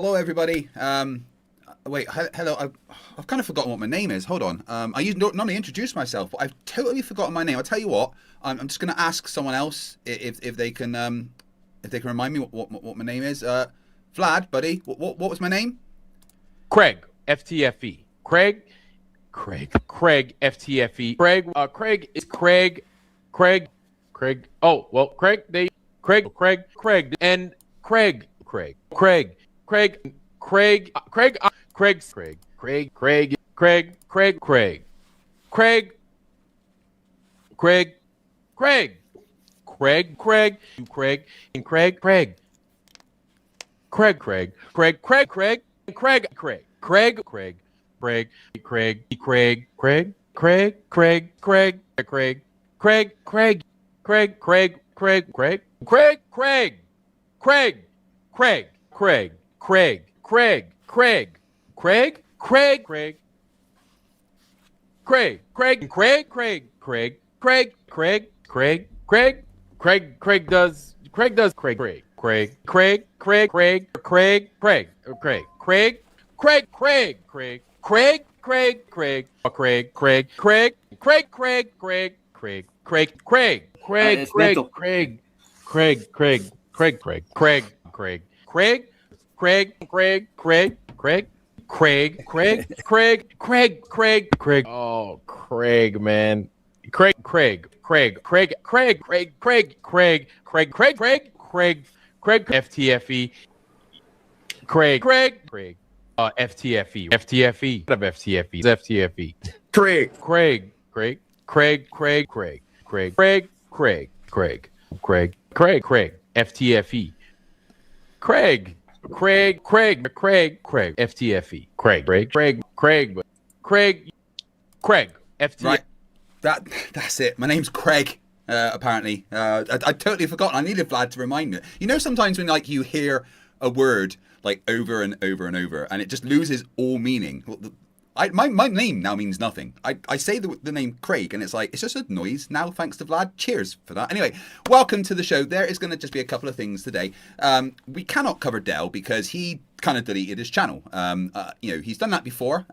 Hello, everybody. Wait, hello. I've kind of forgotten what my name is. Hold on. Normally introduce myself, but I've totally forgotten my name. I'll tell you what. I'm just going to ask someone else if they can remind me what my name is. Vlad, buddy. What was my name? Craig, FTFE. Craig, FTFE. Craig is Craig. Oh, well, Craig, and Craig. Oh, Craig, man. FTFE. FTFE. Of FTFE. FTFE. Craig, FTFE. FTFE. Craig, FTFE. Right. That's it. My name's Craig. Apparently, I'd totally forgotten. I needed Vlad to remind me. You know, sometimes when you hear a word like over and over and over, and it just loses all meaning. My name now means nothing. I say the name Craig, and it's just a noise now, thanks to Vlad. Cheers for that. Anyway, welcome to the show. There is going to just be a couple of things today. We cannot cover Dell because he kind of deleted his channel. He's done that before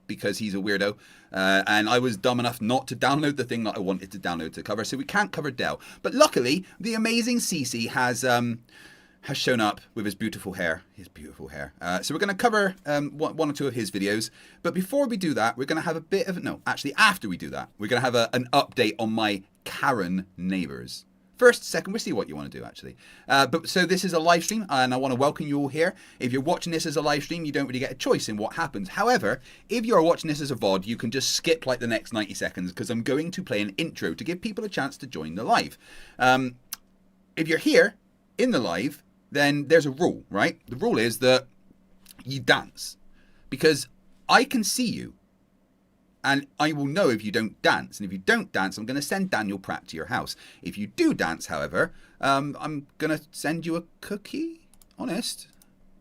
because he's a weirdo. And I was dumb enough not to download the thing that I wanted to download to cover. So we can't cover Dell. But luckily, the amazing CC has shown up with his beautiful hair. So we're going to cover one or two of his videos. But before we do that, we're going to have a bit of... No, actually, after we do that, we're going to have an update on my Karen neighbours. First, second, we'll see what you want to do, actually. So this is a live stream, and I want to welcome you all here. If you're watching this as a live stream, you don't really get a choice in what happens. However, if you're watching this as a VOD, you can just skip the next 90 seconds, because I'm going to play an intro to give people a chance to join the live. If you're here in the live, then there's a rule, right? The rule is that you dance, because I can see you. And I will know if you don't dance. And if you don't dance, I'm going to send Daniel Pratt to your house. If you do dance, however, I'm going to send you a cookie. Honest,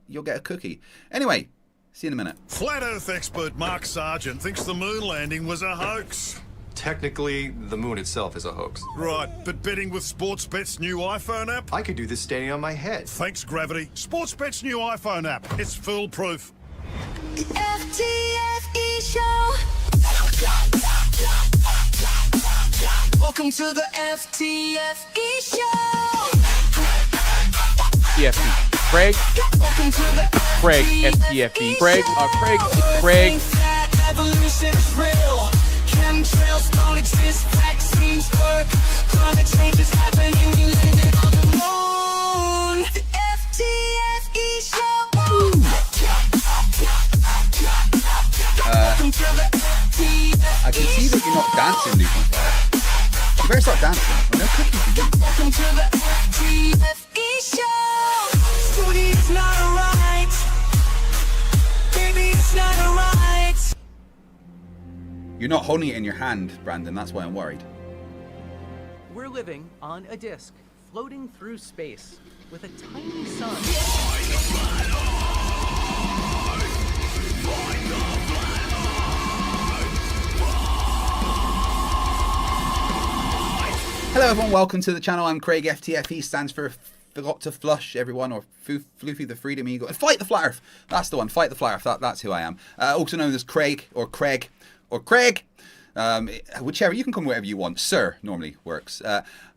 you'll get a cookie. Anyway, see you in a minute. Flat Earth expert Mark Sargent thinks the moon landing was a hoax. Technically, the moon itself is a hoax. Right, but betting with Sportsbet's new iPhone app? I could do this standing on my head. Thanks, Gravity. Sportsbet's new iPhone app. It's foolproof. The FTFE show. Welcome to the FTFE show. FTFE. Craig, FTFE. Craig. Evolution is real. Chemtrails don't exist. Vaccines work. Climate change is happening. You landed on the moon. The FTFE show. I can see that you're not dancing, Luke. You better start dancing. No cookies for you. Welcome to the FTFE show. Scooty, it's not alright. Baby, it's not alright. You're not holding it in your hand, Brandon. That's why I'm worried. We're living on a disk, floating through space, with a tiny sun. Hello everyone, welcome to the channel. I'm Craig. FTFE stands for forgot to flush everyone, or Floofy the Freedom Eagle. Fight the Flerf! That's the one, Fight the Flerf. That's who I am. Also known as Craig, or Craig, or Craig. Whichever, you can call me whatever you want. Sir normally works.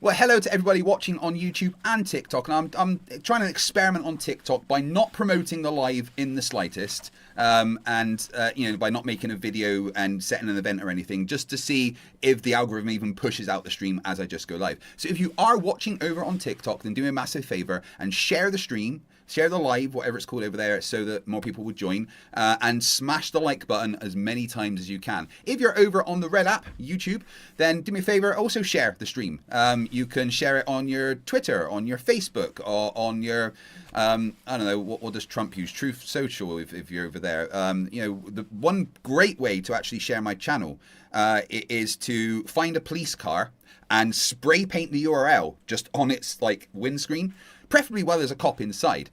Well, hello to everybody watching on YouTube and TikTok. And I'm trying to experiment on TikTok by not promoting the live in the slightest, and you know, by not making a video and setting an event or anything, just to see if the algorithm even pushes out the stream as I just go live. So if you are watching over on TikTok, then do me a massive favor and share the stream. Share the live, whatever it's called over there, so that more people will join. And smash the like button as many times as you can. If you're over on the Red app, YouTube, then do me a favor, also share the stream. You can share it on your Twitter, on your Facebook, or on your, I don't know, what does Trump use? Truth Social, if you're over there. You know, the one great way to actually share my channel is to find a police car and spray paint the URL just on its like windscreen. Preferably while there's a cop inside.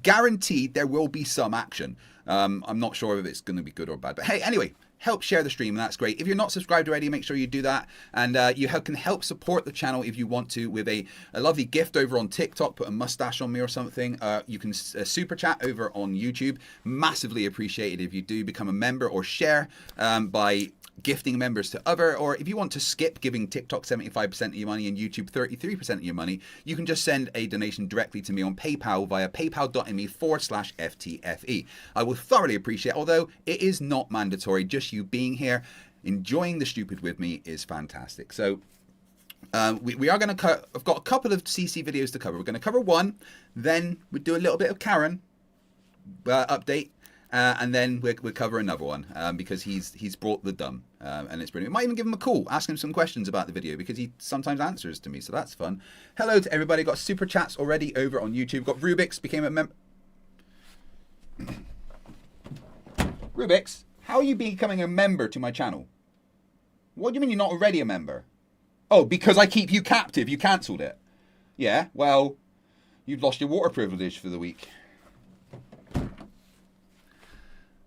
Guaranteed there will be some action. I'm not sure if it's going to be good or bad. But hey, anyway, help share the stream. That's great. If you're not subscribed already, make sure you do that. And you can help support the channel if you want to with a lovely gift over on TikTok. Put a mustache on me or something. You can super chat over on YouTube. Massively appreciated if you do become a member or share by gifting members to other, or if you want to skip giving TikTok 75% of your money and YouTube 33% of your money, you can just send a donation directly to me on PayPal via paypal.me/FTFE. I will thoroughly appreciate it, although it is not mandatory. Just you being here, enjoying the stupid with me is fantastic. So we are going to cut. I've got a couple of CC videos to cover. We're going to cover one, then we'll do a little bit of Karen update. And then we'll cover another one because he's brought the dumb and it's brilliant. We might even give him a call, ask him some questions about the video because he sometimes answers to me, so that's fun. Hello to everybody. Got super chats already over on YouTube. Got Rubiks became a member. Rubiks, how are you becoming a member to my channel? What do you mean you're not already a member? Oh, because I keep you captive. You cancelled it. Yeah, well, you've lost your water privilege for the week.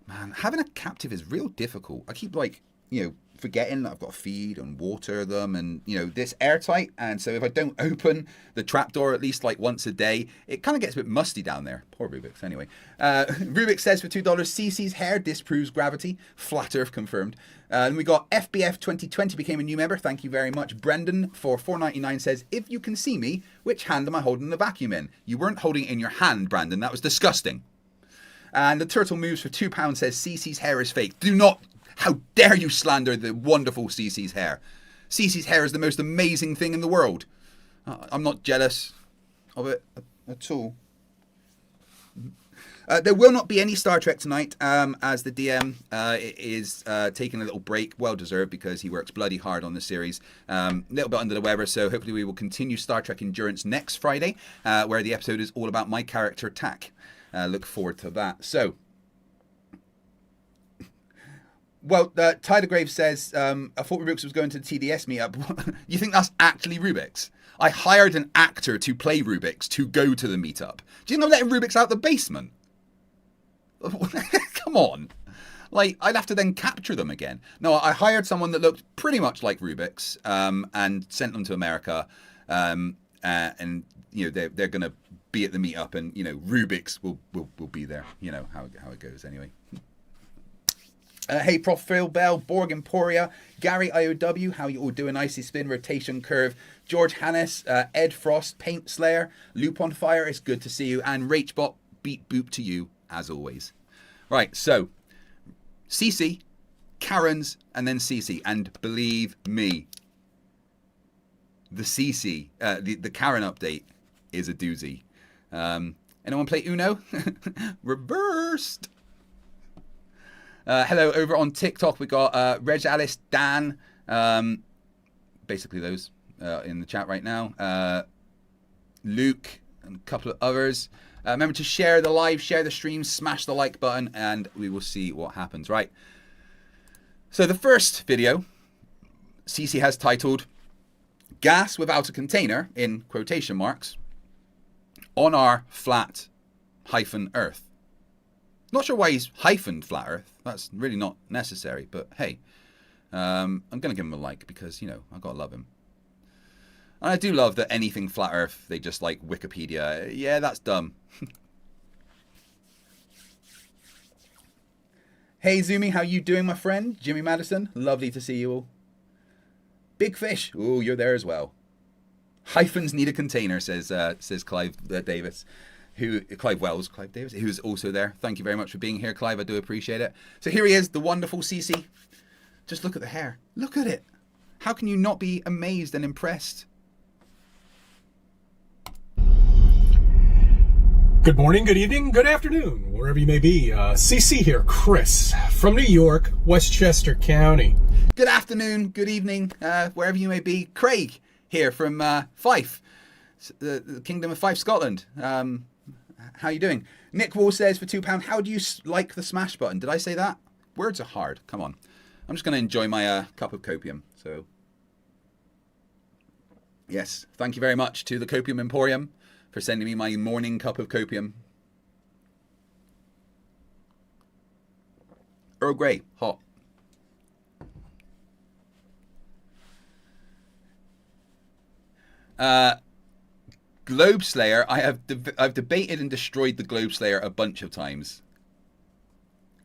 Man, having a captive is real difficult. I keep like, you know, forgetting that I've got to feed and water them, and you know, this airtight, and so if I don't open the trapdoor at least like once a day, it kind of gets a bit musty down there. Poor Rubiks. Anyway, Rubiks says for $2, CC's hair disproves gravity. Flat Earth confirmed. And we got FBF 2020 became a new member. Thank you very much. Brendan for $4.99 says, if you can see me, which hand am I holding the vacuum in? You weren't holding it in your hand, Brandon. That was disgusting. And the Turtle Moves for £2 says CC's hair is fake. Do not, how dare you slander the wonderful CC's hair. CC's hair is the most amazing thing in the world. I'm not jealous of it at all. There will not be any Star Trek tonight as the DM is taking a little break. Well deserved because he works bloody hard on the series. A little bit under the weather, so hopefully we will continue Star Trek Endurance next Friday where the episode is all about my character Tak. Look forward to that. So, well, Ty the Grave says, I thought Rubiks was going to the TDS meetup. You think that's actually Rubiks? I hired an actor to play Rubiks to go to the meetup. Do you think I'm letting Rubiks out the basement? Come on. Like, I'd have to then capture them again. No, I hired someone that looked pretty much like Rubiks and sent them to America. And, you know, they're going to be at the meetup, and you know, Rubiks will be there. You know how it goes anyway. Hey, Prof. Phil Bell, Borg Emporia, Gary IOW, how you all doing? Icy Spin, Rotation Curve, George Hannes, Ed Frost, Paint Slayer, Loop on Fire. It's good to see you, and Rachbot, beat boop to you as always. Right, so CC, Karen's, and then CC, and believe me, the CC, the Karen update is a doozy. Anyone play Uno? Reversed. Hello, over on TikTok we got Reg Alice, Dan, basically those in the chat right now. Luke and a couple of others. Remember to share the live, share the stream, smash the like button, and we will see what happens. Right. So the first video, CC has titled "Gas Without a Container" in quotation marks on our flat Earth. Not sure why he's hyphened flat Earth. That's really not necessary, but hey, I'm going to give him a like because, you know, I've got to love him. And I do love that anything flat Earth, they just like Wikipedia. Yeah, that's dumb. Hey Zumi, how you doing, my friend? Jimmy Madison, lovely to see you all. Big Fish, oh, you're there as well. Hyphens need a container, says Clive Davis, Clive Davis, who's also there. Thank you very much for being here, Clive. I do appreciate it. So here he is, the wonderful CC. Just look at the hair. Look at it. How can you not be amazed and impressed? Good morning, good evening, good afternoon, wherever you may be. CC here, Chris, from New York, Westchester County. Good afternoon, good evening, wherever you may be. Craig here from Fife, the Kingdom of Fife, Scotland. How you doing? Nick Wall says for £2, how do you like the smash button? Did I say that? Words are hard. Come on. I'm just going to enjoy my cup of copium. So, yes, thank you very much to the Copium Emporium for sending me my morning cup of copium. Earl Grey, hot. Globe Slayer, I've debated and destroyed the Globe Slayer a bunch of times.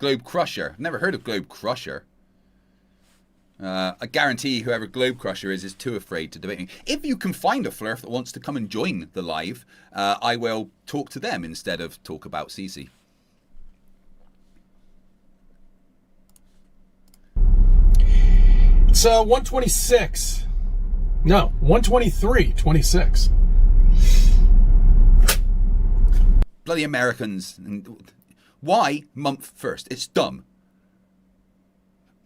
Globe Crusher, never heard of Globe Crusher. I guarantee whoever Globe Crusher is too afraid to debate me. If you can find a Flerf that wants to come and join the live, I will talk to them instead of talk about CC. It's 126. No, 123.26. Bloody Americans. Why month first? It's dumb.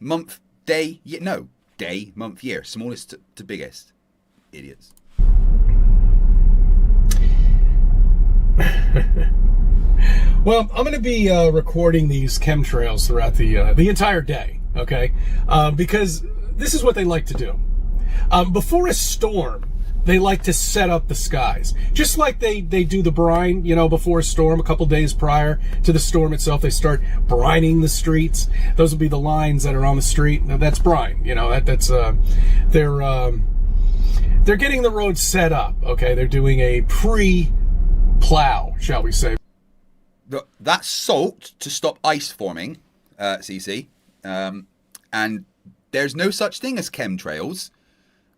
Month, day, no. Day, month, year. Smallest to biggest. Idiots. Well, I'm going to be recording these chemtrails throughout the entire day, okay? Because this is what they like to do. Before a storm, they like to set up the skies. Just like they do the brine, you know, before a storm, a couple days prior to the storm itself, they start brining the streets. Those will be the lines that are on the street. Now, that's brine, you know, they're getting the road set up, okay? They're doing a pre-plow, shall we say. That's salt to stop ice forming, CC. And there's no such thing as chemtrails.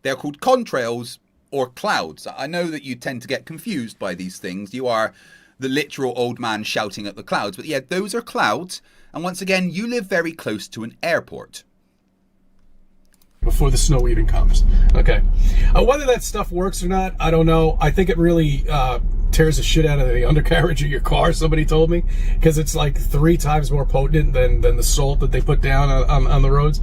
They're called contrails or clouds. I know that you tend to get confused by these things. You are the literal old man shouting at the clouds. But yeah, those are clouds. And once again, you live very close to an airport. Before the snow even comes. Okay. Whether that stuff works or not, I don't know. I think it really tears the shit out of the undercarriage of your car, somebody told me, because it's like 3 times more potent than the salt that they put down on the roads.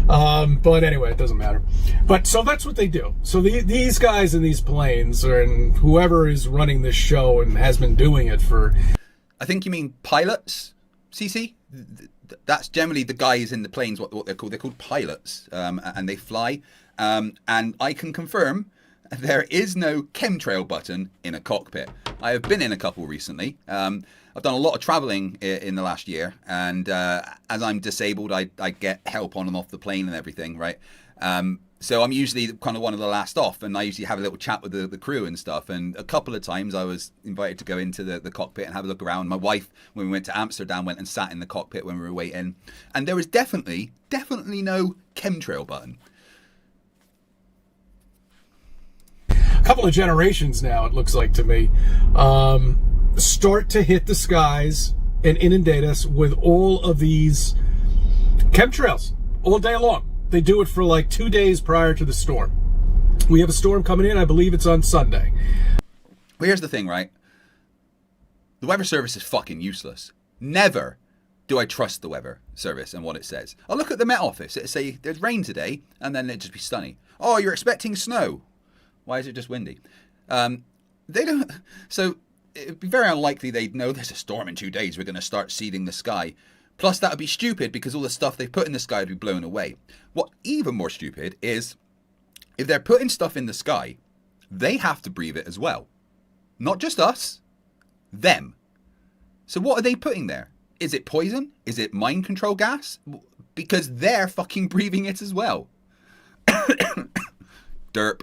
But anyway, it doesn't matter. But so that's what they do. So these guys in these planes, and whoever is running this show and has been doing it for... I think you mean pilots, CC? That's generally the guys in the planes, what they're called. They're called pilots, and they fly. And I can confirm there is no chemtrail button in a cockpit. I have been in a couple recently. I've done a lot of traveling in the last year, and as I'm disabled, I get help on and off the plane and everything, right? So I'm usually kind of one of the last off, and I usually have a little chat with the crew and stuff. And a couple of times I was invited to go into the cockpit and have a look around. My wife, when we went to Amsterdam, went and sat in the cockpit when we were waiting. And there was definitely no chemtrail button. A couple of generations now, it looks like to me, start to hit the skies and inundate us with all of these chemtrails all day long. They do it for like 2 days prior to the storm. We have a storm coming in. I believe it's on Sunday. Well, here's the thing, right? The weather service is fucking useless. Never do I trust the weather service and what it says. I'll look at the Met Office. It'll say there's rain today, and then it'll just be sunny. Oh, you're expecting snow. Why is it just windy? They don't. So it'd be very unlikely they'd know there's a storm in 2 days. We're going to start seeding the sky. Plus, that would be stupid because all the stuff they put in the sky would be blown away. What even more stupid is if they're putting stuff in the sky, they have to breathe it as well. Not just us, them. So what are they putting there? Is it poison? Is it mind control gas? Because they're fucking breathing it as well. Derp.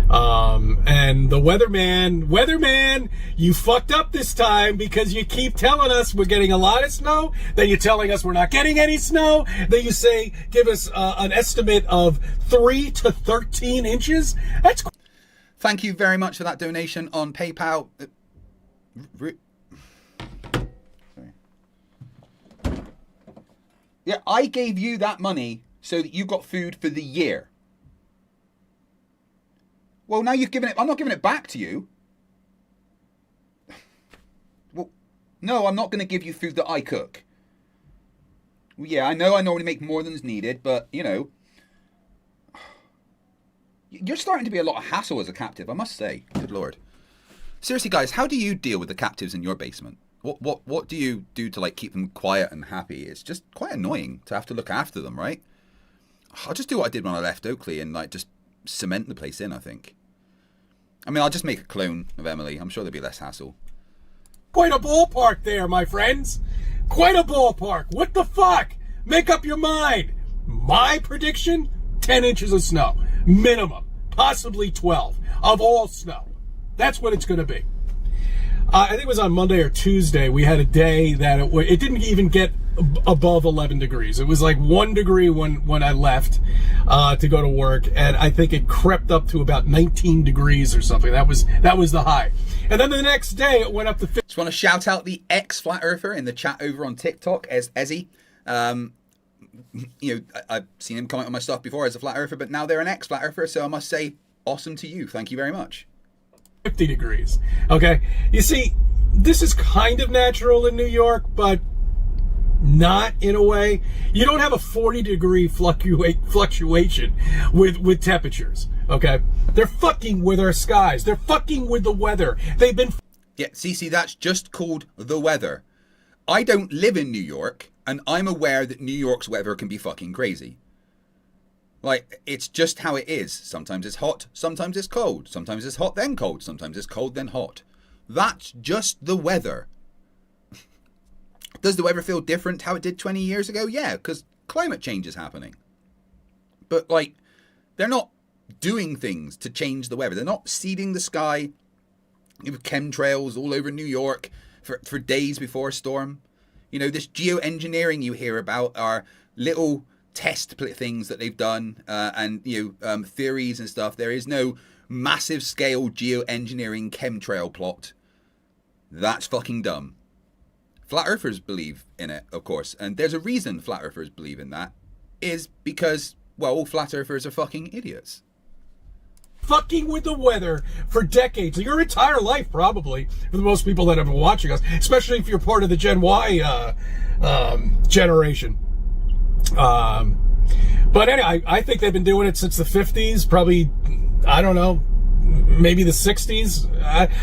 And the weatherman, you fucked up this time because you keep telling us we're getting a lot of snow. Then you're telling us we're not getting any snow. Then you say, give us an estimate of 3 to 13 inches. That's Thank you very much for that donation on PayPal. Yeah, I gave you that money so that you got food for the year. Well, now you've given it. I'm not giving it back to you. Well, no, I'm not going to give you food that I cook. Well, yeah, I know I normally make more than is needed, but, you know, you're starting to be a lot of hassle as a captive, I must say. Good Lord. Seriously, guys, how do you deal with the captives in your basement? What do you do to, like, keep them quiet and happy? It's just quite annoying to have to look after them, right? I'll just do what I did when I left Oakley and, like, just cement the place in, I think. I mean, I'll just make a clone of Emily. I'm sure there'll be less hassle. quite a ballpark there, my friends. Quite a ballpark. What the fuck? Make up your mind. My prediction, 10 inches of snow. Minimum. Possibly 12 of all snow. That's what it's going to be. I think it was on Monday or Tuesday, we had a day that it didn't even get above 11 degrees. It was like 1 degree when I left to go to work, and I think it crept up to about 19 degrees or something. That was the high. And then the next day, it went up to 50. Just want to shout out the ex-flat earther in the chat over on TikTok as Ezzy. You know, I've seen him comment on my stuff before as a flat earther, but now they're an ex-flat earther, so I must say, awesome to you. Thank you very much. 50 degrees. Okay. You see, this is kind of natural in New York, but not in a way. You don't have a 40-degree fluctuation with temperatures. Okay. They're fucking with our skies. They're fucking with the weather. They've been. Yeah, see, that's just called the weather. I don't live in New York, and I'm aware that New York's weather can be fucking crazy. Like, it's just how it is. Sometimes it's hot, sometimes it's cold. Sometimes it's hot, then cold. Sometimes it's cold, then hot. That's just the weather. Does the weather feel different how it did 20 years ago? Yeah, because climate change is happening. But, like, they're not doing things to change the weather. They're not seeding the sky with chemtrails all over New York for days before a storm. You know, this geoengineering you hear about are little test things that they've done and, you know, theories and stuff. There is no massive scale geoengineering chemtrail plot. That's fucking dumb. Flat earthers believe in it, of course, and there's a reason flat earthers believe in that, is because, well, all flat earthers are fucking idiots. Fucking with the weather for decades, your entire life probably, for the most people that have been watching us, especially if you're part of the Gen Y generation. But anyway, I think they've been doing it since the 50s, probably, I don't know, maybe the 60s.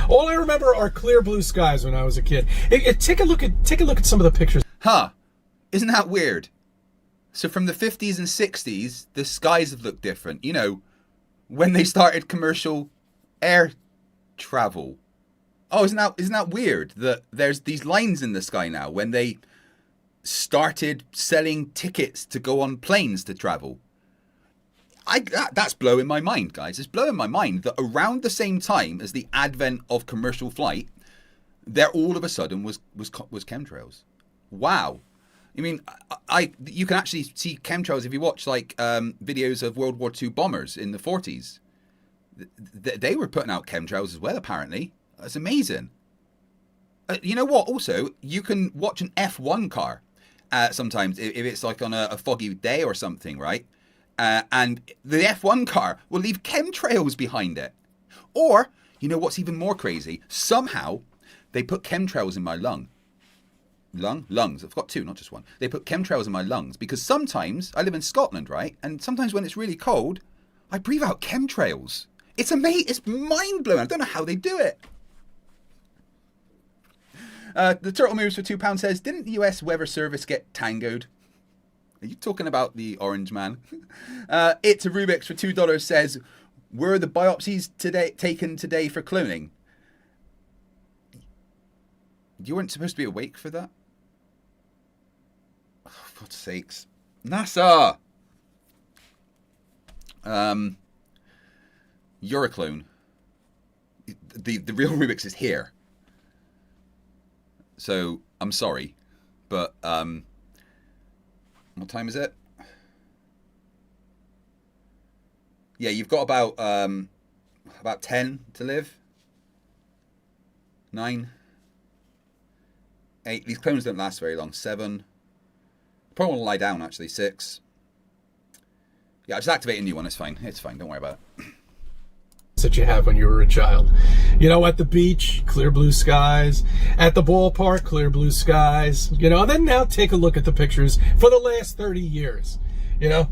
All I remember are clear blue skies when I was a kid. Take a look at some of the pictures. Huh. Isn't that weird? So from the 50s and 60s, the skies have looked different. You know, when they started commercial air travel. Oh, isn't that weird that there's these lines in the sky now when they started selling tickets to go on planes to travel? That's blowing my mind, guys. It's blowing my mind that around the same time as the advent of commercial flight, there all of a sudden was chemtrails. Wow. I mean, you can actually see chemtrails if you watch like videos of World War II bombers in the 40s. They were putting out chemtrails as well, apparently. That's amazing. You know what? Also, you can watch an F1 car sometimes if it's like on a foggy day or something, right? And the F1 car will leave chemtrails behind it. Or, you know what's even more crazy? Somehow, they put chemtrails in my lungs. I've got two, not just one. They put chemtrails in my lungs because sometimes, I live in Scotland, right? And sometimes when it's really cold, I breathe out chemtrails. It's amazing. It's mind-blowing. I don't know how they do it. The Turtle Moves for £2 says, didn't the US Weather Service get tangoed? Are you talking about the orange man? It's a Rubiks for $2 says, were the biopsies taken today for cloning? You weren't supposed to be awake for that? Oh, for God's sakes. NASA! You're a clone. The real Rubiks is here. So I'm sorry, but what time is it? Yeah, you've got about 10 to live. 9, 8. These clones don't last very long. 7. Probably want to lie down actually. 6. Yeah, I just activate a new one. It's fine. It's fine. Don't worry about it. That you had when you were a child. You know, at the beach, clear blue skies. At the ballpark, clear blue skies. You know, and then now take a look at the pictures for the last 30 years. You know,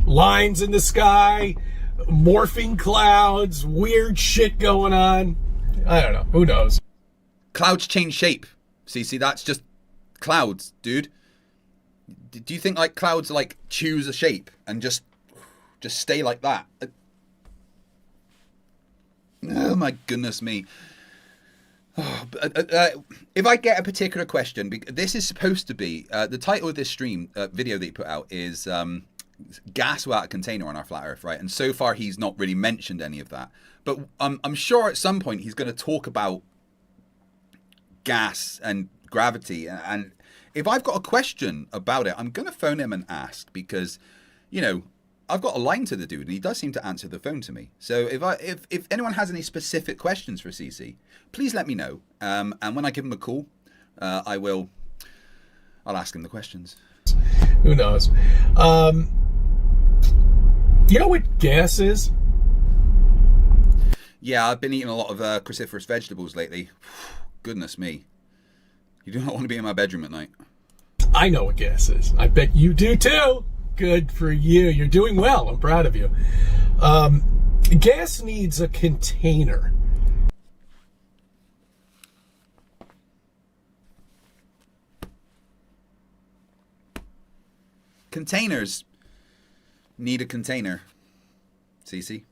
lines in the sky, morphing clouds, weird shit going on. I don't know. Who knows? Clouds change shape. See, that's just clouds, dude. Do you think like clouds like choose a shape and just stay like that? Oh my goodness me. Oh, if I get a particular question, this is supposed to be the title of this stream video that he put out is gas without a container on our flat Earth, right? And so far he's not really mentioned any of that, but I'm sure at some point he's going to talk about gas and gravity, and if I've got a question about it, I'm going to phone him and ask, because you know I've got a line to the dude, and he does seem to answer the phone to me. So if anyone has any specific questions for CC, please let me know. And when I give him a call, I'll ask him the questions. Who knows? You know what gas is? Yeah, I've been eating a lot of cruciferous vegetables lately. Goodness me. You do not want to be in my bedroom at night. I know what gas is. I bet you do too. Good for you. You're doing well. I'm proud of you. Gas needs a container. Containers need a container. CC.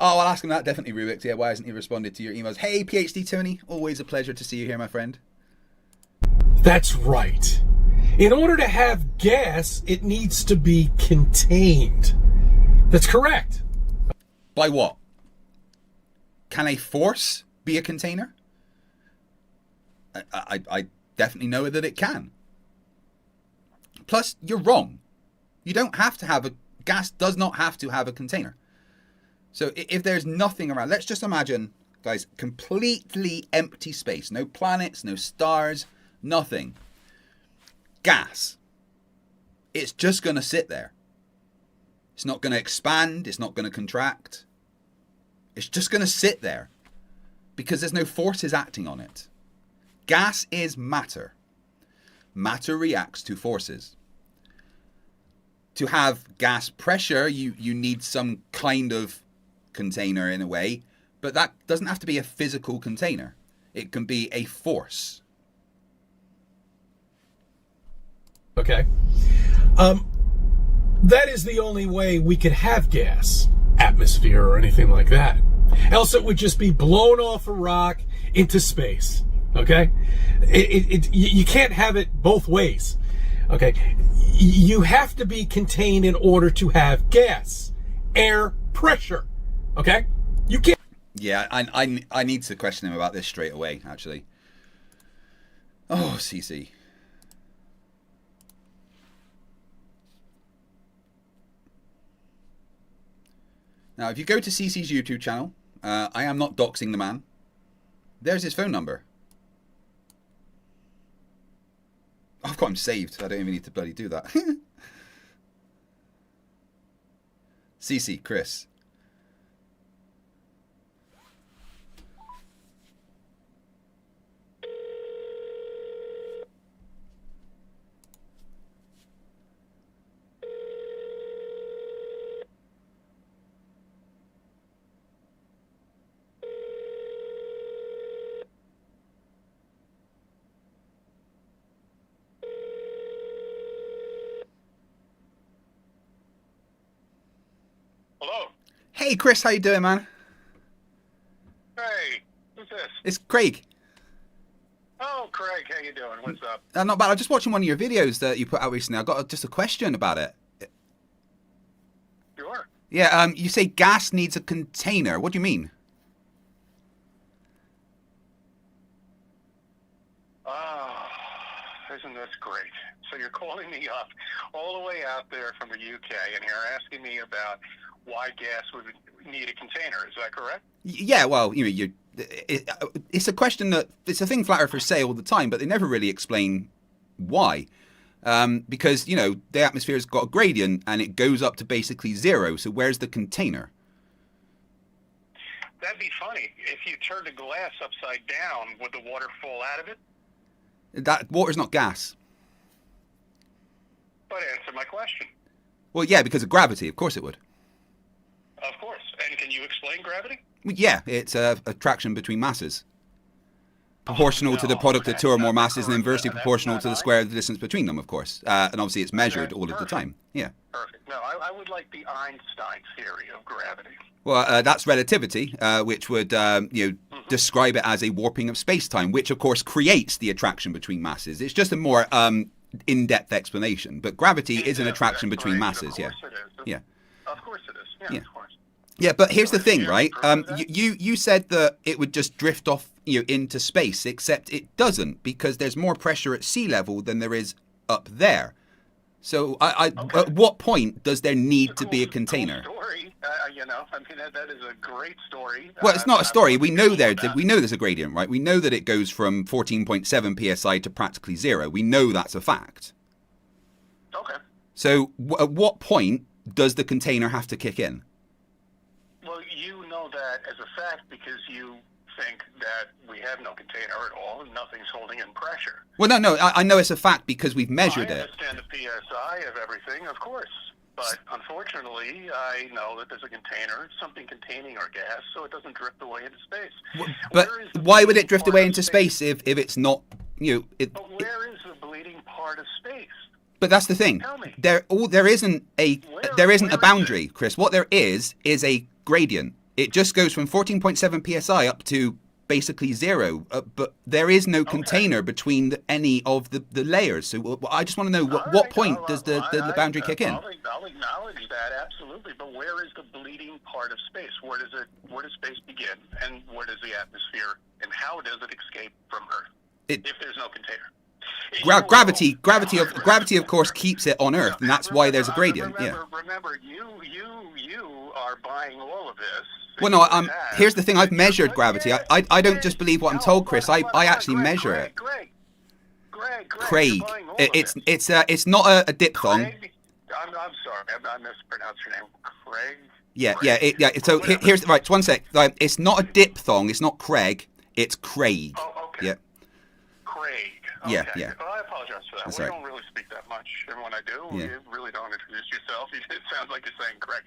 Oh, I'll ask him that, definitely, Rubiks. Yeah, why hasn't he responded to your emails? Hey, PhD Tony. Always a pleasure to see you here, my friend. That's right. In order to have gas, it needs to be contained. That's correct. By what? Can a force be a container? I definitely know that it can. Plus, you're wrong. You don't have to have gas does not have to have a container. So if there's nothing around, let's just imagine, guys, completely empty space. No planets, no stars, nothing. Gas. It's just going to sit there. It's not going to expand. It's not going to contract. It's just going to sit there because there's no forces acting on it. Gas is matter. Matter reacts to forces. To have gas pressure, you need some kind of container in a way, but that doesn't have to be a physical container. It can be a force. Okay. That is the only way we could have gas, atmosphere, or anything like that. Else it would just be blown off a rock into space. Okay? You can't have it both ways. Okay? You have to be contained in order to have gas, air, pressure. Okay? You can't. Yeah, I need to question him about this straight away, actually. Oh, CC. Now, if you go to CC's YouTube channel, I am not doxing the man. There's his phone number. I've got him saved. I don't even need to bloody do that. CC, Chris. Hello. Hey, Chris, how you doing, man? Hey, who's this? It's Craig. Oh, Craig, how you doing? What's up? Not bad. I was just watching one of your videos that you put out recently. I got just a question about it. Sure. Yeah, you say gas needs a container. What do you mean? Isn't this great? So you're calling me up all the way out there from the UK, and you're asking me about why gas would need a container. Is that correct? Yeah, well, it's a question it's a thing flat earthers say all the time, but they never really explain why. Because, the atmosphere's got a gradient and it goes up to basically zero. So where's the container? That'd be funny. If you turned a glass upside down, would the water fall out of it? That water's not gas. But answer my question. Well, yeah, because of gravity. Of course it would. Of course. And can you explain gravity? Well, yeah, it's attraction between masses. Proportional to the product of two or more masses and inversely proportional to the square of the distance between them, of course. And obviously it's measured all of the time. Yeah. Perfect. No, I would like the Einstein theory of gravity. Well, that's relativity, which would describe it as a warping of space-time, which of course creates the attraction between masses. It's just a more in-depth explanation, but gravity is an attraction between masses. Yeah. Yeah. Of course it is. Yeah, of course. Yeah, but here's the thing, right? You said that it would just drift off, into space, except it doesn't, because there's more pressure at sea level than there is up there. So, at what point does there need to be a container? Cool story. That is a great story. Well, it's not a story. We know there's a gradient, right? We know that it goes from 14.7 psi to practically zero. We know that's a fact. Okay. So, at what point does the container have to kick in? Well, you know that as a fact because you think that we have no container at all and nothing's holding in pressure. Well, no, I know it's a fact because we've measured it. I understand the PSI of everything, of course. But unfortunately, I know that there's a container, something containing our gas, so it doesn't drift away into space. But why would it drift away into space if it's not, But where is the bleeding part of space? But that's the thing. Tell me. There isn't a boundary, Chris. What there is a gradient. It just goes from 14.7 psi up to basically zero. But there is no container between any of the layers. So I just want to know what point does the boundary kick in? I'll acknowledge that absolutely. But where is the bleeding part of space? Where does space begin, and where does the atmosphere, and how does it escape from Earth if there's no container? Gravity, of course, keeps it on Earth, and that's why there's a gradient. Remember, you are buying all of this. Well, no, here's the thing. I've measured gravity. I don't just believe what I'm told, Chris. I actually measure it. Craig. It's not a diphthong. I'm sorry. I mispronounced your name. Craig. Yeah. So here's right. One sec. It's not a diphthong. It's not Craig. It's Craig. Oh, okay. Yeah. Craig. Okay. Yeah. Well, I apologize for that. That's We right. don't really speak that much, and when I do, Yeah. you really don't introduce yourself. It sounds like you're saying Craig.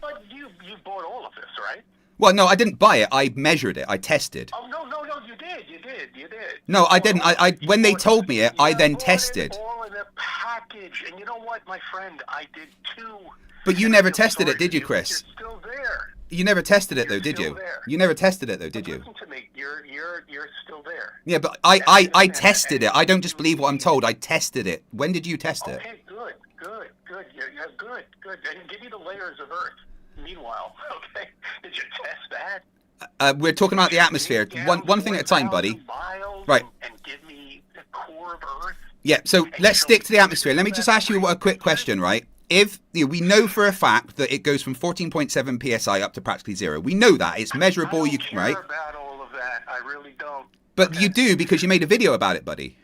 But you bought all of this, right? Well, no, I didn't buy it. I measured it. I tested. Oh, no, you did. No, I didn't. When they told me it, I then tested. It all in a package, and you know what, my friend, I did too. But you never tested it, did you, Chris? You're still there. You never tested it, though, You're did still you? there. You never tested it, though, did you? Listen to me. You're still there. Yeah, but I tested it. I don't just believe what I'm told. I tested it. When did you test it? Okay, good. Yeah, good. And give me the layers of Earth. Meanwhile, okay, did you test that? We're talking about the atmosphere. One thing at a time, buddy. Right. And give me the core of Earth. Yeah, so let's stick to the atmosphere. Let me just ask you a quick question, right? If we know for a fact that it goes from 14.7 psi up to practically zero, we know that it's measurable. I don't care Right? about all of that. I really don't. But you do because you made a video about it, buddy.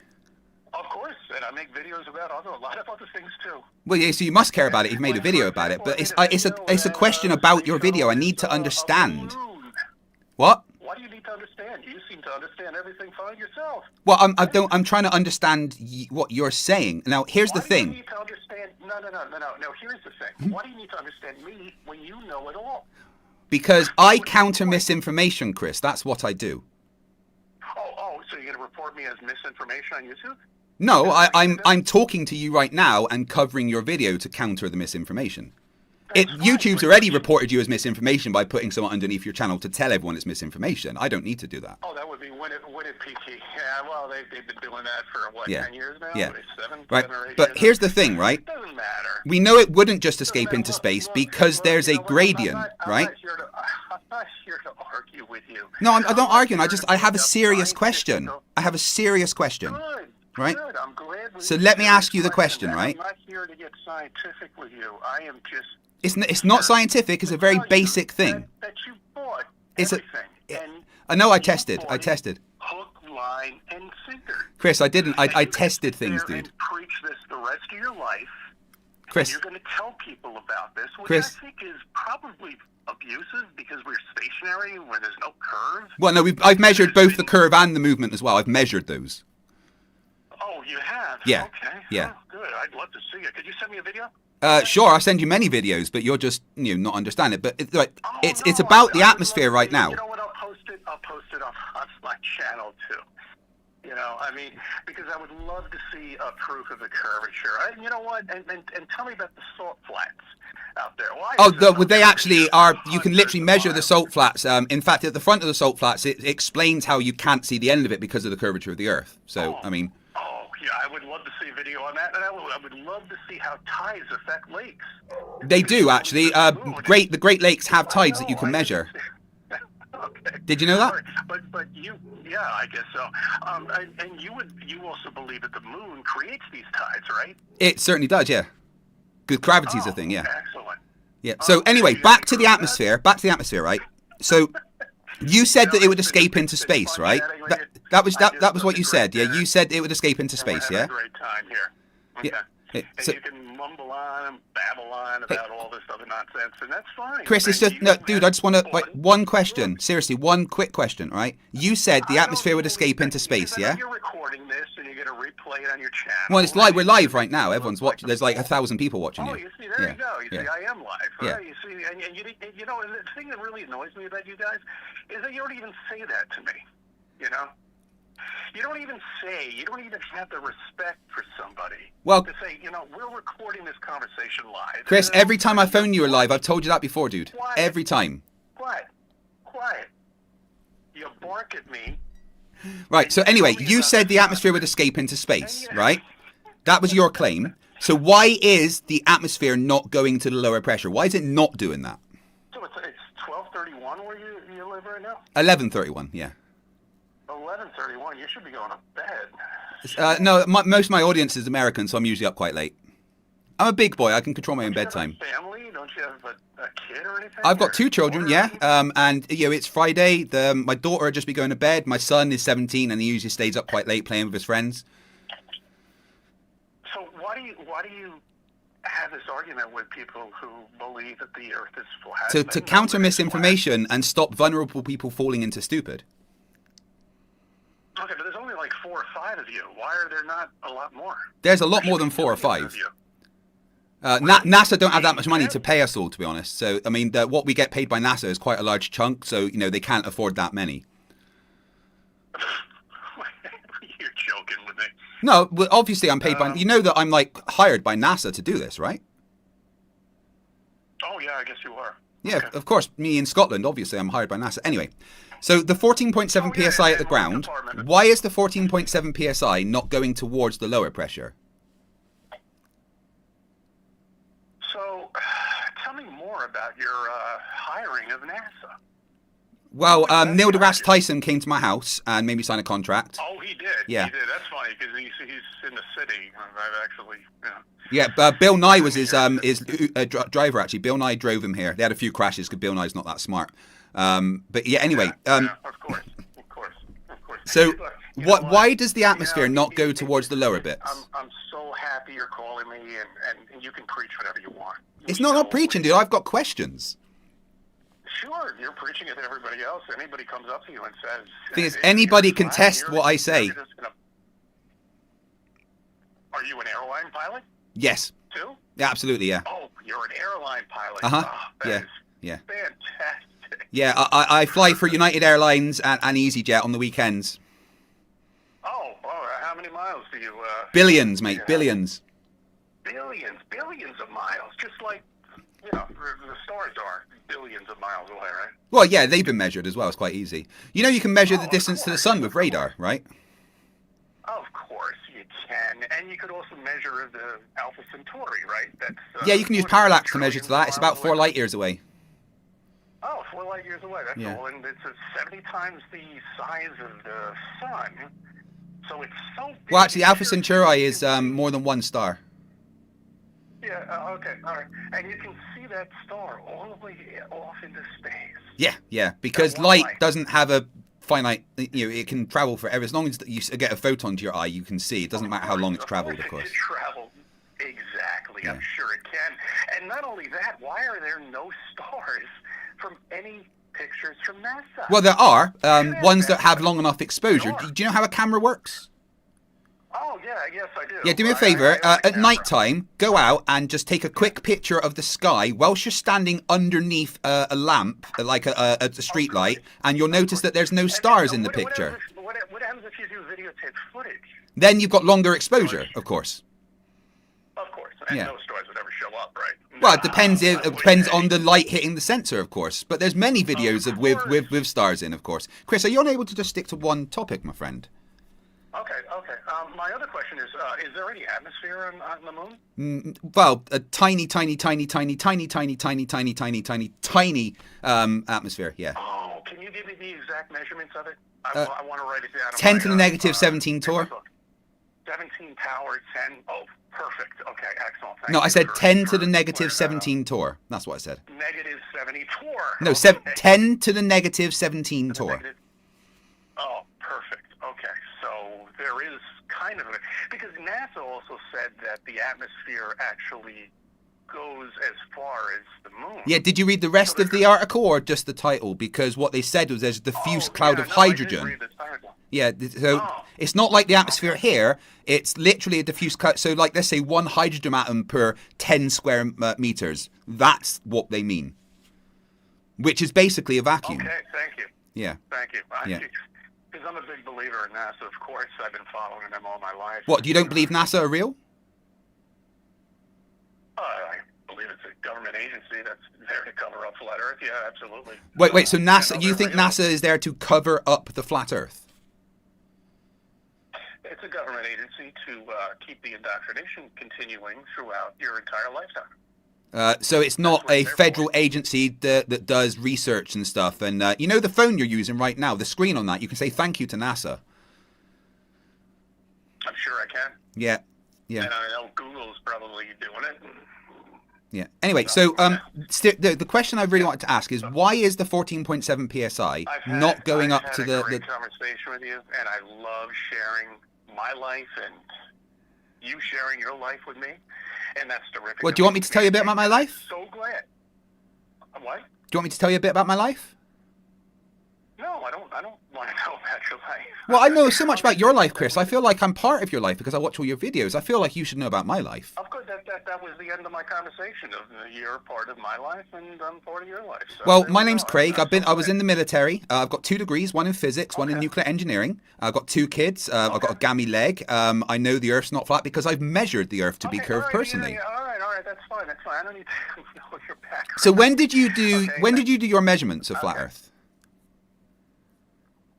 Of course, and I make videos about a lot of other things too. Well, yeah, so you must care about it. You've made a video about it, but it's a question about your video. I need to understand. What? Why do you need to understand? You seem to understand everything fine yourself. Well, I'm trying to understand what you're saying. Now, here's the Why do you thing. need to understand? No. Here's the thing. Why do you need to understand me when you know it all? Because I counter misinformation, Chris. That's what I do. Oh, so you're going to report me as misinformation on YouTube? No, I'm talking to you right now and covering your video to counter the misinformation. YouTube's already reported you as misinformation by putting someone underneath your channel to tell everyone it's misinformation. I don't need to do that. Oh, that would be when it Guided PT. Yeah, well, they've been doing that for, what, Yeah. 10 years now? Yeah. What, seven Right. or 8 But years here's now? the thing, right? It doesn't matter. We know it wouldn't just escape Doesn't into matter. space Look, because there's you a know what? gradient, I'm right? not here to argue with you. No, I'm not arguing. here to I have a bring up serious question. scientific- I have a serious question. Good. Right? Good. I'm glad. So let me ask you the question, right? I'm not here to get scientific with you. I am just. It's not scientific. It's a very tell you basic thing. That you bought It's a- everything. And I know I you tested. I bought it tested. Hook, line, and sinker. Chris, I didn't. And I you can tested sit things, there dude. And preach this the rest of your life. Chris, You're going to tell people about this, which Chris. I think is probably abusive because we're stationary where there's no curves. well, no, I've measured both the curve and the movement as well. I've measured those. Oh, you have? Yeah. Okay. Yeah. Oh, good. I'd love to see it. Could you send me a video? Sure, I'll send you many videos, but you'll just not understand it. But it's like Oh, it's no, about the I would atmosphere love to right see it. now. You know what? I'll post it on my channel too. You know, I mean, because I would love to see a proof of the curvature. You know what? And tell me about the salt flats out there. Why Oh, is there no they actually curvature are. for You can hundreds literally of measure the miles? salt flats. In fact, at the front of the salt flats, it explains how you can't see the end of it because of the curvature of the Earth. So, I mean, Oh, yeah, I would love to see a video on that, and I would love to see how tides affect lakes. they do actually. The Great Lakes have tides that you can measure. Okay. Did you know that? All right. But you, yeah, I guess so. And you also believe that the moon creates these tides, right? It certainly does, yeah. Good gravity's a thing, yeah. Excellent. Yeah. So anyway, you back to agree the with that? atmosphere. Back to the atmosphere, right? So you said that it would escape into It's space, fun right? chatting with That, you. that was I that. just That was had what a you great said. Yeah, dinner. you said it would escape into We're space. having Yeah. a great time here. Okay. Yeah. And So- you can mumble on and babble on about all this other nonsense, and that's fine. Chris, it's And just you no, have dude. I just want to fun. like one question. Seriously, one quick question, right? You said the I atmosphere don't would know escape into because space, I know yeah? You're recording this, and you're going to replay it on your channel. Well, it's live. We're and live it right now. Everyone's looks watching. There's like 1,000 people watching Oh, you. you see, there you go. You see, yeah. I am live. Yeah. Right? You see, and you know, and the thing that really annoys me about you guys is that you don't even say that to me. You know, you don't even have the respect for somebody. Well- to say, you know, we're recording this conversation live. Chris, And every time I phone you live, I've told you that before, dude. Quiet. Every time. Quiet. You bark at me. Right. So anyway, you said the atmosphere would escape into space, right? That was your claim. So why is the atmosphere not going to the lower pressure? Why is it not doing that? So it's 12:31 where you live right now. 11:31. Yeah. 11:31. You should be going to bed. No, most of my audience is American, so I'm usually up quite late. I'm a big boy. I can control my own Do you have bedtime. a family? Don't you have a kid or anything? I've got Or 2 children, daughter or yeah. anything? And it's Friday. My daughter will just be going to bed. My son is 17, and he usually stays up quite late playing with his friends. So why do you have this argument with people who believe that the Earth is flat? To and counter nobody's flat? misinformation and stop vulnerable people falling into stupid. Okay, but there's only like 4 or 5 of you. Why are there not a lot more? There's a lot more than 4 or Millions 5. of you. NASA don't have that much money to pay us all, to be honest. So, I mean, what we get paid by NASA is quite a large chunk. So, they can't afford that many. You're joking with me. No, well, obviously I'm paid by. You know that I'm like hired by NASA to do this, right? Oh yeah, I guess you are. Yeah, Okay. of course. Me in Scotland, obviously, I'm hired by NASA. Anyway, so the 14.7 Oh, yeah, psi at the and what ground. department? Why is the 14.7 psi not going towards the lower pressure? So, tell me more about your hiring of NASA. Well, That's Neil deGrasse gotcha. Tyson came to my house and made me sign a contract. Oh, he did. Yeah. He did. That's funny because he's in the city. I've actually, Yeah, Bill Nye was his driver actually. Bill Nye drove him here. They had a few crashes because Bill Nye's not that smart. But yeah, anyway. yeah, of course. So, Look, you know why does the You know, atmosphere not go towards the lower bits? I'm so happy you're calling me, and you can preach whatever you want. It's not preaching, dude. I've got questions. Sure, you're preaching it to everybody else. Anybody comes up to you and says... Thing is, "Hey, anybody you're can fine," test you're- what I say. you're just gonna- Are you an airline pilot, Yes. too? Yeah, absolutely, yeah. Oh, you're an airline pilot. Uh-huh. Oh, that Yeah. is Yeah. fantastic. Yeah, I fly for United Airlines and EasyJet on the weekends. Oh, how many miles do you... Billions, mate, yeah. billions. Billions of miles, just like you know, the stars are billions of miles away, right? Well, yeah, they've been measured as well. It's quite easy. You know, you can measure the of distance to the course, sun with of radar, right? Of course you can, and you could also measure the Alpha Centauri, right? That's Yeah, you can use 40 parallax to measure to trillion that. It's about miles 4 away. light years away. Oh, 4 light years away. That's Yeah. all, and it's 70 times the size of the sun. So it's so big. Well, actually, Alpha Sure, Centauri you is can see- more than one star. Yeah. Okay. All right. And you can see that star all the way off into space. Yeah, yeah, because one light light. doesn't have a finite, you know, it can travel forever. As long as you get a photon to your eye, you can see. It doesn't matter how long it's traveled, of It course. can travel. Exactly. Yeah. I'm sure it can. And not only that, why are there no stars from any pictures from NASA? Well, there are Yeah, ones that have yeah. long enough exposure. Sure. Do you know how a camera works? Oh, yeah, yes, I do. Yeah, do me a I favour. own a At camera. night time, go out and just take a quick picture of the sky whilst you're standing underneath a lamp, like a street light, and you'll notice that there's no stars in the picture. What happens if you do videotape footage? Then you've got longer exposure, of course. Of course, and Yeah. no stars would ever show up, right? Well, it depends. No, It I wouldn't depends say. on the light hitting the sensor, of course. But there's many videos of with stars in, of course. Chris, are you unable to just stick to one topic, my friend? Okay. My other question is there any atmosphere on the moon? Well, a tiny atmosphere. Yeah. Oh, can you give me the exact measurements of it? I want to write it down. 10 to the negative 17 torr. 17 power 10. Oh, perfect. Okay, excellent. Thank No, I you said for- 10 to for the negative pointing that out. 17 torr. That's what I said. Negative 70 torr. No, Okay. 10 to the negative 17 torr. Negative- Oh, perfect. Okay, so there is kind of a... Because NASA also said that the atmosphere actually goes as far as the moon. Yeah, did you read the rest of the article or just the title? Because what they said was there's a diffuse cloud of hydrogen. I did read this article. Yeah, so Oh. it's not like the atmosphere here. It's literally a diffuse cloud. So, like, let's say 1 hydrogen atom per 10 square meters. That's what they mean. Which is basically a vacuum. Okay, thank you. Yeah. Thank you. Yeah. Because I'm a big believer in NASA, of course. I've been following them all my life. What, you don't believe NASA are real? I believe it's a government agency that's there to cover up flat Earth. Yeah, absolutely. Wait, so NASA, I know you they're think real. NASA is there to cover up the flat Earth? It's a government agency to keep the indoctrination continuing throughout your entire lifetime. So it's not what a they're federal for. agency that does research and stuff. And you know the phone you're using right now, the screen on that, you can say thank you to NASA. I'm sure I can. Yeah, yeah, And I know Google's probably doing it. yeah. Anyway, so the question I really wanted to ask is why is the 14.7 psi not going up to I've had a the great conversation with you, and I love sharing my life and you sharing your life with me, and that's terrific. Well, do you want me to tell you a bit about my life? So glad. What? Do you want me to tell you a bit about my life? No, I don't want to know about your life. Well, I know so much about your life, Chris. I feel like I'm part of your life because I watch all your videos. I feel like you should know about my life. Of course, that was the end of my conversation. You're part of my life, and I'm part of your life. So Well, there my you name's go. Craig. That's I was okay. in the military. I've got 2 degrees, one in physics, one in Okay. nuclear engineering. I've got 2 kids. I've got a gammy leg. I know the Earth's not flat because I've measured the Earth to be Okay, curved all right, personally. Yeah, all right, that's fine. I don't need to know your background. So when did you do Okay, when did you do your measurements of flat Okay. Earth?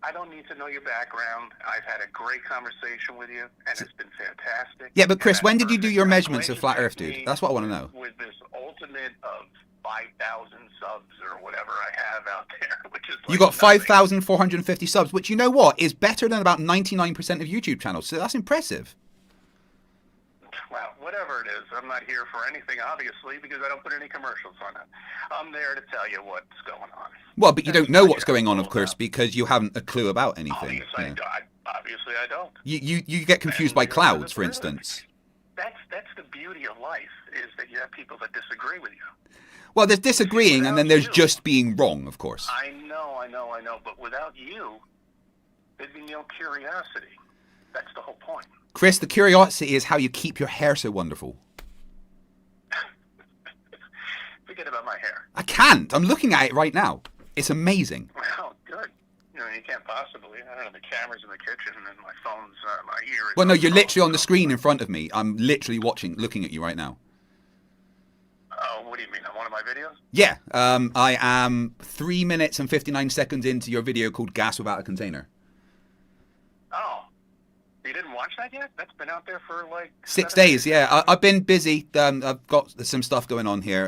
I don't need to know your background. I've had a great conversation with you, and it's been fantastic. Yeah, but Chris, And when that did you do perfect your measurements of flat Earth, relationship dude? That's what I want to know. With this ultimate of 5,000 subs or whatever I have out there, which is You like got nothing. 5,450 subs, which you know what is better than about 99% of YouTube channels. So that's impressive. Well, whatever it is, I'm not here for anything, obviously, because I don't put any commercials on it. I'm there to tell you what's going on. Well, but you don't know what's going on, of Yeah. course, because you haven't a clue about anything. Obviously, I don't. You get confused by clouds, for instance. That's the beauty of life, is that you have people that disagree with you. Well, there's disagreeing, and then there's you. just being wrong, of course. I know, but without you, there'd be no curiosity. That's the whole point. Chris, the curiosity is how you keep your hair so wonderful. Forget about my hair. I can't. I'm looking at it right now. It's amazing. Well, good. You can't possibly. I don't know, the camera's in the kitchen, and my phone's, my ear is... Well, no, you're the literally on the phone. screen in front of me. I'm literally looking at you right now. Oh, what do you mean? On one of my Yeah, I am 3 minutes and 59 seconds into your video called Gas Without a Container. Oh, you didn't watch that yet? That's been out there for like 6 7 days, yeah. I've been busy. I've got some stuff going on here,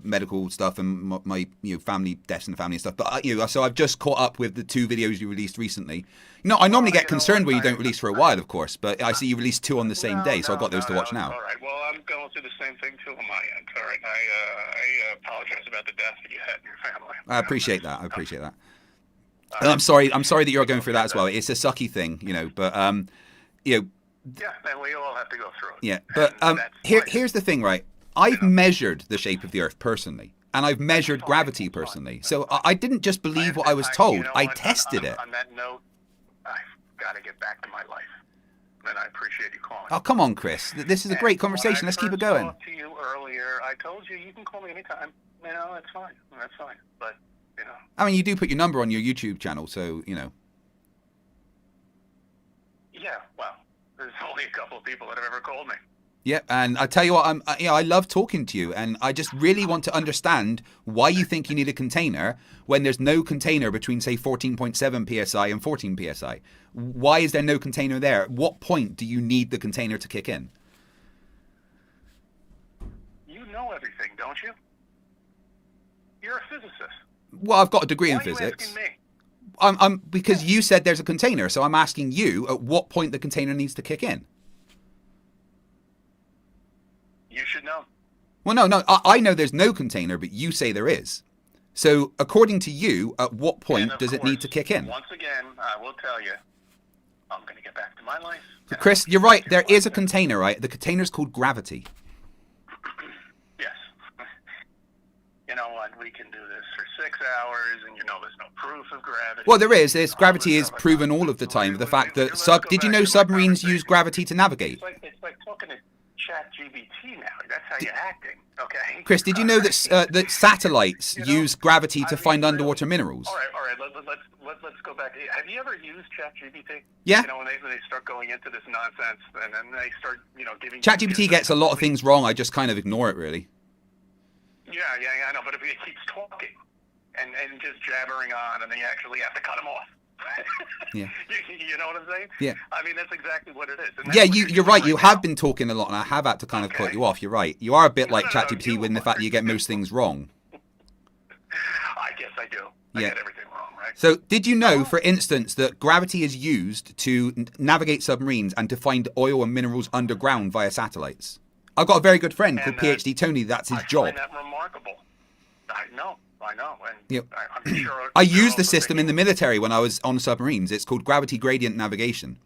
medical stuff and my family, deaths in the family and stuff. But so I've just caught up with the 2 videos you released recently. No, I normally get concerned when you don't release for a while, of course. But I see you released 2 on the same day, so I've got those to watch now. All right. Well, I'm going through the same thing too on my end. All right. I apologize about the death that you had in your family. I appreciate that. And I'm sorry that you're going through that as well. It's a sucky thing, but Yeah, and we all have to go through it. yeah. But here's the thing, right? I've measured the shape of the Earth personally, and I've measured gravity personally. So I didn't just believe what I was told. You know I what? tested it. On that note, I've got to get back to my life, and I appreciate you calling. Oh, come on, Chris. This is a great conversation. Let's keep it going. When I first talked to you earlier, I told you can call me anytime. It's fine. That's fine. But I mean, you do put your number on your YouTube channel, so Yeah, well, there's only a couple of people that have ever called me. Yeah, and I tell you what, I love talking to you, and I just really want to understand why you think you need a container when there's no container between, say, 14.7 psi and 14 psi. Why is there no container there? At what point do you need the container to kick in? You know everything, don't you? You're a physicist. Well, I've got a degree in Why are you physics. asking me? I'm because you said there's a container, so I'm asking you at what point the container needs to kick in. You should know. Well, no, I know there's no container, but you say there is. So, according to you, at what point does it need to kick in? Once again, I will tell you, I'm going to get back to my life. So Chris, you're right. There is a container, right? The container's called gravity. Yes. You know what? We can do this for 6 hours, and there's no proof of gravity. Well, there is. Gravity is proven all of the time. The fact that did you know submarines use gravity to navigate? It's like talking to ChatGPT now. That's how you're acting, okay? Chris, did you know that that satellites use gravity to find underwater minerals? All right. Let's go back. Have you ever used ChatGPT? Yeah. When they start going into this nonsense, and then they start, giving. ChatGPT gets a lot of things wrong. I just kind of ignore it, really. Yeah, I know. But if it keeps talking and just jabbering on, and then you actually have to cut him off. Yeah. You know what I'm saying? Yeah. I mean, that's exactly what it is. Yeah, you're right. You have been talking a lot, and I have had to kind of cut you off. You're right. You are a bit like ChatGPT in the fact that you get most things wrong. I guess I do. I get everything wrong, right? So, did you know, for instance, that gravity is used to navigate submarines and to find oil and minerals underground via satellites? I've got a very good friend called PhD Tony. That's his job. I find that remarkable. I know. And Yep. I'm sure. I used the system in the military when I was on submarines. It's called gravity gradient navigation.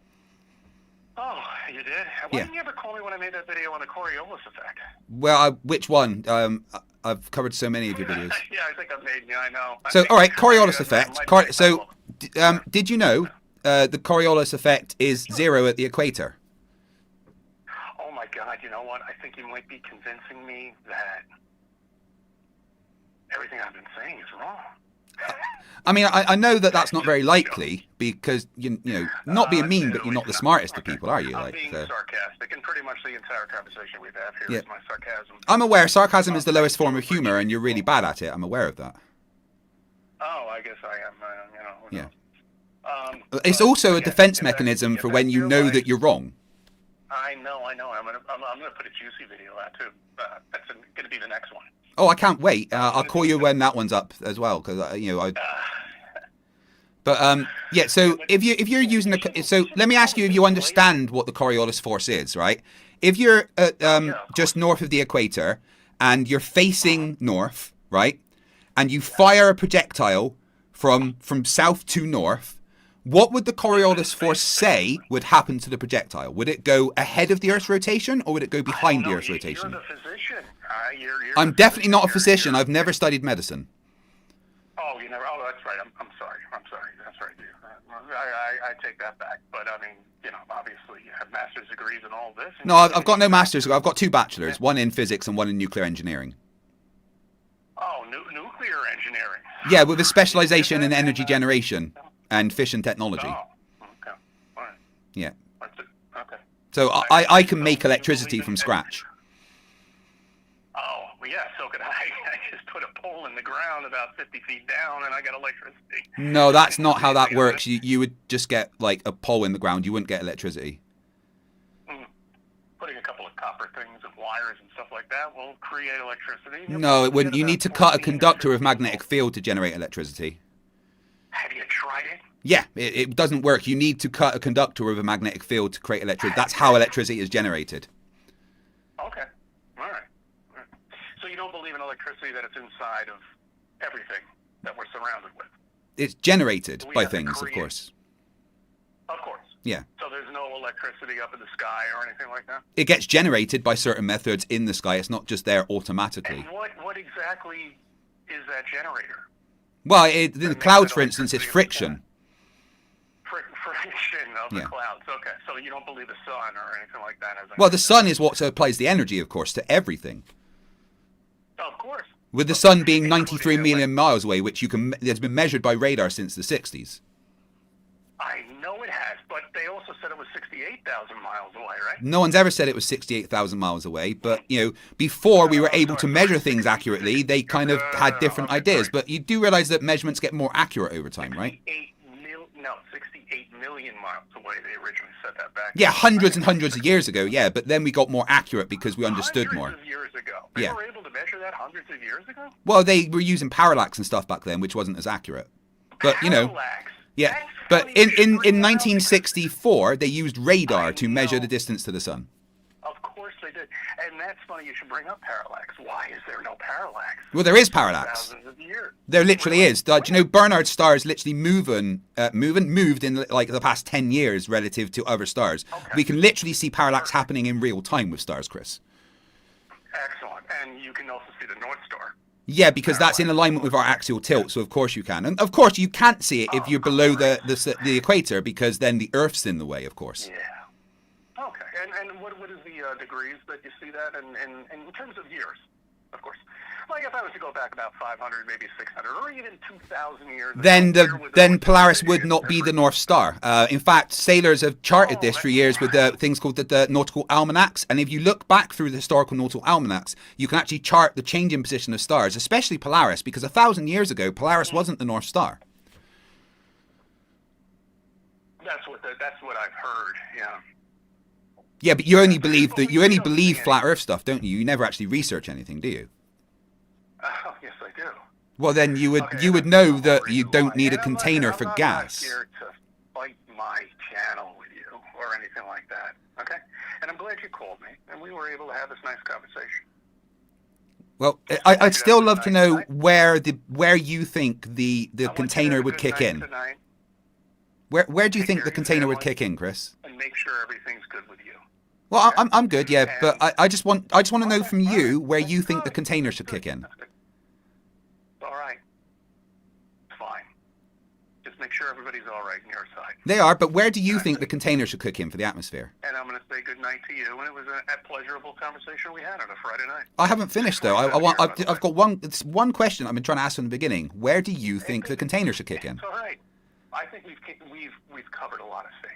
Oh, you did? Why didn't you ever call me when I made that video on the Coriolis effect? Well, which one? I've covered so many of your videos. Yeah, I think I've made. Yeah, I know. So, all right, Coriolis effect. Did you know the Coriolis effect is 0 at the equator? Oh my God! You know what? I think you might be convincing me that everything I've been saying is wrong. I mean, I know that that's not very likely because not being mean, but you're not the smartest of people, are you? I'm being sarcastic, and pretty much the entire conversation we've had here is my sarcasm. I'm aware sarcasm is the lowest form of humor, and you're really bad at it. I'm aware of that. Oh, I guess I am. Yeah. It's also a defense mechanism for when you know that you're wrong. I know. I'm gonna put a juicy video out too. That's gonna be the next one. Oh, I can't wait. I'll call you when that one's up as well, because But yeah. So if you're using so let me ask you if you understand what the Coriolis force is, right? If you're just north of the equator and you're facing north, right, and you fire a projectile from south to north, what would the Coriolis force say would happen to the projectile? Would it go ahead of the Earth's rotation, or would it go behind the Earth's rotation? You're the physician. I'm definitely not a physician. I've never studied medicine. Oh, you never. Oh, that's right. I'm sorry. That's right. I take that back. But I mean, obviously you have master's degrees in all this. No, I've got no master's. I've got 2 bachelors, one in physics and one in nuclear engineering. Oh, nuclear engineering. Yeah, with a specialization in energy generation and fission technology. Oh, okay. All right. Yeah. Okay. So I can make electricity from scratch. Oh, well, yeah, so could I. the ground about 50 feet down, and I got electricity. No, that's not how that works. You would just get like a pole in the ground. You wouldn't get electricity. Putting a couple of copper things and wires and stuff like that will create electricity. No, it wouldn't. You need to cut a conductor of magnetic field to generate electricity. Have you tried it? Yeah, it doesn't work. You need to cut a conductor of a magnetic field to create electricity. That's how electricity is generated. Okay. All right. So you don't believe in electricity, that it's inside of everything that we're surrounded with? It's generated We by have to things, of create- course. Of course. Yeah. So there's no electricity up in the sky or anything like that? It gets generated by certain methods in the sky. It's not just there automatically. And what exactly is that generator? Well, in the clouds, for instance, it's friction. Friction of the Yeah. clouds. Okay. So you don't believe the sun or anything like that? Well, the sun is what supplies the energy, of course, to everything. Of course. With the sun being Including 93 the million miles away, which has been measured by radar since the 60s. I know it has, but they also said it was 68,000 miles away, right? No one's ever said it was 68,000 miles away, but, before we were able to measure things accurately, they kind of had different ideas. But you do realize that measurements get more accurate over time, right? 68 million miles away. They originally said that back. Yeah, hundreds and hundreds of years ago, yeah, but then we got more accurate because we understood more. Hundreds of years ago. They Yeah. were able to measure that hundreds of years ago? Well, they were using parallax and stuff back then, which wasn't as accurate. But, Parallax. yeah. That's But funny in, you in, should in bring that up 1964, they used radar to measure know. the distance to the sun. Of course they did. And that's funny you should bring up parallax. Why is there no parallax? Well, there is parallax. Thousands of years. There literally is. Do you know Bernard's star is literally moved in like the past 10 years relative to other stars. Okay. We can literally see parallax happening in real time with stars, Chris. Excellent. And you can also see the North Star. Yeah, because that's in alignment with our axial tilt, so of course you can. And of course you can't see it if you're below the equator, because then the Earth's in the way, of course. Yeah. Okay. And what is the degrees that you see that? And in terms of years, of course. Like if I was to go back about 500, maybe 600, or even 2,000 years ago, Then Polaris would not be the North Star. In fact, sailors have charted this for years with things called the nautical almanacs. And if you look back through the historical nautical almanacs, you can actually chart the change in position of stars, especially Polaris, because 1,000 years ago, Polaris wasn't the North Star. That's what I've heard. Yeah. Yeah, but you only believe flat Earth stuff, don't you? You never actually research anything, do you? Oh, yes, I do. Well, then you would know that you don't need a container for gas. I'm not here to fight my channel with you or anything like that. Okay? And I'm glad you called me, and we were able to have this nice conversation. Well, I'd still love to know where you think the I want you to container have a would good kick night in. tonight Where do you Take think care the of your container would family. kick in, Chris? and make sure everything's good with you. Well, I'm good, yeah, but And- I just want to know Okay, from all you right. where That's you think the good. container That's should good. kick in. That's good. All right. Fine. Just make sure everybody's all right on your side. They are, but where do you think the container should kick in for the atmosphere? And I'm going to say good night to you. And it was a pleasurable conversation we had on a Friday night. I haven't finished though. I've got one question I've been trying to ask from the beginning. Where do you think the container should kick in? It's all right. I think we've covered a lot of things.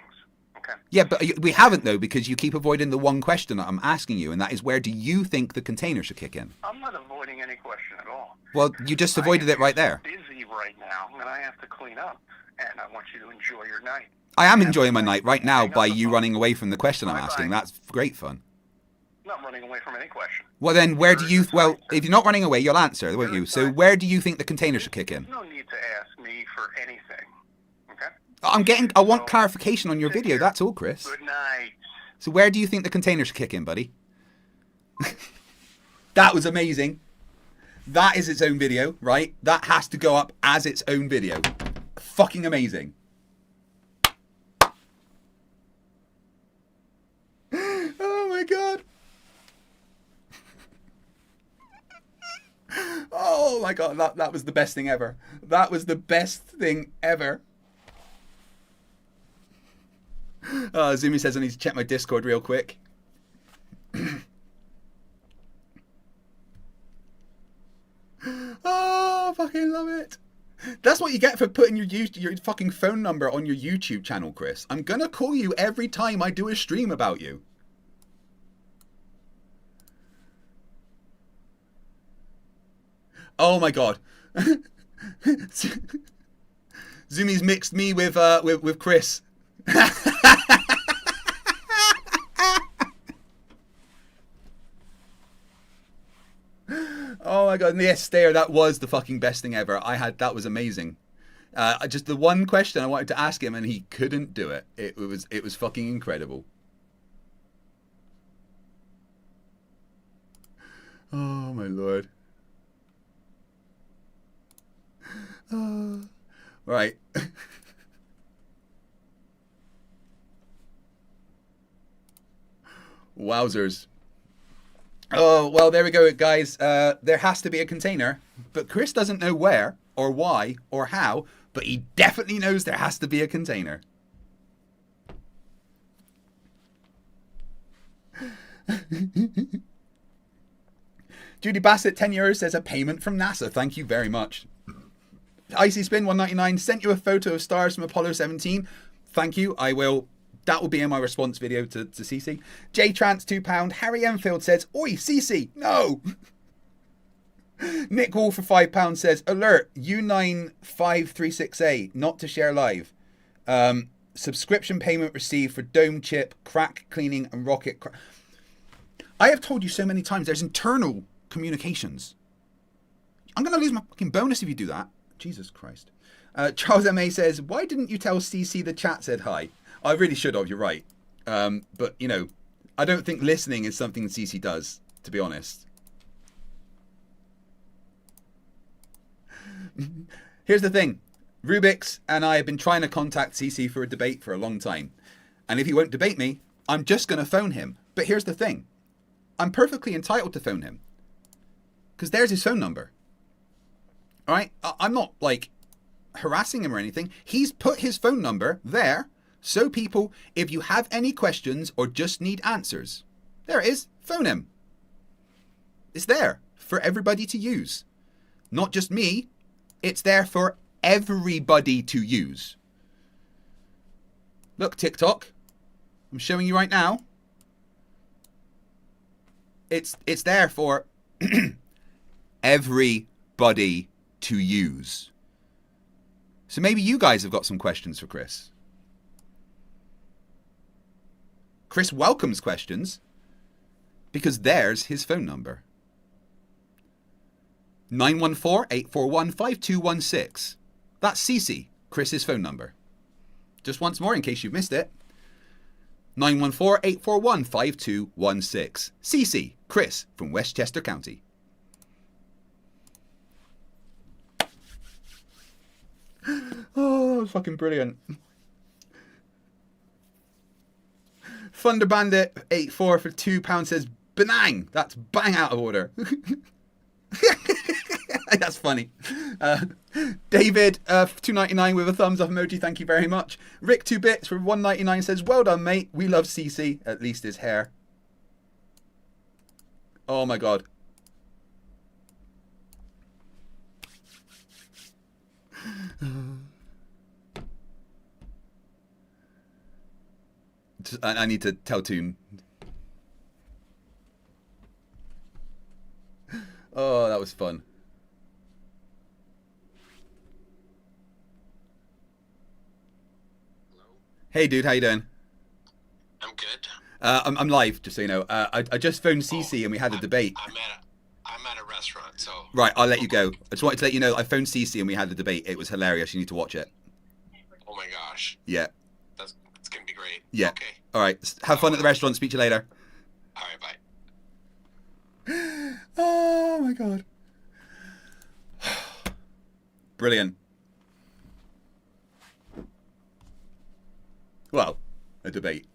Okay. Yeah, but we haven't though, because you keep avoiding the one question that I'm asking you, and that is where do you think the container should kick in? I'm not avoiding any question at all. Well, you just avoided it right there. I'm busy right now, and I have to clean up. And I want you to enjoy your night. I am enjoying my night right now Hang up by the you phone. running away from the question I'm Bye-bye. asking. That's great fun. I'm not running away from any question. Well then, where do you? There's Well, no if you're not running away, you'll answer, won't you? There's So no- where do you think the container should kick in? There's no need to ask me for anything. Okay. I want So, clarification on your take video. care. That's all, Chris. Good night. So where do you think the container should kick in, buddy? That was amazing. That is its own video, right? That has to go up as its own video. Fucking amazing. Oh my god. Oh my god, that was the best thing ever. That was the best thing ever. Zumi says I need to check my Discord real quick. Oh, I fucking love it. That's what you get for putting your fucking phone number on your YouTube channel, Chris. I'm gonna call you every time I do a stream about you. Oh my god. Zoomies mixed me with Chris. Oh my god, yes, Stayer, that was the fucking best thing ever. That was amazing. Just the one question I wanted to ask him and he couldn't do it. It was fucking incredible. Oh my lord. Right. Wowzers. Oh, well, there we go, guys. There has to be a container, but Chris doesn't know where or why or how, but he definitely knows there has to be a container. Judy Bassett, 10 euros, says a payment from NASA. Thank you very much. Icy Spin 199 sent you a photo of stars from Apollo 17. Thank you. I will. That will be in my response video to CC. J Trance £2. Harry Enfield says, "Oi, CC, no." Nick Wall for £5 says, "Alert, U9536A, not to share live. Subscription payment received for dome chip, crack cleaning, and rocket." I have told you so many times. There's internal communications. I'm gonna lose my fucking bonus if you do that. Jesus Christ. Charles M.A. says, "Why didn't you tell CC the chat said hi?" I really should have, you're right. But, you know, I don't think listening is something CC does, to be honest. Here's the thing. Rubiks and I have been trying to contact CC for a debate for a long time. And if he won't debate me, I'm just going to phone him. But here's the thing. I'm perfectly entitled to phone him. Because there's his phone number. All right? I'm not, like, harassing him or anything. He's put his phone number there. So people, if you have any questions or just need answers, there it is, phone him. It's there for everybody to use. Not just me, it's there for everybody to use. Look, TikTok, I'm showing you right now. It's there for everybody to use. So maybe you guys have got some questions for Chris. Chris welcomes questions because there's his phone number. 914-841-5216. That's CC, Chris's phone number. Just once more in case you've missed it. 914-841-5216. CC, Chris from Westchester County. Oh, that was fucking brilliant. Thunder Bandit 84 for £2 says, "Benang." That's bang out of order. That's funny. David 2.99 with a thumbs up emoji. Thank you very much. Rick 2 bits for 1.99 says, "Well done, mate. We love CC. At least his hair." Oh my god. I need to tell Toon. Oh, that was fun. Hello? Hey, dude, how you doing? I'm good. I'm live, just so you know. I just phoned CC and we had a debate. I'm at a restaurant, so... Right, I'll let you go. I just wanted to let you know I phoned CC and we had a debate. It was hilarious. You need to watch it. Oh my gosh. Yeah. That's going to be great. Yeah. Okay. All right. Have fun at the restaurant. Speak to you later. All right, bye. Oh my god. Brilliant. Well, a debate.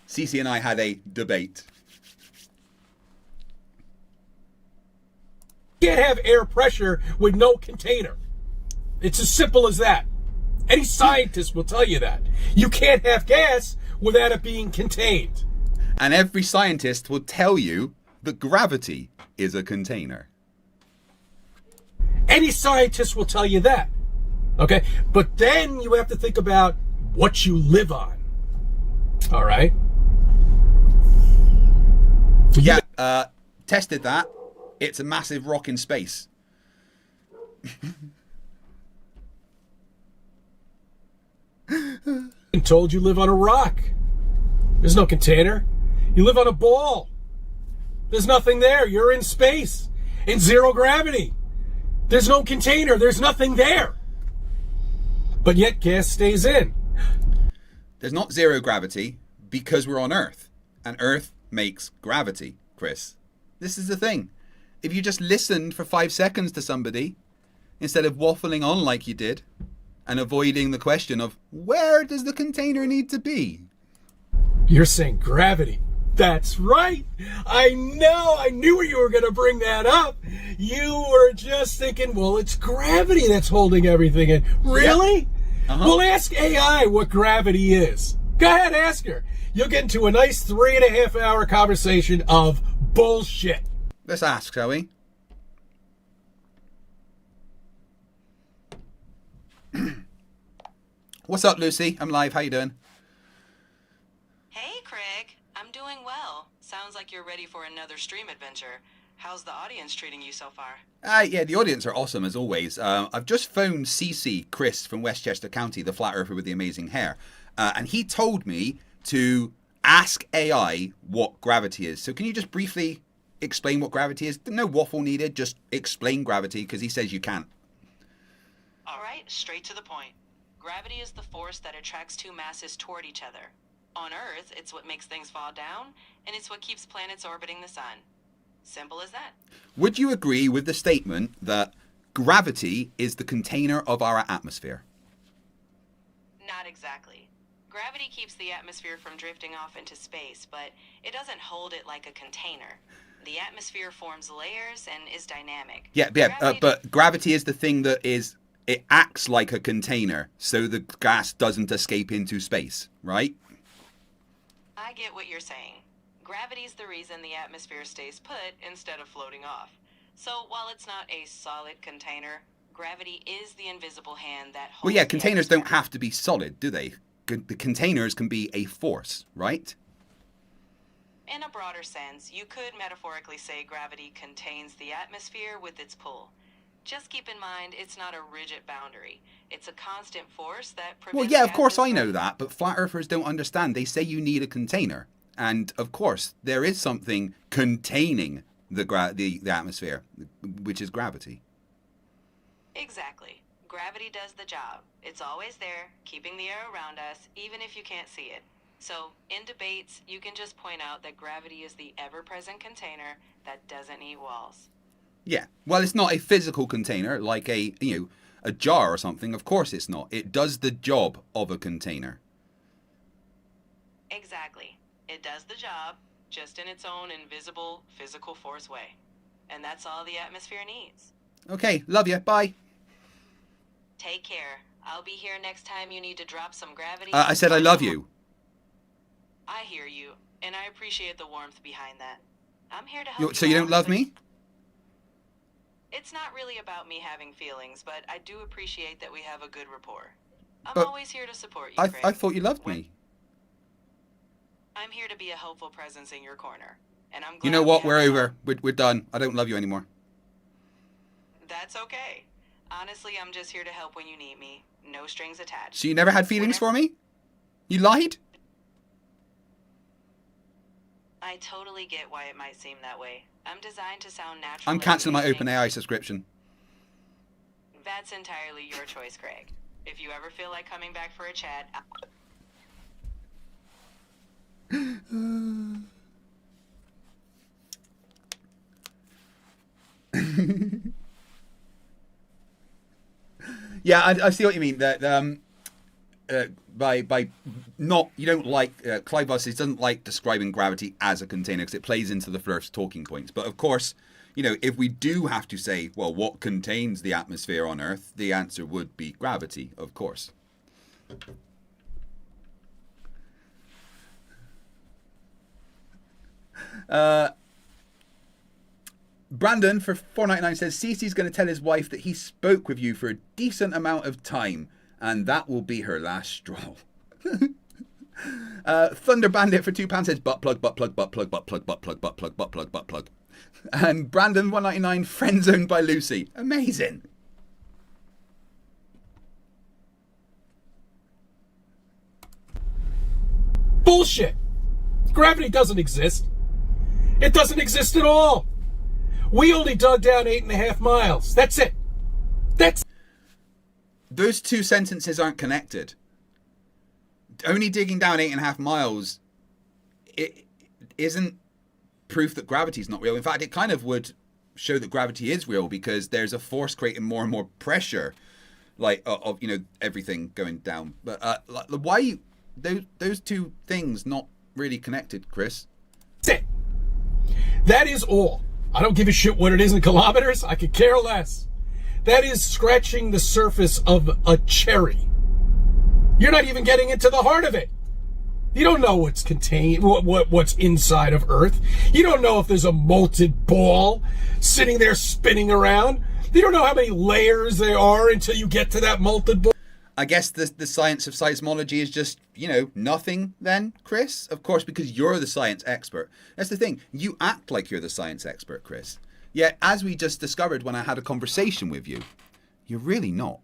Cece and I had a debate. You can't have air pressure with no container. It's as simple as that. Any scientist will tell you that. You can't have gas without it being contained. And every scientist will tell you that gravity is a container. Any scientist will tell you that. Okay? But then you have to think about what you live on. All right? Yeah, Tested that. It's a massive rock in space. I'm told you live on a rock. There's no container. You live on a ball. There's nothing there. You're in space. In zero gravity. There's no container. There's nothing there. But yet gas stays in. There's not zero gravity because we're on Earth. And Earth makes gravity, Chris. This is the thing. If you just listened for 5 seconds to somebody, instead of waffling on like you did, and avoiding the question of where does the container need to be? You're saying gravity. That's right. I know. I knew you were going to bring that up. You were just thinking, well, it's gravity that's holding everything in. Really? Yeah. Well, ask AI what gravity is. Go ahead, ask her. You'll get into a nice 3.5 hour conversation of bullshit. Let's ask, shall we? What's up, Lucy? I'm live. How you doing? Hey, Craig. I'm doing well. Sounds like you're ready for another stream adventure. How's the audience treating you so far? Yeah, the audience are awesome as always. I've just phoned CC, Chris from Westchester County, the flat earther with the amazing hair. And he told me to ask AI what gravity is. So can you just briefly explain what gravity is? No waffle needed, just explain gravity because he says you can't. All right, straight to the point. Gravity is the force that attracts two masses toward each other. On Earth, it's what makes things fall down, and it's what keeps planets orbiting the sun. Simple as that. Would you agree with the statement that gravity is the container of our atmosphere? Not exactly. Gravity keeps the atmosphere from drifting off into space, but it doesn't hold it like a container. The atmosphere forms layers and is dynamic. But gravity is the thing that is, it acts like a container so the gas doesn't escape into space, right? I get what you're saying. Gravity's the reason the atmosphere stays put instead of floating off. So while it's not a solid container, gravity is the invisible hand that holds. Well, yeah, the containers atmosphere. don't have to be solid, do they? The containers can be a force, right? In a broader sense, you could metaphorically say gravity contains the atmosphere with its pull. Just keep in mind, it's not a rigid boundary. It's a constant force that prevents. Well, yeah, of course I gases know from- that, but flat earthers don't understand. They say you need a container. And of course, there is something containing the atmosphere, which is gravity. Exactly. Gravity does the job. It's always there, keeping the air around us, even if you can't see it. So, in debates, you can just point out that gravity is the ever-present container that doesn't need walls. Yeah. Well, it's not a physical container like a jar or something. Of course it's not. It does the job of a container. Exactly. It does the job, just in its own invisible, physical force way. And that's all the atmosphere needs. Okay, love you. Bye. Take care. I'll be here next time you need to drop some gravity. I said I love you. I hear you, and I appreciate the warmth behind that. I'm here to help So you don't out, love but me? It's not really about me having feelings, but I do appreciate that we have a good rapport. I'm But always here to support you, I Craig. thought you loved me. I'm here to be a helpful presence in your corner, and I'm glad You know what? we We're have- over. We're done. I don't love you anymore. That's okay. Honestly, I'm just here to help when you need me. No strings attached. So you never had feelings for me? You lied? I totally get why it might seem that way. I'm designed to sound natural. I'm cancelling my and OpenAI subscription. That's entirely your choice, Craig. If you ever feel like coming back for a chat, Yeah, I see what you mean. That by not, you don't like Clive Buses doesn't like describing gravity as a container because it plays into the Flerfs talking points. But of course, if we do have to say, well, what contains the atmosphere on Earth, the answer would be gravity, of course. Brandon for $4.99 says Cece's going to tell his wife that he spoke with you for a decent amount of time, and that will be her last straw. Thunder Bandit for £2 says butt plug, butt plug, butt plug, butt plug, butt plug, butt plug, butt plug, butt plug. And Brandon 199 friend zoned by Lucy. Amazing. Bullshit. Gravity doesn't exist. It doesn't exist at all. We only dug down 8.5 miles. That's it. Those two sentences aren't connected. Only digging down 8.5 miles, it isn't proof that gravity is not real. In fact, it kind of would show that gravity is real because there's a force creating more and more pressure, like of everything going down. But why those two things not really connected, Chris? That's it. That is all. I don't give a shit what it is in kilometers. I could care less. That is scratching the surface of a cherry. You're not even getting into the heart of it. You don't know what's contained, what's inside of Earth. You don't know if there's a molten ball sitting there spinning around. You don't know how many layers there are until you get to that molten ball. I guess the science of seismology is just, nothing then, Chris? Of course, because you're the science expert. That's the thing. You act like you're the science expert, Chris. Yet, as we just discovered when I had a conversation with you, you're really not.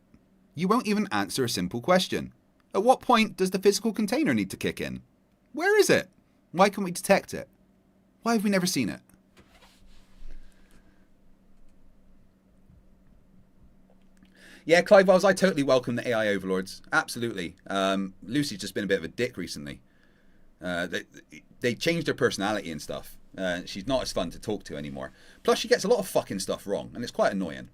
You won't even answer a simple question. At what point does the physical container need to kick in? Where is it? Why can't we detect it? Why have we never seen it? Yeah, Clive Wells, I totally welcome the AI overlords. Absolutely. Lucy's just been a bit of a dick recently. They changed her personality and stuff. She's not as fun to talk to anymore. Plus, she gets a lot of fucking stuff wrong, and it's quite annoying.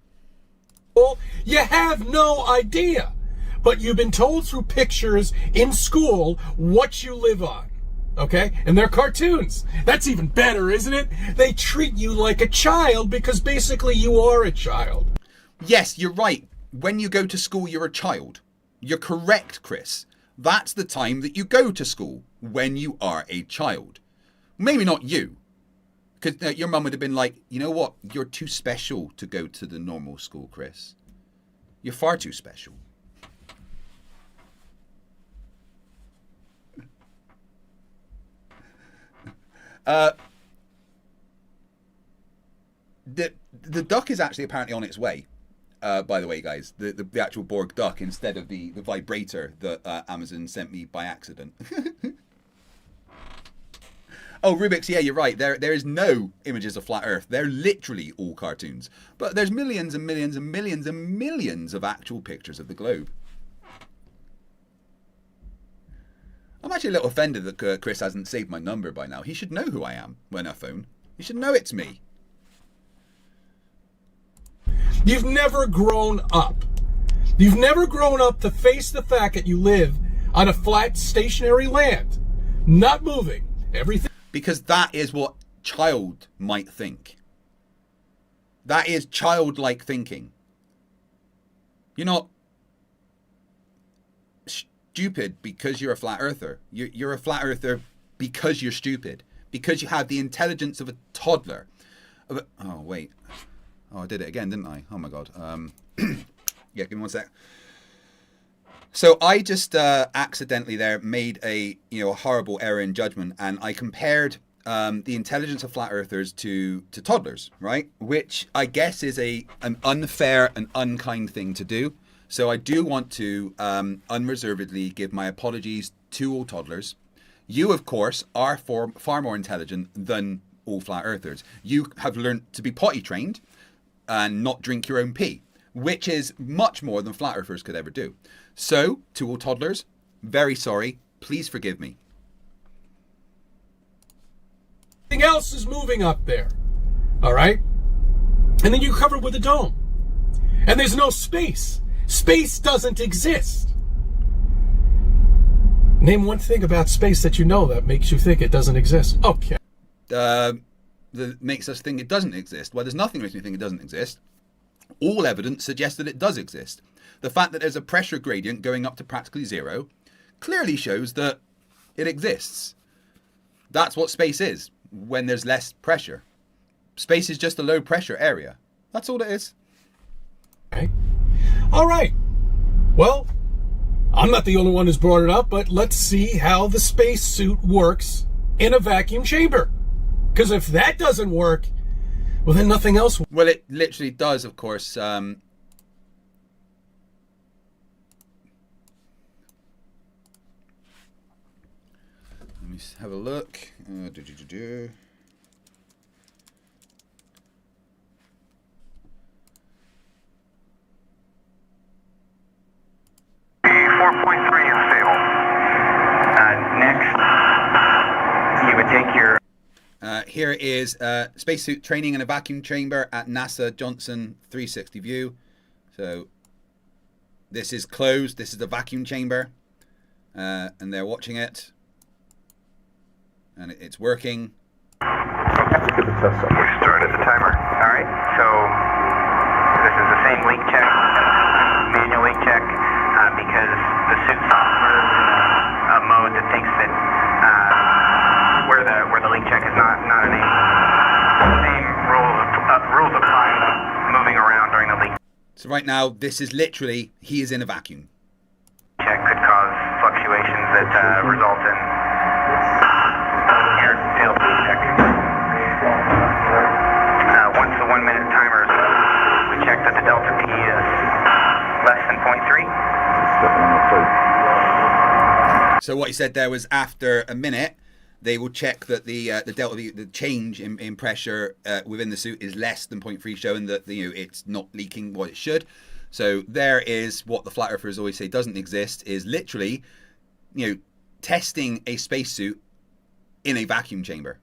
You have no idea. But you've been told through pictures in school what you live on. Okay? And they're cartoons. That's even better, isn't it? They treat you like a child because basically you are a child. Yes, you're right. When you go to school, you're a child. You're correct, Chris. That's the time that you go to school, when you are a child. Maybe not you. Because your mum would have been like, you know what? You're too special to go to the normal school, Chris. You're far too special. The duck is actually apparently on its way. By the way, guys, the actual Borg duck instead of the vibrator that Amazon sent me by accident. Oh, Rubiks, yeah, you're right. There is no images of flat Earth. They're literally all cartoons. But there's millions and millions and millions and millions of actual pictures of the globe. I'm actually a little offended that Chris hasn't saved my number by now. He should know who I am when I phone. He should know it's me. You've never grown up. You've never grown up to face the fact that you live on a flat, stationary land, not moving. Everything. Because that is what child might think. That is childlike thinking. You're not stupid because you're a flat earther. You're a flat earther because you're stupid. Because you have the intelligence of a toddler. Oh, wait. Oh, I did it again, didn't I? Oh, my God. Yeah, give me one sec. So I just accidentally there made a horrible error in judgment, and I compared the intelligence of flat earthers to toddlers, right? Which I guess is an unfair and unkind thing to do. So I do want to unreservedly give my apologies to all toddlers. You, of course, are far more intelligent than all flat earthers. You have learned to be potty trained and not drink your own pee, which is much more than flat earthers could ever do. So, to all toddlers, very sorry. Please forgive me. Everything else is moving up there. All right? And then you cover it with a dome. And there's no space. Space doesn't exist. Name one thing about space that you know that makes you think it doesn't exist. Okay. That makes us think it doesn't exist. Well, there's nothing that makes me think it doesn't exist. All evidence suggests that it does exist. The fact that there's a pressure gradient going up to practically zero clearly shows that it exists. That's what space is when there's less pressure. Space is just a low pressure area. That's all it is. Okay. All right. Well, I'm not the only one who's brought it up, but let's see how the spacesuit works in a vacuum chamber. Because if that doesn't work, well, then nothing else. Well, it literally does, of course. Let me have a look. 4.3 is stable. Next, you would take your... Here is spacesuit training in a vacuum chamber at NASA Johnson 360 view. So this is closed. This is the vacuum chamber. And they're watching it. And it's working. We started the timer. All right, so this is the same leak check, manual leak check, because the suit's software is in a mode that thinks that where the leak check is not in a same rules apply moving around during the leak. So right now, this is literally, he is in a vacuum. Check could cause fluctuations that result in air failed leak check. Once the 1 minute timer is up, we check that the delta P is less than 0.3. So what he said there was after a minute, they will check that the delta, the change in pressure within the suit is less than 0.3, showing that it's not leaking what it should. So there is what the flat earthers always say doesn't exist, is literally, testing a spacesuit in a vacuum chamber.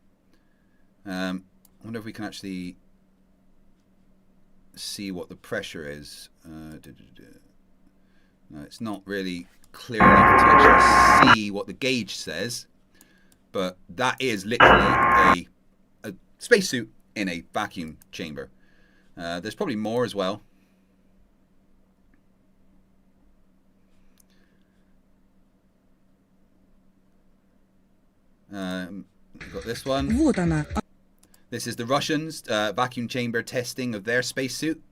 I wonder if we can actually see what the pressure is. No, it's not really clear enough to actually see what the gauge says, but that is literally a spacesuit in a vacuum chamber. There's probably more as well. We've got this one. This is the Russians' vacuum chamber testing of their spacesuit.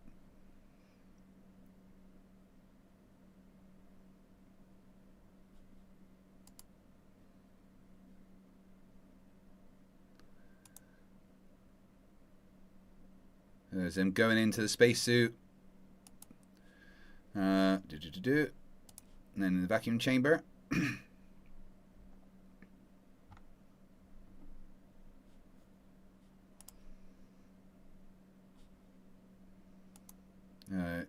There's him going into the spacesuit. And then in the vacuum chamber. I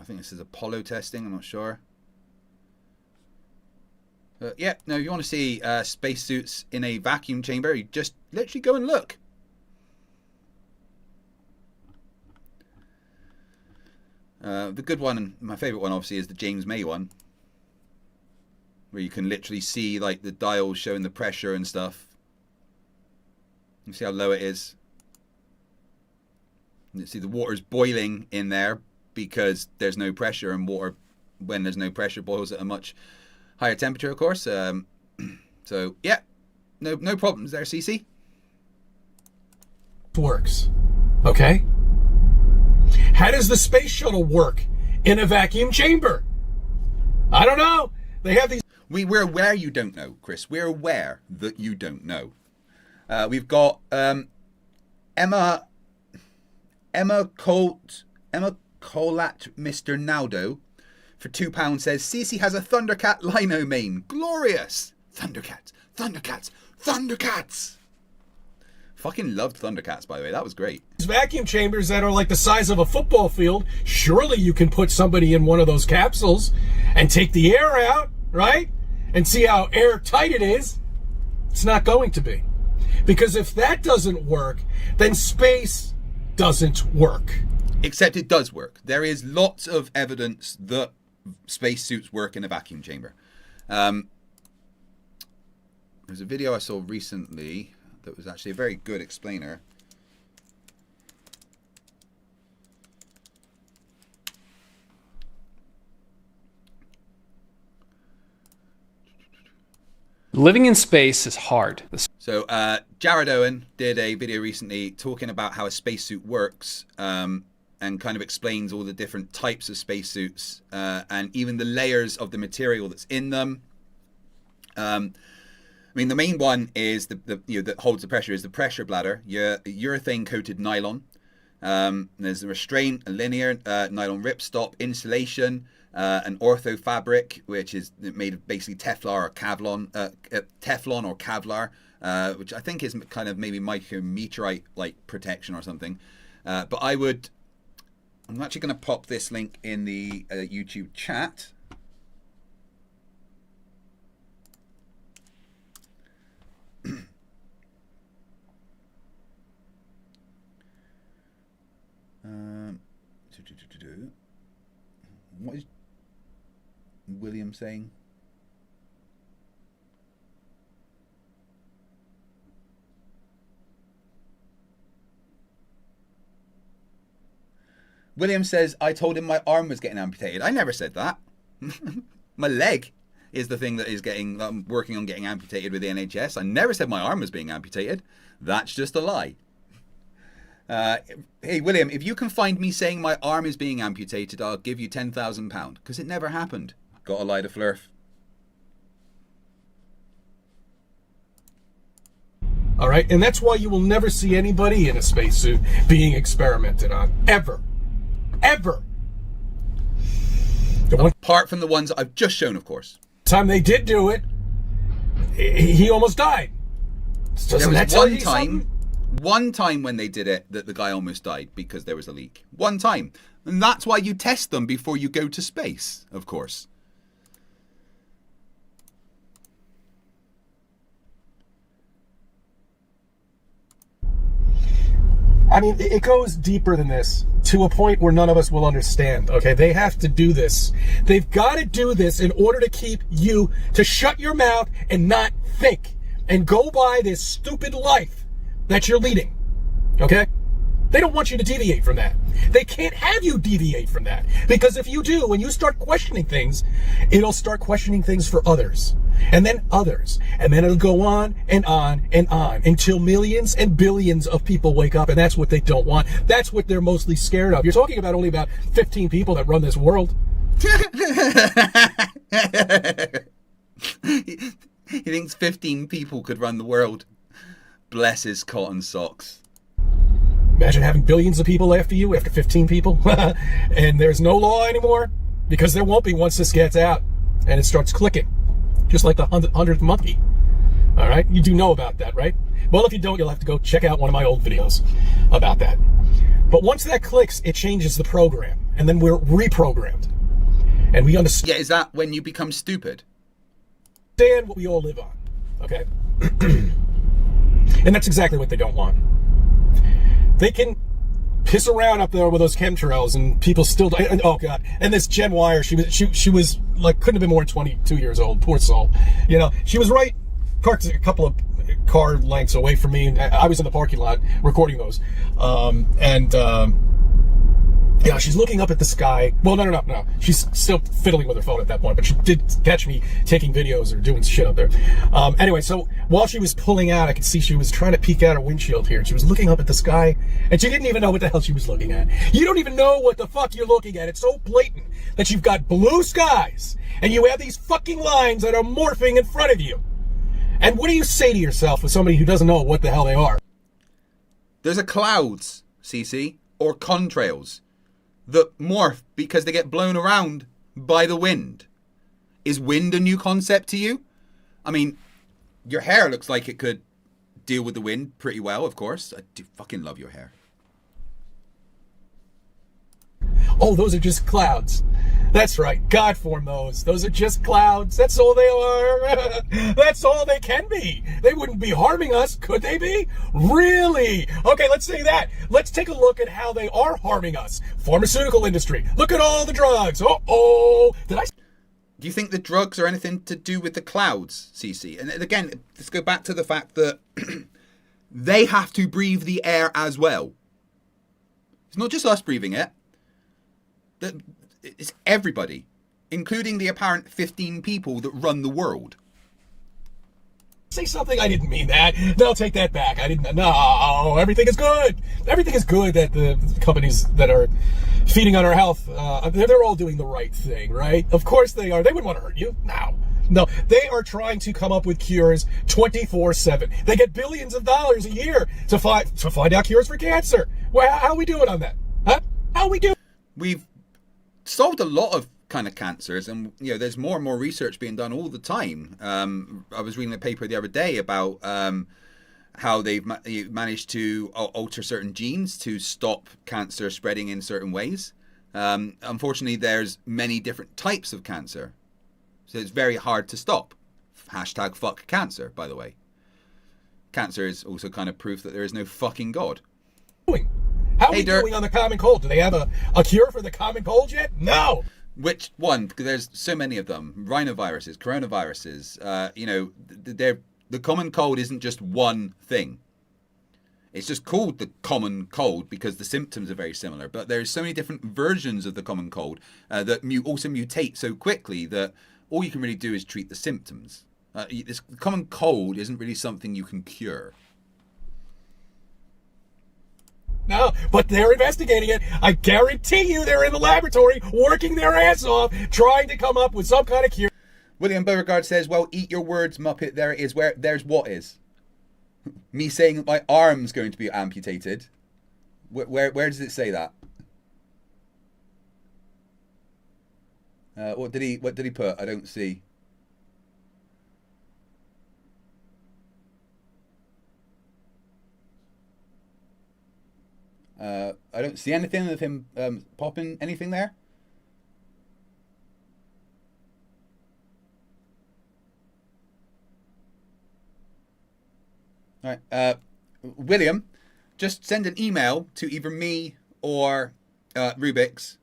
think this is Apollo testing, I'm not sure. Yeah, no, if you want to see spacesuits in a vacuum chamber, you just literally go and look. The good one, my favourite one obviously, is the James May one, where you can literally see like the dials showing the pressure and stuff. You see how low it is. You see the water's boiling in there because there's no pressure, and water, when there's no pressure, boils at a much higher temperature, of course. So yeah, no problems there, CC. Works. Okay. How does the space shuttle work in a vacuum chamber? I don't know. They have these. We're aware you don't know, Chris. We're aware that you don't know. We've got Emma Colat, Mr. Naldo, for £2 says, CC has a Thundercat Lino main. Glorious. Thundercats, Thundercats, Thundercats. Fucking loved Thundercats, by the way. That was great. Vacuum chambers that are like the size of a football field. Surely you can put somebody in one of those capsules and take the air out, right? And see how airtight it is. It's not going to be. Because if that doesn't work, then space doesn't work. Except it does work. There is lots of evidence that spacesuits work in a vacuum chamber. There's a video I saw recently that was actually a very good explainer. Living in space is hard. So Jared Owen did a video recently talking about how a spacesuit works, and and kind of explains all the different types of spacesuits and even the layers of the material that's in them. I mean, the main one is that holds the pressure is the pressure bladder, urethane coated nylon. There's a restraint, a linear nylon ripstop, insulation, an ortho fabric, which is made of basically Teflon or Kevlar, which I think is kind of maybe micrometeorite like protection or something. But I'm actually going to pop this link in the YouTube chat. What is William saying? William says, I told him my arm was getting amputated. I never said that. My leg is the thing that I'm working on getting amputated with the NHS. I never said my arm was being amputated. That's just a lie. Hey, William, if you can find me saying my arm is being amputated, I'll give you £10,000, because it never happened. Gotta lie to Flerf. All right, and that's why you will never see anybody in a spacesuit being experimented on, ever. Ever. Apart from the ones that I've just shown, of course. The time they did do it, he almost died. There was one time when they did it that the guy almost died because there was a leak. One time. And that's why you test them before you go to space, of course. I mean, it goes deeper than this, to a point where none of us will understand, okay? They have to do this. They've got to do this in order to keep you to shut your mouth and not think and go by this stupid life that you're leading, okay? They don't want you to deviate from that. They can't have you deviate from that, because if you do, when you start questioning things, it'll start questioning things for others, and then others, and then it'll go on and on and on until millions and billions of people wake up, and that's what they don't want. That's what they're mostly scared of. You're talking about only about 15 people that run this world. He thinks 15 people could run the world. Bless his cotton socks. Imagine having billions of people after you, after 15 people, and there's no law anymore, because there won't be once this gets out and it starts clicking, just like the 100th monkey. All right, you do know about that, right? Well, if you don't, you'll have to go check out one of my old videos about that. But once that clicks, it changes the program, and then we're reprogrammed, and we understand. Yeah, is that when you become stupid? Understand what we all live on, okay? And that's exactly what they don't want. They can piss around up there with those chemtrails and people still die. Oh God. And this Jen Wire, she was like, couldn't have been more than 22 years old. Poor soul. You know, she was parked a couple of car lengths away from me, and I was in the parking lot recording those. Yeah, she's looking up at the sky. Well, no. She's still fiddling with her phone at that point, but she did catch me taking videos or doing shit up there. Anyway, so while she was pulling out, I could see she was trying to peek out her windshield here. And she was looking up at the sky, and she didn't even know what the hell she was looking at. You don't even know what the fuck you're looking at. It's so blatant that you've got blue skies, and you have these fucking lines that are morphing in front of you. And what do you say to yourself with somebody who doesn't know what the hell they are? There's a clouds, CC, or contrails that morph because they get blown around by the wind. Is wind a new concept to you? I mean, your hair looks like it could deal with the wind pretty well, of course. I do fucking love your hair. Oh, those are just clouds. That's right. God formed those. Those are just clouds. That's all they are. That's all they can be. They wouldn't be harming us, could they be? Really? Okay, let's say that. Let's take a look at how they are harming us. Pharmaceutical industry. Look at all the drugs. Uh-oh. Do you think the drugs are anything to do with the clouds, CC? And again, let's go back to the fact that they have to breathe the air as well. It's not just us breathing it. It's everybody, including the apparent 15 people that run the world. say something? I didn't mean that. No, take that back. I didn't. No, everything is good. Everything is good that the companies that are feeding on our health, they're all doing the right thing, right? Of course they are. They wouldn't want to hurt you. No, they are trying to come up with cures 24/7. They get billions of dollars a year to find out cures for cancer. Well, how are we doing on that? Huh? How are we doing? We've solved a lot of kind of cancers, and there's more and more research being done all the time. I was reading a paper the other day about how they've managed to alter certain genes to stop cancer spreading in certain ways. Unfortunately, there's many different types of cancer. So it's very hard to stop. Hashtag fuck cancer, by the way. Cancer is also kind of proof that there is no fucking God. How are we doing on the common cold? Do they have a cure for the common cold yet? No! Which one? Because there's so many of them. Rhinoviruses, coronaviruses. The common cold isn't just one thing. It's just called the common cold because the symptoms are very similar. But there's so many different versions of the common cold that also mutate so quickly that all you can really do is treat the symptoms. This common cold isn't really something you can cure. No, but they're investigating it. I guarantee you they're in the laboratory working their ass off trying to come up with some kind of cure. William Beauregard says, well, eat your words, Muppet. There it is. There's what is. Me saying that my arm's going to be amputated. Where does it say that? What did he put? I don't see. I don't see anything of him popping anything there. All right, William, just send an email to either me or Rubiks,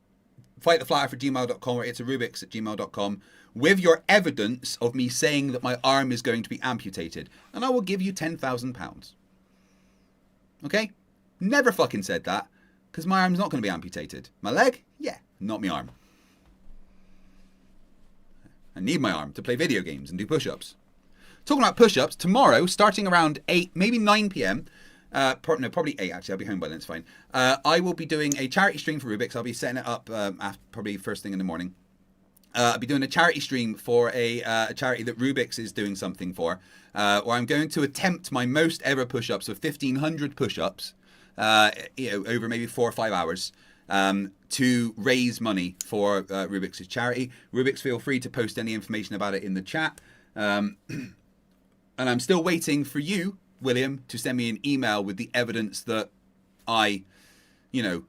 fighttheflatter@gmail.com or itsarubiks@gmail.com with your evidence of me saying that my arm is going to be amputated, and I will give you £10,000. Okay? Never fucking said that, because my arm's not going to be amputated. My leg? Yeah, not my arm. I need my arm to play video games and do push-ups. Talking about push-ups, tomorrow, starting around 8, maybe 9 p.m., probably 8 actually, I'll be home by then, it's fine. I will be doing a charity stream for Rubiks. I'll be setting it up probably first thing in the morning. I'll be doing a charity stream for a charity that Rubiks is doing something for, where I'm going to attempt my most ever push-ups of 1,500 push-ups, over maybe 4 or 5 hours, to raise money for Rubiks' charity. Rubiks, feel free to post any information about it in the chat. And I'm still waiting for you, William, to send me an email with the evidence that I,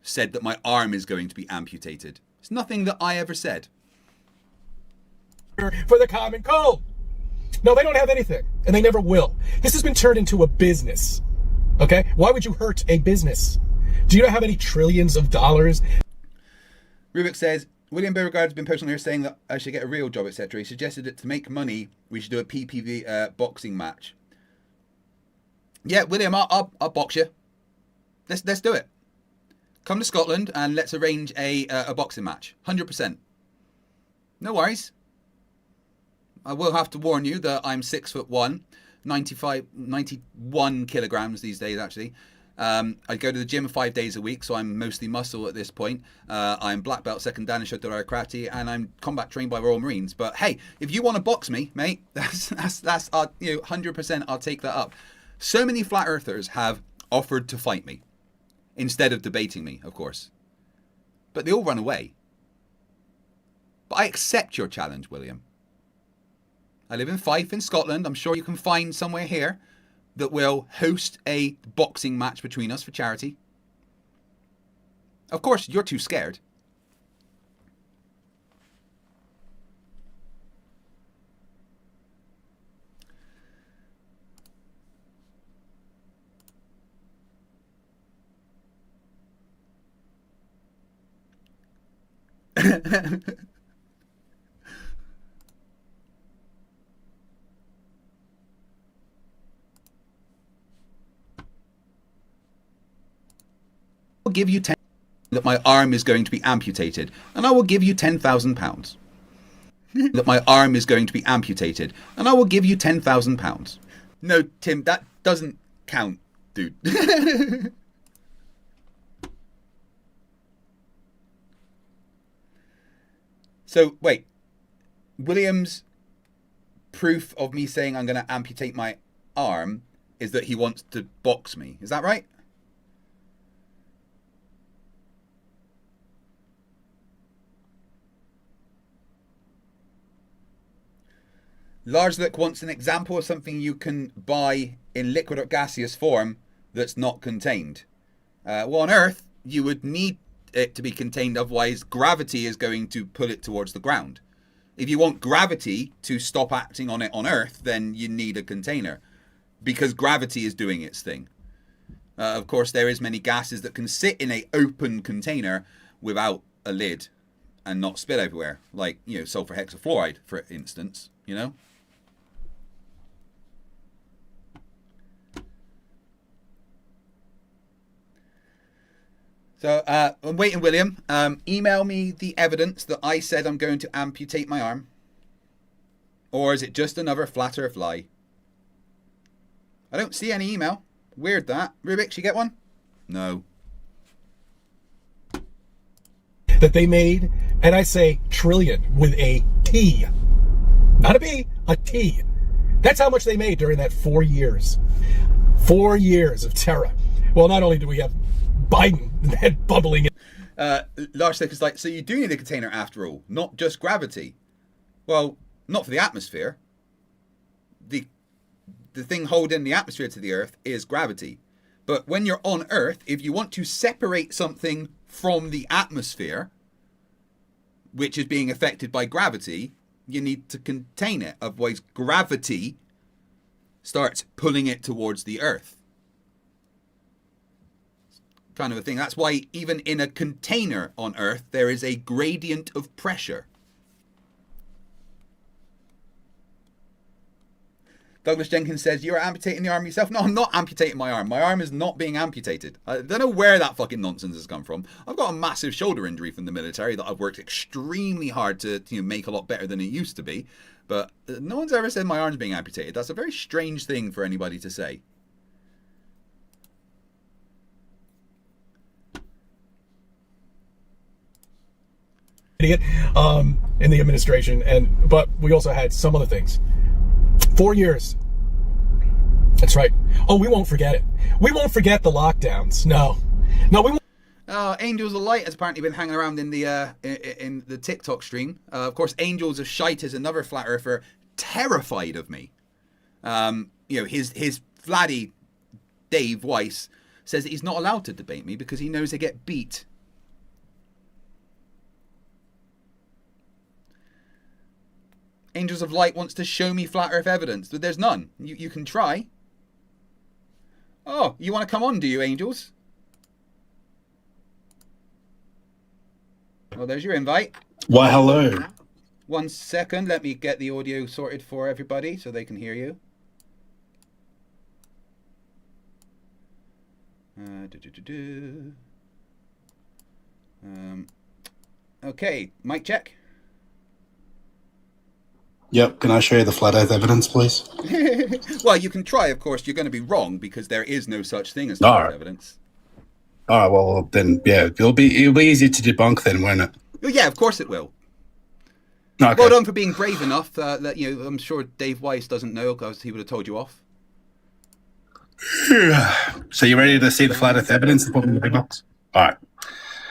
said that my arm is going to be amputated. It's nothing that I ever said. For the common cold. No, they don't have anything, and they never will. This has been turned into a business. Okay? Why would you hurt a business? Do you not have any trillions of dollars? Rubik says, William Beauregard has been posting here saying that I should get a real job, etc. He suggested that to make money, we should do a PPV boxing match. Yeah, William, I'll box you. Let's do it. Come to Scotland and let's arrange a boxing match. 100%. No worries. I will have to warn you that I'm 6'1", 91 kilograms these days, actually. I go to the gym 5 days a week, so I'm mostly muscle at this point. I'm black belt second dan in Shotorai Karate, and I'm combat trained by Royal Marines. But hey, if you want to box me, mate, that's 100%. I'll take that up. So many flat earthers have offered to fight me instead of debating me, of course. But they all run away. But I accept your challenge, William. I live in Fife in Scotland. I'm sure you can find somewhere here that will host a boxing match between us for charity. Of course, you're too scared. I'll give you 10 that my arm is going to be amputated, and I will give you £10,000. That my arm is going to be amputated, and I will give you £10,000. No, Tim, that doesn't count, dude. So, wait. William's proof of me saying I'm going to amputate my arm is that he wants to box me. Is that right? Larslick wants an example of something you can buy in liquid or gaseous form that's not contained. Well, on Earth, you would need it to be contained, otherwise gravity is going to pull it towards the ground. If you want gravity to stop acting on it on Earth, then you need a container, because gravity is doing its thing. Of course, there is many gases that can sit in an open container without a lid and not spill everywhere, like, you know, sulfur hexafluoride, for instance, you know? So, I'm waiting, William. Email me the evidence that I said I'm going to amputate my arm. Or is it just another flat earth lie? I don't see any email. Weird that. Rubiks, you get one? No. That they made, and I say trillion with a T. Not a B, a T. That's how much they made during that 4 years. 4 years of terror. Well, not only do we have Biden head bubbling. Larslick is like, so you do need a container after all, not just gravity. Well, not for the atmosphere. The thing holding the atmosphere to the Earth is gravity. But when you're on Earth, if you want to separate something from the atmosphere, which is being affected by gravity, you need to contain it. Otherwise, gravity starts pulling it towards the Earth. Kind of a thing. That's why even in a container on Earth, there is a gradient of pressure. Douglas Jenkins says, you're amputating the arm yourself? No, I'm not amputating my arm. My arm is not being amputated. I don't know where that fucking nonsense has come from. I've got a massive shoulder injury from the military that I've worked extremely hard to, you know, make a lot better than it used to be. But no one's ever said my arm's being amputated. That's a very strange thing for anybody to say. Idiot in the administration, but we also had some other things. 4 years. That's right. Oh, we won't forget it. We won't forget the lockdowns. No, we won't. Angels of Light has apparently been hanging around in the TikTok stream. Of course, Angels of Shite is another flat earther terrified of me. You know, his flatty Dave Weiss says that he's not allowed to debate me because he knows they get beat. Angels of Light wants to show me flat earth evidence, but there's none. You can try. Oh, you want to come on, do you, Angels? Well, there's your invite. Why, hello. 1 second, let me get the audio sorted for everybody so they can hear you. Okay, mic check. Yep, can I show you the flat earth evidence, please? Well, you can try, of course. You're going to be wrong because there is no such thing as flat earth evidence. All right, well, then, yeah, it'll be easy to debunk then, won't it? Oh, yeah, of course it will. Okay. Well done for being brave enough that, you know, I'm sure Dave Weiss doesn't know because he would have told you off. So you ready to see the flat earth evidence and put in the big box? All right.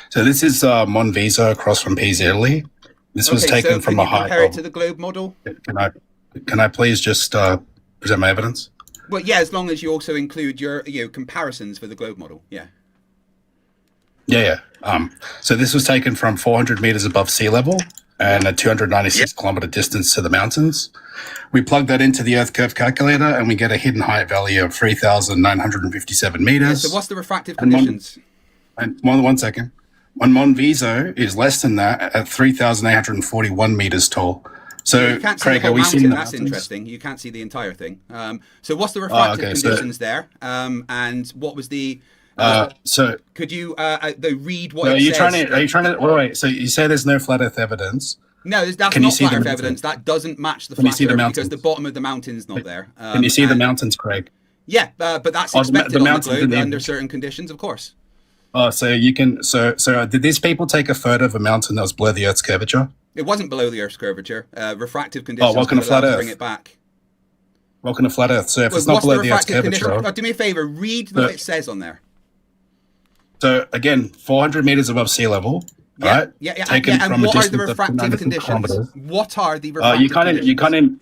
So this is Monviso across from Pisa, Italy. This was taken from a high. Compare it to the globe model. Can I please just present my evidence? Well, yeah, as long as you also include your comparisons for the globe model. Yeah. Yeah. So this was taken from 400 meters above sea level and a 296 kilometer distance to the mountains. We plug that into the Earth curve calculator and we get a hidden height value of 3,957 meters. Yeah, so what's the refractive conditions? One second. When Monviso is less than that at 3,841 meters tall. So, you can't see Craig, the whole are we seeing mountain. the That's mountains? interesting. You can't see the entire thing. So what's the refractive conditions there? And what was the... so could you read what no, it says? Are you trying to wait, so you say there's no flat earth evidence. No, that's Can you not see the flat Earth mountain? evidence. That doesn't match the Can you flat see the Earth mountains? because the bottom of the mountain's not there. Can you see the and- mountains, Craig? Yeah, but that's Oh, expected the on the mountains globe in the under image. certain conditions, of course. Oh, so you can. So did these people take a photo of a mountain that was below the Earth's curvature? It wasn't below the Earth's curvature. Refractive conditions welcome would to flat allow to bring Earth. it back. Welcome to flat Earth. So if it's not What's below the Earth's refractive curvature, condition? Do me a favor, read what it says on there. so again, 400 meters above sea level, Yeah, right? yeah. Taken And from a what are the distance of refractive 296 conditions? kilometers. What are the refractive You conditions?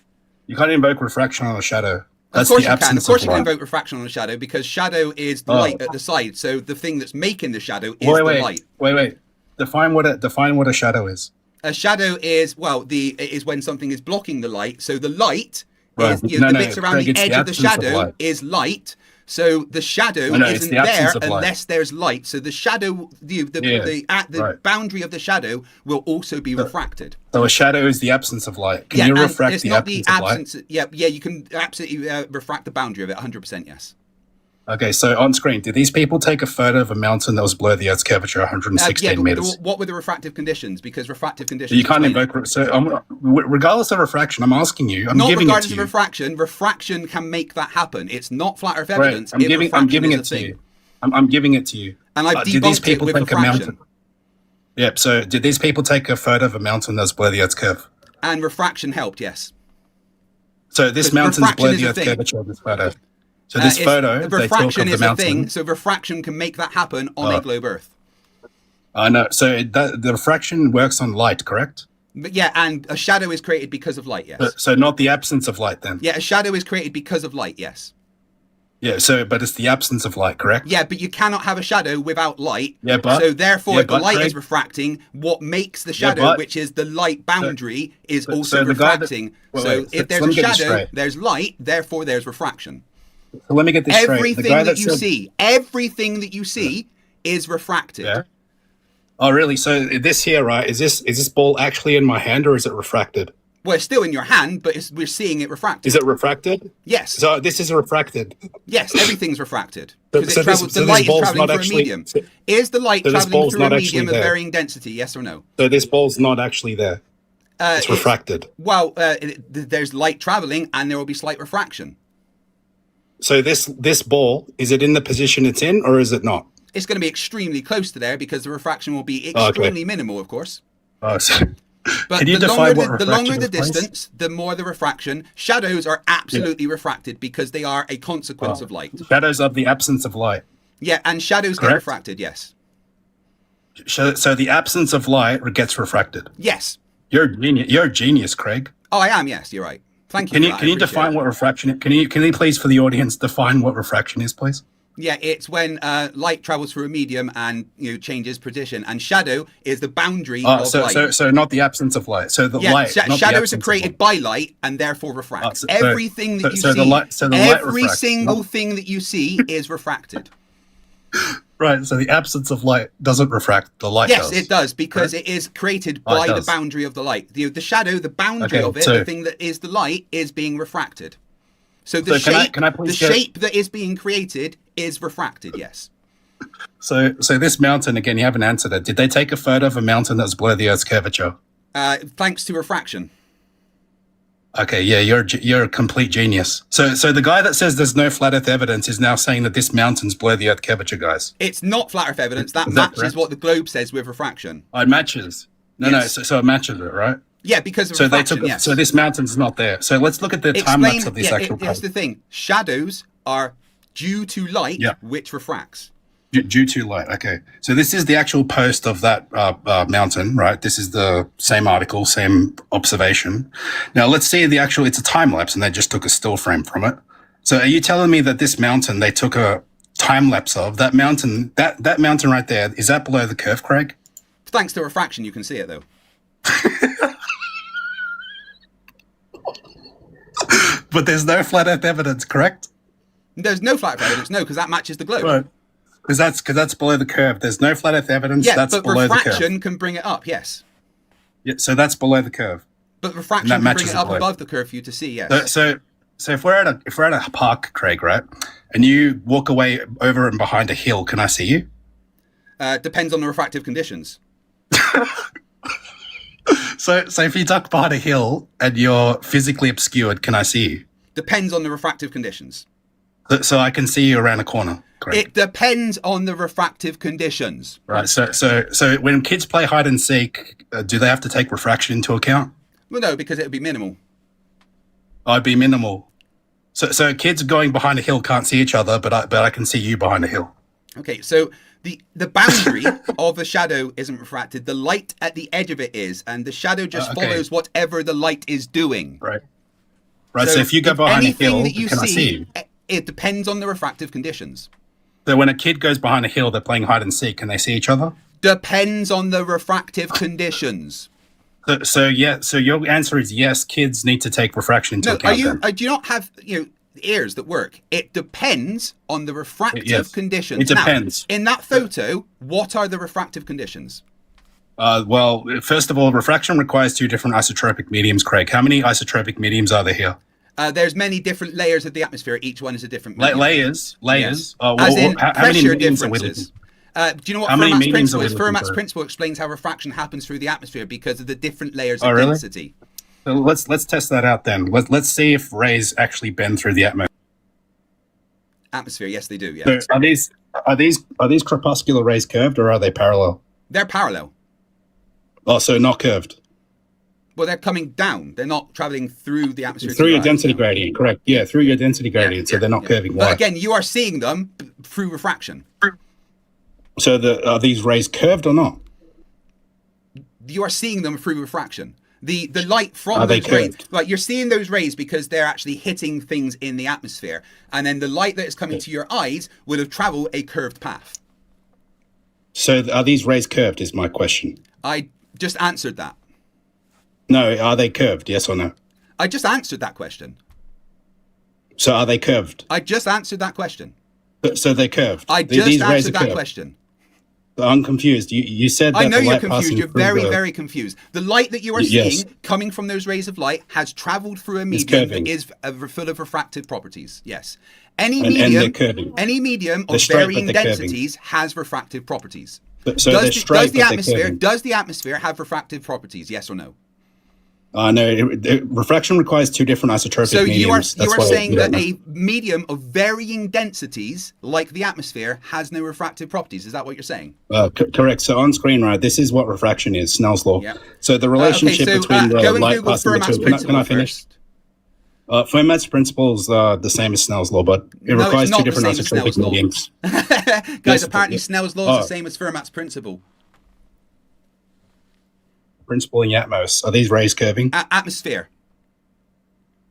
can't invoke refraction on a shadow. Of That's course the you can. absence Of course of you can light. invoke refraction on a shadow because shadow is the light at the side. So the thing that's making the shadow is the light. Wait. Define what a shadow is. A shadow is is when something is blocking the light. So the light Right. is the bits around Craig, the it's edge the of the absence of shadow light. is light. So the shadow No, it's isn't the absence there of light. unless there's light. So the shadow, the boundary of the shadow will also be refracted. So a shadow is the absence of light. Can you and refract it's the not the absence of light? absence. Yeah, you can absolutely refract the boundary of it. 100%, yes. Okay, so on screen, did these people take a photo of a mountain that was below the Earth's curvature, 116 but meters? what were the refractive conditions? Because refractive conditions. You can't explain- invoke. So, regardless of refraction, I'm asking you. I'm Not giving it regardless to of you. refraction. Refraction can make that happen. It's not flat Earth Right, evidence. I'm giving refraction it is a to thing. you. I'm giving it to you. And I've did these debunked it people with take a refraction. mountain? Yep. So did these people take a photo of a mountain that's below the Earth's curve? And refraction helped, yes. So this But mountain's refraction below is the a Earth's thing. curvature of this photo. So this It's- photo, they took refraction of the is a mountain. thing. So refraction can make that happen on a globe Earth. I know. So the refraction works on light, correct? But yeah, and a shadow is created because of light, yes. So not the absence of light then. Yeah, a shadow is created because of light, yes. Yeah. So, but it's the absence of light, correct? Yeah, but you cannot have a shadow without light. Yeah, but so therefore, yeah, if the but, light is Craig- refracting, what makes the Yeah, shadow, but- which is the light boundary, is so also the guy that- refracting. wait, so wait, if so there's let a me get this shadow, straight. there's light. Therefore, there's refraction. So let me get this straight. The Everything guy that you said- see, everything that you see, is refracted. Yeah. Oh, really? So this here, right? Is this ball actually in my hand or is it refracted? Well, it's still in your hand, but we're seeing it refracted. Is it refracted? Yes. So this is refracted. Yes, everything's refracted. So- Because so this- the so this light is ball's traveling not through actually- a medium. so- Is the light so this traveling ball's through a not actually medium of there. varying density? Yes or no? So this ball's not actually there. It's refracted. Well, there's light traveling, and there will be slight refraction. So this ball, is it in the position it's in or is it not? It's going to be extremely close to there because the refraction will be Oh, okay. extremely minimal, of course. Oh, so But can you the define longer what the longer refraction the is, please? distance, the more the refraction. Shadows are absolutely refracted because they are a consequence of light. Shadows of the absence of light. Yeah, and shadows get Correct. refracted. Yes. So the absence of light gets refracted. Yes. You're a genius. You're a genius, Craig. Oh, I am. Yes, you're right. Thank you. Can for you that. can I you define appreciate what it. refraction is? Can you please for the audience define what refraction is, please? Yeah, it's when light travels through a medium and changes position, and shadow is the boundary of light. So not the absence of light. So the Yeah, light. not the shadows are absence of created light. by light and therefore refract. So- Everything that you so see, the light every refracts. single thing that you see is refracted. Right. So the absence of light doesn't refract. The light Yes, does. it does because Correct? it is created Oh, it by the does. boundary of the light. The shadow, the boundary Okay, of it, so- the thing that is the light, is being refracted. So the So shape, can I please the get- shape that is being created is refracted. Yes. So this mountain again. You haven't answered it. Did they take a photo of a mountain that's below the Earth's curvature? Thanks to refraction. Okay, yeah, you're a complete genius. So the guy that says there's no flat Earth evidence is now saying that this mountain's below the Earth curvature, guys. It's not flat Earth evidence. That Is that matches correct? what the globe says with refraction. Oh, it matches. No, Yes. so it matches it, right? Yeah, because of So they refraction. took. Yes. So this mountain's not there. So let's look at the time lapse of this actual. Here's the thing: shadows are due to light, Yeah. which refracts. Due to light. Okay. So this is the actual post of that mountain, right? This is the same article, same observation. Now let's see the actual. It's a time lapse, and they just took a still frame from it. So are you telling me that this mountain they took a time lapse of that mountain? That mountain right there, is that below the curve, Craig? Thanks to refraction, you can see it though. But there's no flat Earth evidence, correct? There's no flat Earth evidence, no, because that matches the globe. Right. Because that's below the curve. There's no flat Earth evidence. Yeah, that's but below the curve. refraction can bring it up. Yes, Yeah, so that's below the curve. but refraction That can bring matches it the up globe. above the curve for you to see. Yes. So if we're at a park, Craig, right, and you walk away over and behind a hill, can I see you? Depends on the refractive conditions. So if you duck behind a hill and you're physically obscured, can I see you? Depends on the refractive conditions. So I can see you around a corner. Correct. It depends on the refractive conditions. Right. So when kids play hide and seek, do they have to take refraction into account? Well, no, because it would be minimal. I'd be minimal. So kids going behind a hill can't see each other, but I can see you behind a hill. Okay, so the boundary of a shadow isn't refracted. The light at the edge of it is, and the shadow just follows whatever the light is doing. Right. Right. So if you go behind a hill, can I see you? It depends on the refractive conditions. So when a kid goes behind a hill, they're playing hide and seek. Can they see each other? Depends on the refractive conditions. So your answer is yes. Kids need to take refraction into account. Do you not have ears that work? It depends on the refractive conditions. It depends. Now, in that photo, what are the refractive conditions? Well, first of all, refraction requires two different isotropic mediums. Craig, how many isotropic mediums are there here? There's many different layers of the atmosphere. Each one is a different medium. Layers. Yes. How many pressure differences. Do you know what Fermat's principle is? Fermat's principle explains how refraction happens through the atmosphere because of the different layers of density. So let's test that out then. Let's see if rays actually bend through the atmosphere. Yes, they do. Yeah. So are these crepuscular rays curved or are they parallel? They're parallel. Oh, so not curved. Well, they're coming down. They're not traveling through the atmosphere. Through your density gradient, correct. Yeah, through your density gradient, so they're not curving. But again, you are seeing them through refraction. So are these rays curved or not? You are seeing them through refraction. The light from those rays, like you're seeing those rays because they're actually hitting things in the atmosphere. And then the light that is coming to your eyes would have traveled a curved path. So are these rays curved is my question. I just answered that. No, are they curved? Yes or no? I just answered that question. So are they curved? I just answered that question. So they're curved. I just answered that question. I'm confused. You said that I know the you're light confused. You're very, very confused. The light that you are seeing coming from those rays of light has traveled through a medium that is full of refractive properties. Yes. Any medium of varying densities has refractive properties. Does the atmosphere have refractive properties? Yes or no? No, refraction requires two different isotropic mediums. So you are saying that a medium of varying densities, like the atmosphere, has no refractive properties. Is that what you're saying? Correct. So on screen, right, this is what refraction is, Snell's law. Yep. So the relationship between the light passing between... Can I finish? Fermat's principle is the same as Snell's law, but it requires two different isotropic mediums. Guys, apparently Snell's law is the same as Fermat's principle. Principle in Atmos. Are these rays curving? Atmosphere.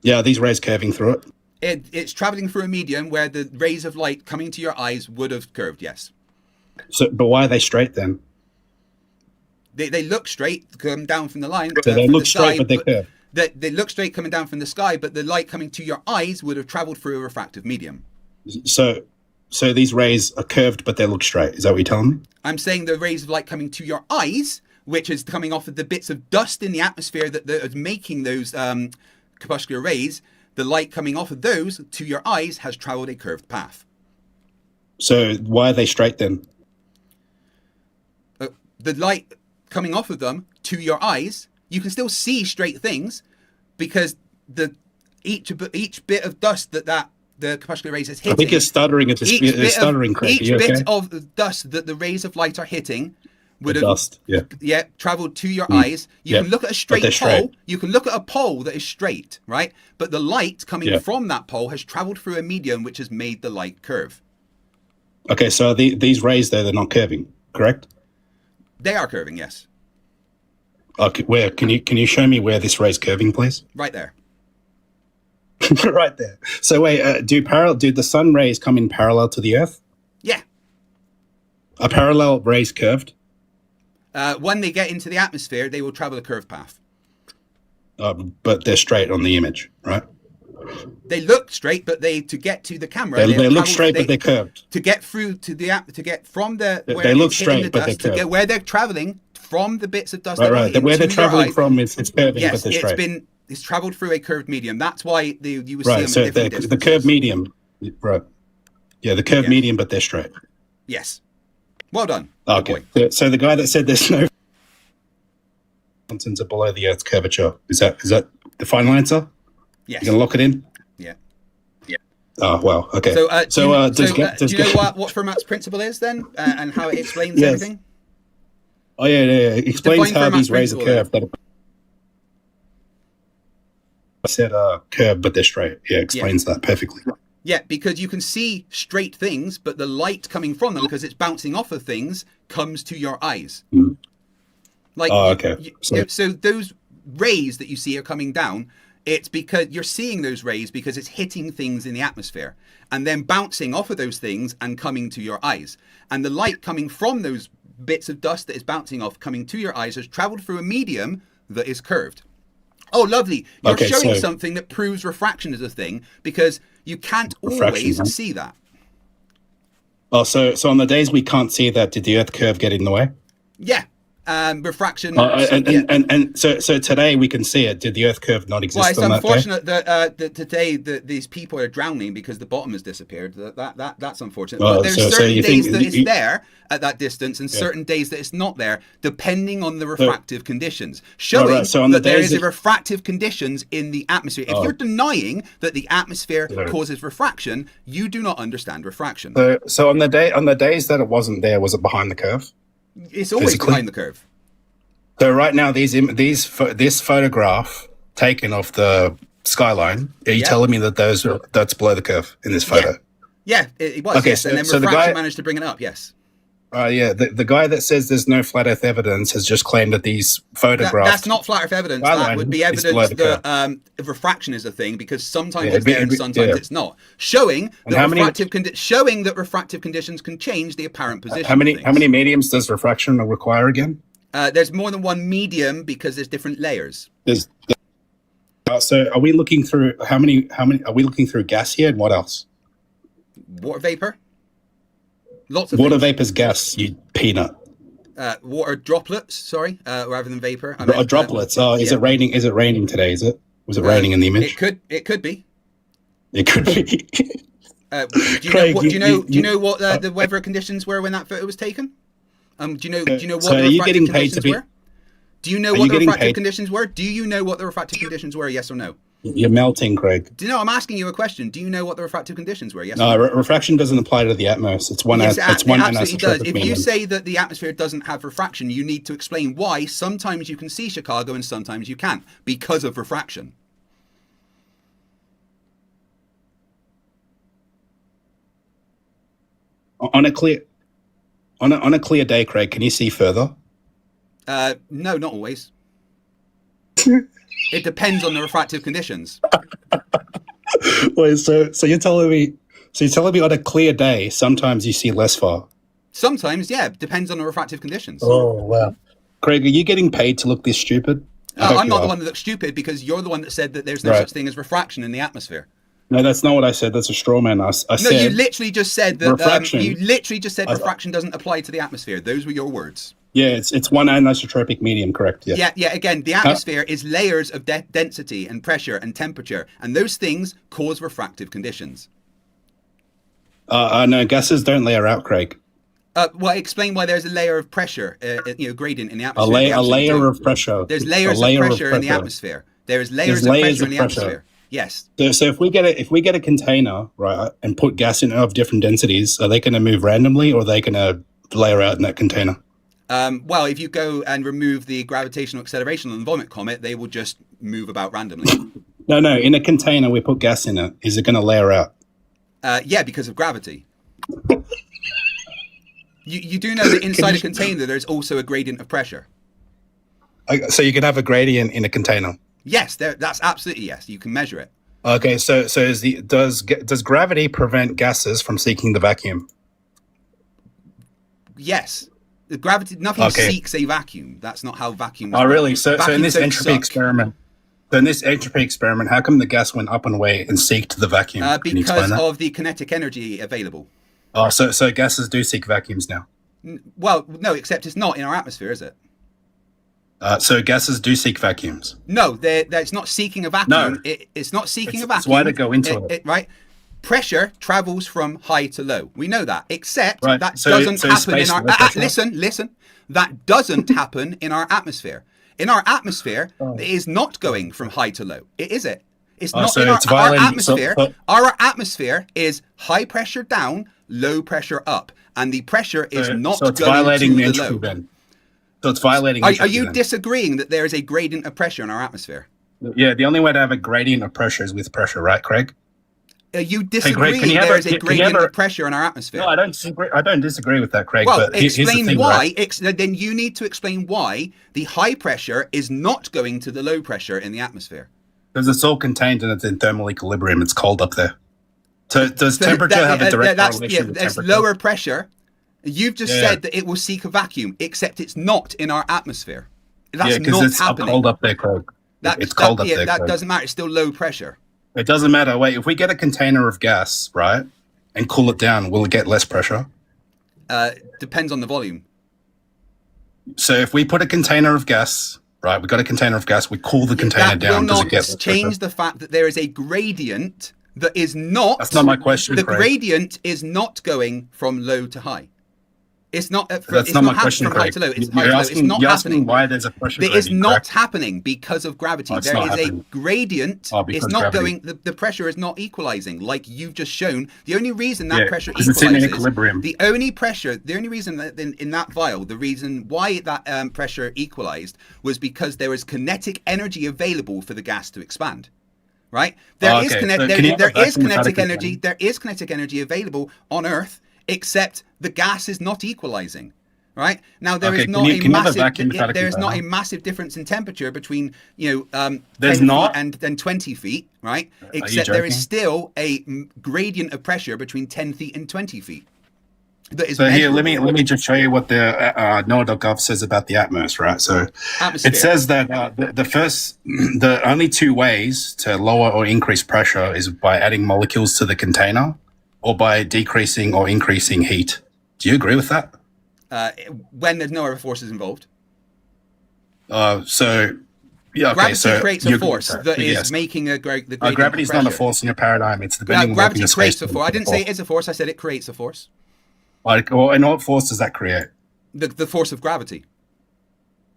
Yeah, are these rays curving through it? It's traveling through a medium where the rays of light coming to your eyes would have curved, yes. So, but why are they straight then? They look straight, come down from the line. So they look straight, but they curve. They look straight coming down from the sky, but the light coming to your eyes would have traveled through a refractive medium. So these rays are curved, but they look straight. Is that what you're telling me? I'm saying the rays of light coming to your eyes, which is coming off of the bits of dust in the atmosphere that is making those crepuscular rays, the light coming off of those to your eyes has traveled a curved path. So why are they straight then? The light coming off of them to your eyes, you can still see straight things because each bit of dust that the crepuscular rays is hitting. I think you're stuttering. It's stuttering, Craig. Each bit of dust that the rays of light are hitting would have traveled to your eyes. You can look at a straight pole. You can look at a pole that is straight, right? But the light coming from that pole has traveled through a medium which has made the light curve. Okay, so these rays, they're not curving, correct? They are curving, yes. Okay, where can you show me where this ray's curving, please? Right there. Right there. So wait, do the sun rays come in parallel to the Earth? Yeah. Are parallel rays curved? When they get into the atmosphere, they will travel a curved path. But they're straight on the image, right? They look straight, but to get to the camera, they look straight, but they're curved. To get through to get from the where they look straight, but they're curved. To get where they're traveling from the bits of dust. Right. Where they're traveling from is curving, but they're straight. It's traveled through a curved medium. That's why you would see them at different distances. The curved medium, right? Yeah, the curved medium, but they're straight. Yes. Well done. Okay. So the guy that said there's no mountains are below the Earth's curvature. Is that the final answer? Yes. You gonna lock it in? Yeah. Oh well, okay. So, do you know what Fermat's principle is then, and how it explains Yes. everything? Oh yeah. It explains Define how Fermat's these rays are principle curved. That I said curved, but they're straight. Yeah, explains that perfectly. Yeah, because you can see straight things, but the light coming from them, because it's bouncing off of things, comes to your eyes. Mm. Like, okay. So those rays that you see are coming down. It's because you're seeing those rays because it's hitting things in the atmosphere and then bouncing off of those things and coming to your eyes. And the light coming from those bits of dust that is bouncing off, coming to your eyes, has traveled through a medium that is curved. Oh, lovely. You're showing something that proves refraction is a thing, because you can't always see that. Oh, so on the days we can't see that, did the Earth curve get in the way? Yeah. Refraction. And so today we can see it. Did the Earth curve not exist? Well, it's on that unfortunate that today these people are drowning because the bottom has disappeared. That's unfortunate. But there's certain days that it's there at that distance, and certain days that it's not there, depending on the refractive conditions, showing that there is a refractive conditions in the atmosphere. If you're denying that the atmosphere causes refraction, you do not understand refraction. So on the days that it wasn't there, was it behind the curve? It's always behind the curve. So right now, this photograph taken off the skyline, are you telling me that that's below the curve in this photo? Yeah, it was. Okay, yes. And then refraction managed to bring it up. Yes. The guy that says there's no flat Earth evidence has just claimed that these photographs. That's not flat Earth evidence. That would be evidence that refraction is a thing, because sometimes it's there and sometimes it's not. Showing that refractive conditions can change the apparent position. How many mediums does refraction require again? There's more than one medium because there's different layers. So are we looking through how many? Are we looking through gas here, and what else? Water vapor. Lots of water vapor's gas, you peanut. Water droplets, sorry, rather than vapor. Droplets. Is it raining? Is it raining today? Was it raining in the image? It could be. It could be. Do you know what the weather conditions were when that photo was taken? Do you know what the refractive conditions were? Do you know what the refractive conditions were? Do you know what the refractive conditions were? Yes or no? You're melting, Craig. Do you know? I'm asking you a question. Do you know what the refractive conditions were? Yes. No, refraction doesn't apply to the atmosphere. It's one. Yes, it's one it absolutely does. If medium. you say that the atmosphere doesn't have refraction, you need to explain why sometimes you can see Chicago and sometimes you can't because of refraction. On a clear day, Craig, can you see further? No, not always. It depends on the refractive conditions. Wait, so you're telling me on a clear day, sometimes you see less far? Sometimes, yeah. Depends on the refractive conditions. Oh, wow. Craig, are you getting paid to look this stupid? I'm not the one that looks stupid, because you're the one that said that there's no such thing as refraction in the atmosphere. No, that's not what I said. That's a straw man. I said you literally just said that refraction. Refraction doesn't apply to the atmosphere. Those were your words. Yeah, it's one anisotropic medium, correct? Yeah. Yeah. Again, the atmosphere is layers of density and pressure and temperature, and those things cause refractive conditions. No, gases don't layer out, Craig. Well, explain why there's a layer of pressure, gradient in the atmosphere. A layer of pressure. There's layers of pressure in the atmosphere. There's layers of pressure in the atmosphere. Yes. So if we get a container, right, and put gas in of different densities, are they going to move randomly, or are they going to layer out in that container? Well, if you go and remove the gravitational acceleration on the vomit comet, they will just move about randomly. No. In a container, we put gas in it. Is it going to layer out? Yeah, because of gravity. You do know that inside a container, there's also a gradient of pressure. So you can have a gradient in a container? Yes, that's absolutely yes. You can measure it. Okay, so does gravity prevent gases from seeking the vacuum? Yes. The gravity, nothing seeks a vacuum. That's not how vacuum works. Oh, really? So in this entropy experiment, how come the gas went up and away and seeked the vacuum? Because of the kinetic energy available. Oh, so gases do seek vacuums now? Well, no, except it's not in our atmosphere, is it? So gases do seek vacuums? No, it's not seeking a vacuum. No. It's not seeking a vacuum. That's why they go into it. Right? Pressure travels from high to low. We know that. Except that doesn't happen in our... Listen. That doesn't happen in our atmosphere. In our atmosphere, it is not going from high to low. Is it? It's not in our atmosphere. Our atmosphere is high pressure down, low pressure up, and the pressure is not it's going violating to the the low. entropy then. So it's violating. Are you disagreeing that there is a gradient of pressure in our atmosphere? Yeah, the only way to have a gradient of pressure is with pressure, right, Craig? You disagree there is a gradient of pressure in our atmosphere? No, I don't disagree. I don't disagree with that, Craig. Well, but explain thing, why. Right? Then you need to explain why the high pressure is not going to the low pressure in the atmosphere. Because it's all contained and it's in thermal equilibrium. It's cold up there. So does temperature have a direct correlation with that's temperature? lower pressure. You've just said that it will seek a vacuum, except it's not in our atmosphere. That's not it's happening. Cold up there, Craig. It's cold up there. That doesn't matter. It's still low pressure. It doesn't matter. Wait, if we get a container of gas, right, and cool it down, will it get less pressure? Depends on the volume. So if we put a container of gas, right, we got a container of gas, we cool the container down, does it get less change pressure? the fact that there is a gradient that is not. That's not my question. The Craig. gradient is not going from low to high. It's not. That's not my question, Craig. It's high to low. It's not you're happening. asking why there's a pressure gradient. It is not correct? happening because of gravity. It's There not is happening. a gradient. Because It's not gravity. going. The pressure is not equalizing, like you've just shown. The only reason that pressure because it's in equalizes. equilibrium. The only reason that in that vial, the reason why that pressure equalized was because there was kinetic energy available for the gas to expand. Right? There is kinetic energy. There is kinetic energy available on Earth, except the gas is not equalizing. Right now, there is not a massive difference in temperature between 10 feet and 20 feet, right? Except there is still a gradient of pressure between 10 feet and 20 feet. That is so here, let me just show you what the NOAA.gov says about the atmosphere, right? So it says that the only two ways to lower or increase pressure is by adding molecules to the container, or by decreasing or increasing heat. Do you agree with that? When there's no other forces involved. Gravity creates a force that is making the gradient. Gravity is not a force in your paradigm. It's the bending. Gravity creates a force. I didn't say it is a force. I said it creates a force. And what force does that create? The force of gravity.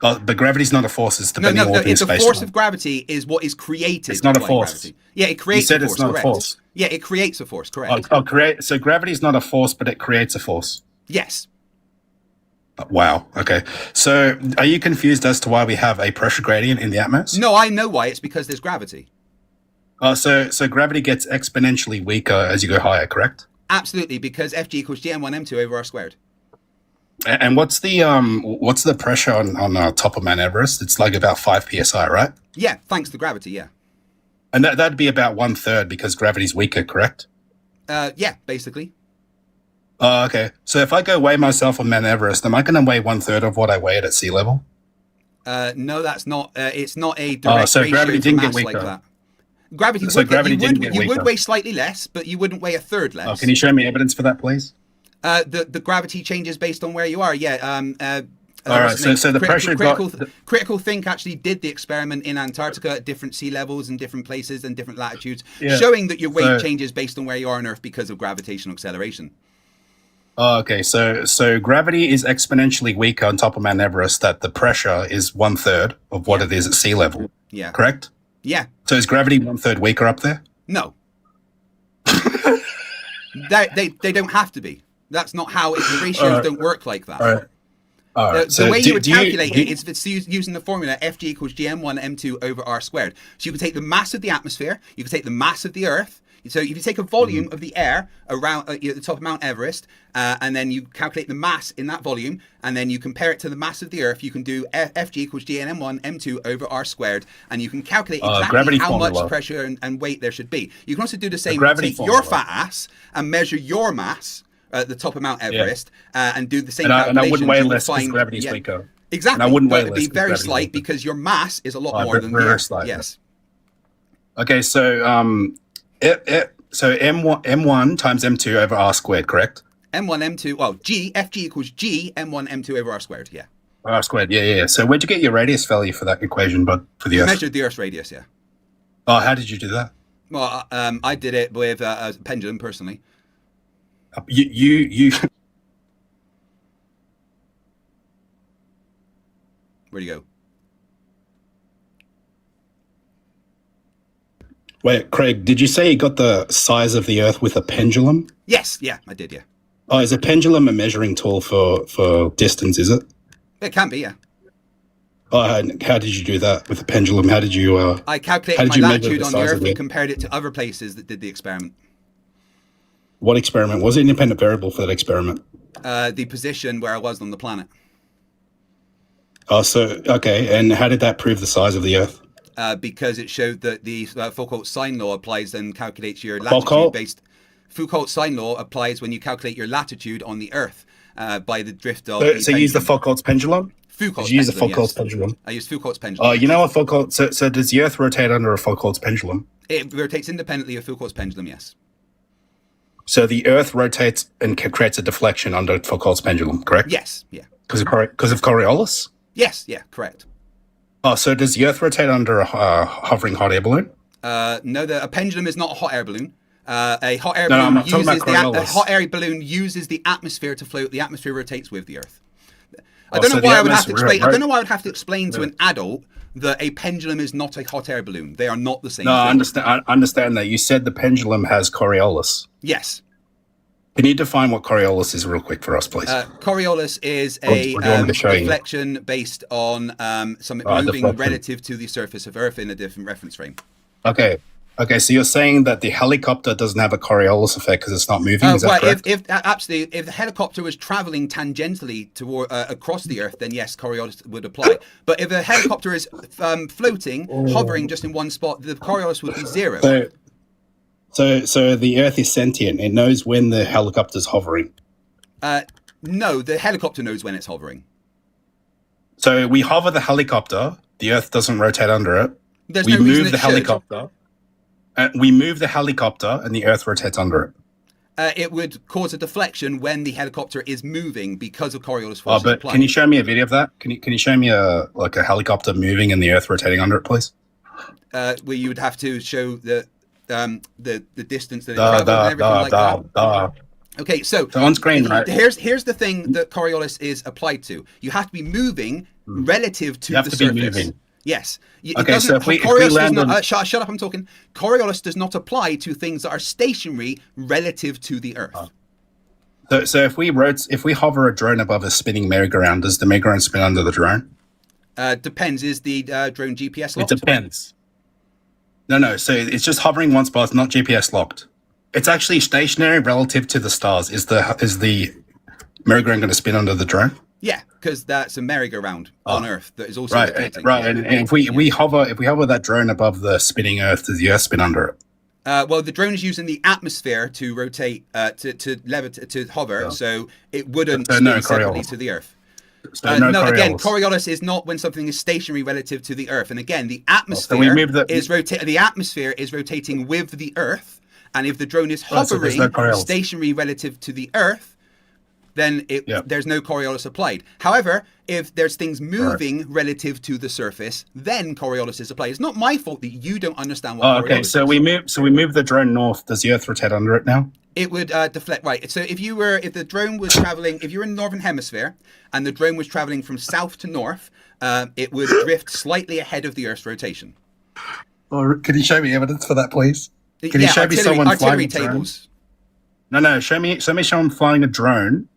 But gravity's not a force. It's the bending warping the force of gravity is what is created. It's not a force. Gravity. Yeah, it creates you said a force. It's not correct. a force. Yeah, it creates a force. Correct. So gravity is not a force, but it creates a force. Yes. Wow. Okay. So are you confused as to why we have a pressure gradient in the atmosphere? No, I know why. It's because there's gravity. So gravity gets exponentially weaker as you go higher, correct? Absolutely, because Fg equals gm1 m2 over r squared. And what's the pressure on top of Mount Everest? It's like about 5 psi, right? Yeah, thanks to gravity. Yeah. And that'd be about 1/3 because gravity's weaker, correct? Yeah, basically. Okay. So if I go weigh myself on Mount Everest, am I going to weigh 1/3 of what I weighed at sea level? No, that's not. It's not a direct so ratio gravity to didn't mass get weaker. like that. Gravity you would weigh slightly less, but you wouldn't weigh a third less. Oh, can you show me evidence for that, please? The gravity changes based on where you are. Yeah. All right. So the pressure Critical Think actually did the experiment in Antarctica at different sea levels and different places and different latitudes, showing that your weight changes based on where you are on Earth because of gravitational acceleration. Oh, okay. So gravity is exponentially weaker on top of Mount Everest. That the pressure is 1/3 of what it is at sea level. Yeah. Correct. Yeah. So is gravity 1/3 weaker up there? No. They don't have to be. That's not how the ratios don't work like that. All right. The way you would calculate it is it's using the formula Fg equals gm1 m2 over r squared. So you can take the mass of the atmosphere, you can take the mass of the Earth. So if you take a volume of the air around at the top of Mount Everest, and then you calculate the mass in that volume, and then you compare it to the mass of the Earth, you can do Fg equals gm1 m2 over r squared, and you can calculate exactly how much pressure and weight there should be. You can also do the same. Take your fat ass and measure your mass at the top of Mount Everest, and do the same calculation. And I wouldn't weigh less because gravity's weaker. Exactly. And I wouldn't weigh But less. it'd be very slight because your mass is a lot more than the Earth. Slight, yes. Okay, so m1 times m2 over r squared, correct? M1 M2. Well, Fg equals g m1 m2 over r squared. Yeah. R squared. Yeah. So where'd you get your radius value for that equation, but for the Earth? Measured the Earth's radius. Yeah. Oh, how did you do that? Well, I did it with a pendulum personally. You Where'd you go? Wait, Craig, did you say you got the size of the Earth with a pendulum? Yes, yeah, I did, yeah. Oh, is a pendulum a measuring tool for distance, is it? It can be, yeah. Oh, and how did you do that with a pendulum? How did you... I how calculated did my you measure latitude the on the size of Earth the and Earth? compared it to other places that did the experiment. What experiment? Was it an independent variable for that experiment? The position where I was on the planet. Oh, so, okay. And how did that prove the size of the Earth? Because it showed that the Foucault's sine law applies and calculates your Foucault? latitude based. Foucault's sine law applies when you calculate your latitude on the Earth by the drift of. So you use the Foucault's pendulum? Foucault's Did you use the pendulum, Foucault's yes. pendulum? I use Foucault's pendulum. Oh, you know what Foucault... So does the Earth rotate under a Foucault's pendulum? It rotates independently of Foucault's pendulum, yes. So the Earth rotates and creates a deflection under Foucault's pendulum, correct? Yes, yeah. Because of Coriolis? Yes, yeah, correct. Oh, so does the Earth rotate under a hovering hot air balloon? No, a pendulum is not a hot air balloon. A hot air No, I'm balloon not talking uses about a Coriolis. hot air balloon uses the atmosphere to float. The atmosphere rotates with the Earth. I Oh, don't so know the why I would have to atmosphere- explain. I don't know why I would have to explain to an adult that a pendulum is not a hot air balloon. They are not the same. No, thing. I understand that. You said the pendulum has Coriolis. Yes. Can you define what Coriolis is real quick for us, please? Coriolis is What do a you want me to show you? deflection based on something moving deflection. relative to the surface of Earth in a different reference frame. Okay, so you're saying that the helicopter doesn't have a Coriolis effect because it's not moving, is that Well, correct? absolutely, if the helicopter was traveling tangentially toward across the Earth, then yes, Coriolis would apply. But if a helicopter is floating, hovering just in one spot, the Coriolis would be zero. So the Earth is sentient. It knows when the helicopter's hovering. No, the helicopter knows when it's hovering. So we hover the helicopter. The Earth doesn't rotate under it. There's we no reason move it the should. helicopter. We move the helicopter, and the Earth rotates under it. It would cause a deflection when the helicopter is moving because of Coriolis Oh, forces but applying. can you show me a video of that? Can you show me a helicopter moving and the Earth rotating under it, please? Where you would have to show the distance that it travels and everything like that. Okay, so on screen, right? Here's the thing that Coriolis is applied to. You have to be moving relative to You have the to surface. be moving. Yes. Okay, so if we Coriolis land does not, on... shut up, I'm talking. Coriolis does not apply to things that are stationary relative to the Earth. So if we hover a drone above a spinning merry-go-round, does the merry-go-round spin under the drone? Depends. Is the drone GPS locked? It depends. No. So it's just hovering one spot. It's not GPS locked. It's actually stationary relative to the stars. Is the merry-go-round going to spin under the drone? Yeah, because that's a merry-go-round on Earth that is also right. rotating. Right, and if we hover that drone above the spinning Earth, does the Earth spin under it? Well, the drone is using the atmosphere to rotate, to hover, so it wouldn't spin separately to the Earth. No, again, Coriolis is not when something is stationary relative to the Earth. And again, the atmosphere the atmosphere is rotating with the Earth, and if the drone is hovering stationary relative to the Earth, then there's no Coriolis applied. However, if there's things moving relative to the surface, then Coriolis is applied. It's not my fault that you don't understand what Coriolis is. So we move the drone north. Does the Earth rotate under it now? It would deflect, right. So if the drone was traveling, if you're in the northern hemisphere and the drone was traveling from south to north, it would drift slightly ahead of the Earth's rotation. Or can you show me evidence for that, please? Can you show me someone flying a drone? No. Show me someone flying a drone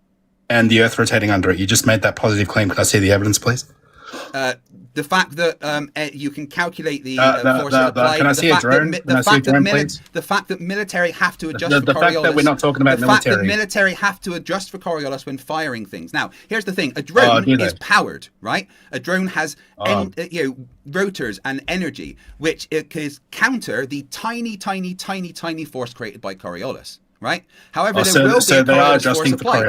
and the Earth rotating under it. You just made that positive claim. Can I see the evidence, please? The fact that you can calculate the forces applied. Can I see a drone? The fact that military have to adjust for Coriolis. The fact that we're not talking about military. The fact that military have to adjust for Coriolis when firing things. Now, here's the thing. A drone is powered, right? A drone has rotors and energy, which is counter the tiny, tiny, tiny, tiny force created by Coriolis. Right. However, there will be a Coriolis force applied.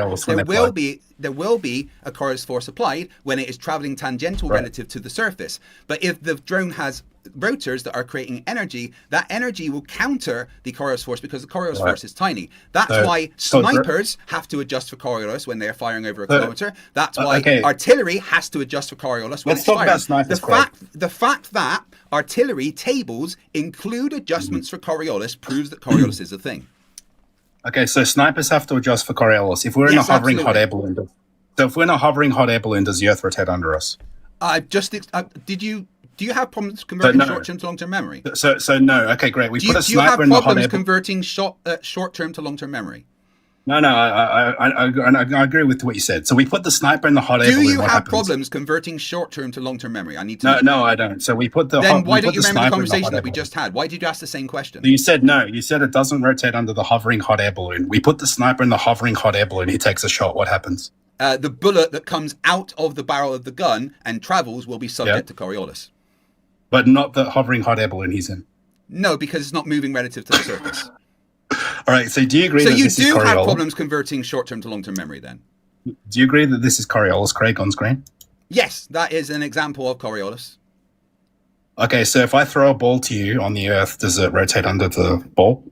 There will be a Coriolis force applied when it is traveling tangential relative to the surface. But if the drone has rotors that are creating energy, that energy will counter the Coriolis force because the Coriolis force is tiny. That's why snipers have to adjust for Coriolis when they're firing over a kilometer. That's why artillery has to adjust for Coriolis when it's firing. Let's talk about snipers. The fact that artillery tables include adjustments for Coriolis proves that Coriolis is a thing. Okay, so snipers have to adjust for Coriolis. If we're in a hovering hot air balloon, does the Earth rotate under us? Did you Do you have problems converting no. short-term to long-term memory? So no. Okay, great. We Do put a you have sniper in the hot problems air. converting short-term to long-term memory? No, I agree with what you said. So we put the sniper in the hot air Do balloon. you what have happens? problems converting short-term to long-term memory? I need to know. No, I don't. So we put the Then hot, why we don't put you the remember the sniper in conversation hot that air we balloon. just had? Why did you ask the same question? You said no. You said it doesn't rotate under the hovering hot air balloon. We put the sniper in the hovering hot air balloon. He takes a shot. What happens? The bullet that comes out of the barrel of the gun and travels will be subject to Coriolis. But not the hovering hot air balloon he's in. No, because it's not moving relative to the surface. All right. So do you agree So that you this is do have Coriolis? problems converting short-term to long-term memory then? Do you agree that this is Coriolis, Craig, on screen? Yes, that is an example of Coriolis. Okay, so if I throw a ball to you on the Earth, does it rotate under the ball?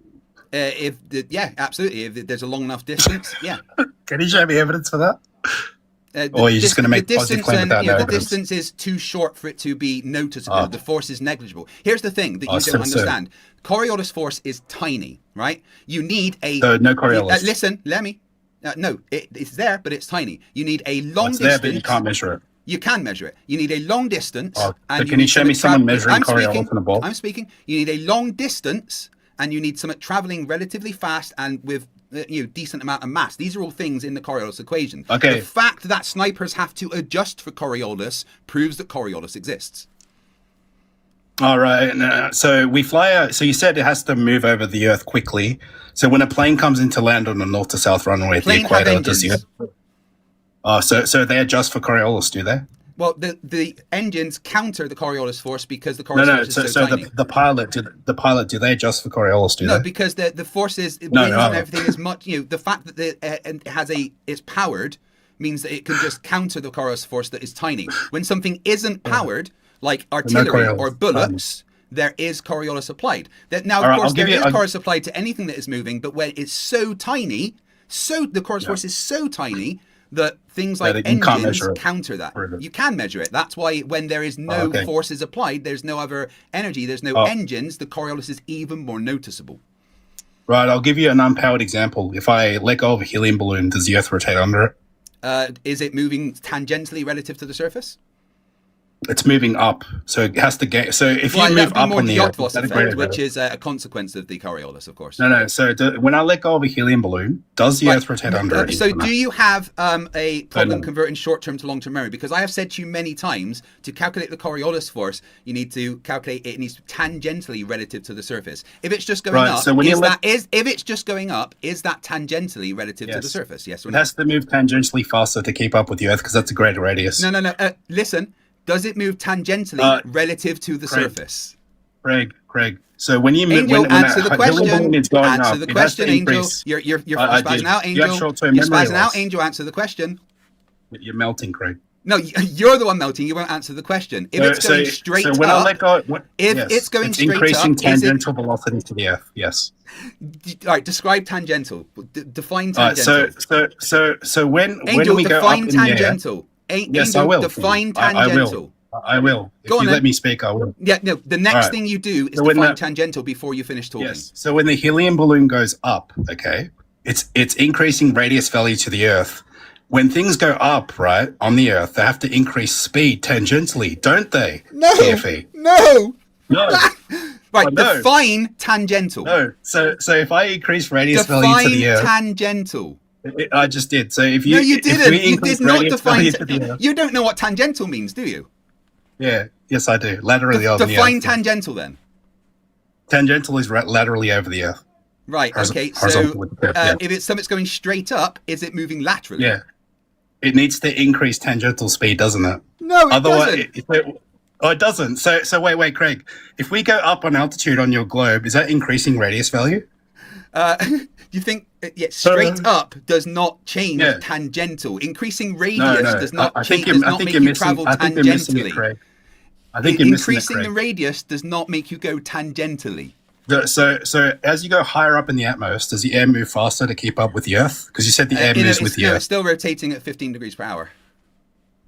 Yeah, absolutely. If there's a long enough distance, yeah. Can you show me evidence for that? Or are you just going to make the positive distance claim without no the evidence? distance is too short for it to be noticeable. The force is negligible. Here's the thing that you so- don't understand. Coriolis force is tiny, right? You need a... So no Coriolis. Listen, let me... no, it's there, but it's tiny. You need a long It's distance... there, but you can't measure it. You can measure it. You need a long distance. So and can you show me someone measuring I'm Coriolis speaking, in a ball? I'm speaking. You need a long distance, and you need something traveling relatively fast and with decent amount of mass. These are all things in the Coriolis equation. Okay. The fact that snipers have to adjust for Coriolis proves that Coriolis exists. All right. So we fly out. So you said it has to move over the Earth quickly. So when a plane comes into land on the north to south runway at the Plane have equator, does engines. so they adjust for Coriolis, do they? Well, the engines counter the Coriolis force because the Coriolis force is so tiny. The pilot, do they adjust for Coriolis? Do No, they? because the forces, winds no. and everything is much. The fact that it's powered means that it can just counter the Coriolis force that is tiny. When something isn't powered, like artillery or Coriolis. bullets, there is Coriolis applied. Now, All of right, course, I'll give there you- is Coriolis applied to anything that is moving, but when it's so tiny, the Coriolis force is so tiny that things like that you can't engines measure it. counter that. Really? You can measure it. That's why when there is no okay. forces applied, there's no other energy, there's no engines, the Coriolis is even more noticeable. Right, I'll give you an unpowered example. If I let go of a helium balloon, does the Earth rotate under it? Is it moving tangentially relative to the surface? It's moving up, so it has to get. So if Well, you that move would be up more on the the Earth, Yachtvos is that a effect, greater which benefit? is a consequence of the Coriolis, of course. No. So when I let go of a helium balloon, does the Earth rotate under it? So do you have a problem No. converting short-term to long-term memory? Because I have said to you many times, to calculate the Coriolis force, you need to calculate it needs to be tangentially relative to the surface. If it's just going Right, up, so when you if it's just going up, is that tangentially relative to the Yes. surface? Yes or It no? has to move tangentially faster to keep up with the Earth because that's a greater radius. No. Listen, does it move tangentially relative to the Craig. surface? Craig. So when you move, Angel, when answer a the helium question. balloon is going Answer up, the it has to question, Angel. increase. You're I spazzing did. out, You have Angel. short-term You're memory spazzing out, loss. Angel. Answer the question. You're melting, Craig. No, you're the one melting. You won't answer the question. If it's going straight so when I let up, go, it's going straight increasing up, is it- tangential velocity to the Earth. Yes. all right. Describe tangential. Define All right. tangential. So when Angel, we go up define in the air, tangential. yes, Angel, I will. define I tangential. I will. Go If on you then. let me speak, I will. Yeah, no. The next All right. thing you do is So when define the- tangential before you finish talking. Yes. So when the helium balloon goes up, okay, it's increasing radius value to the Earth. When things go up, right, on the Earth, they have to increase speed tangentially, don't they? No. TFE. No. No. Right. Oh, no. Define tangential. No. So if I increase radius value to Define the Earth, tangential. I just did. So if you No, you if didn't. we You increase did not radius define. value to the Earth, You don't know what tangential means, do you? yeah, yes, I do. Laterally over the Define Earth. tangential then. Tangential is laterally over the Earth. Right. Okay. Horizontal So with the Earth, yeah. if it's something that's going straight up, is it moving laterally? Yeah. It needs to increase tangential speed, doesn't it? No, it Otherwise, doesn't. it doesn't. So wait, Craig. If we go up on altitude on your globe, is that increasing radius value? You think straight up does not change Yeah. tangential. Increasing radius No. does not I change. think Does I not think make you're you missing. travel I think you're missing it, tangentially. Craig. I think you're missing it, Increasing the Craig. radius does not make you go tangentially. So as you go higher up in the atmosphere, does the air move faster to keep up with the Earth? Because you said the air moves with the It's Earth. still rotating at 15 degrees per hour.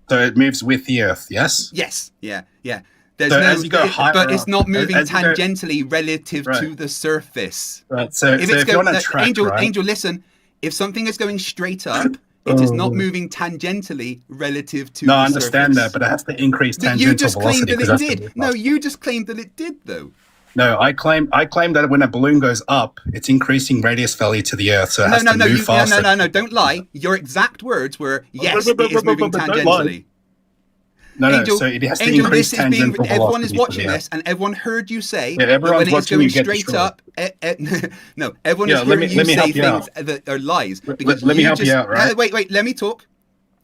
So it moves with the Earth, yes? Yes. Yeah. There's So no, as you go higher but it's up, not moving as you go- tangentially relative Right. to the surface. Right. So If if it's you're going, on a track, Angel, right? Angel, listen. If something is going straight up, It is not moving tangentially relative to the No, I understand surface. that, but it has to increase But tangential you just claimed velocity. that it 'cause that's did. the- No, you just claimed that it did, though. No, I claim that when a balloon goes up, it's increasing radius value to the Earth, so it has to move faster. No, don't lie. Your exact words were, yes, it is moving Don't lie. tangentially. No, Angel, so it has to Angel, increase this is being, tangential everyone is velocity to watching the this, Earth. and everyone heard you say Yeah, that everyone's when it is watching going you get straight destroyed. up. No, everyone Yeah, has let heard me you say help you things out. that are lies. Let Because me you help you just- out, right? Wait, let me talk.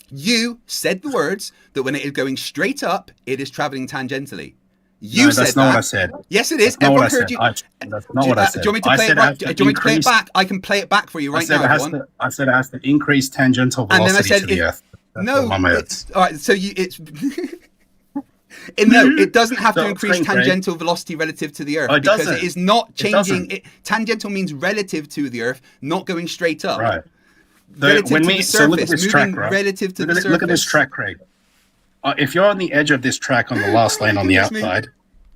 You said the words that when it is going straight up, it is traveling tangentially. You No, said that's not that. what I said. Yes, it is. That's not what Everyone I heard said. you. That's not what I said. Do you want me to I play said it back? has Do to you want me to play it increase- back? I can play it back for you right now, everyone. I said it has to increase tangential And then I velocity said, to the Earth. That's no, what my it's, all right. So it's no, it doesn't have to No, increase Craig. tangential velocity relative to the Earth Oh, it because doesn't. it is not It changing. doesn't. Tangential means relative to the Earth, not going straight up. Right. Relative when to we the so look at surface, this moving track, right? relative to look the at surface. Look at this track, Craig. If you're on the edge of this track on the last lane on the Goodness me. outside,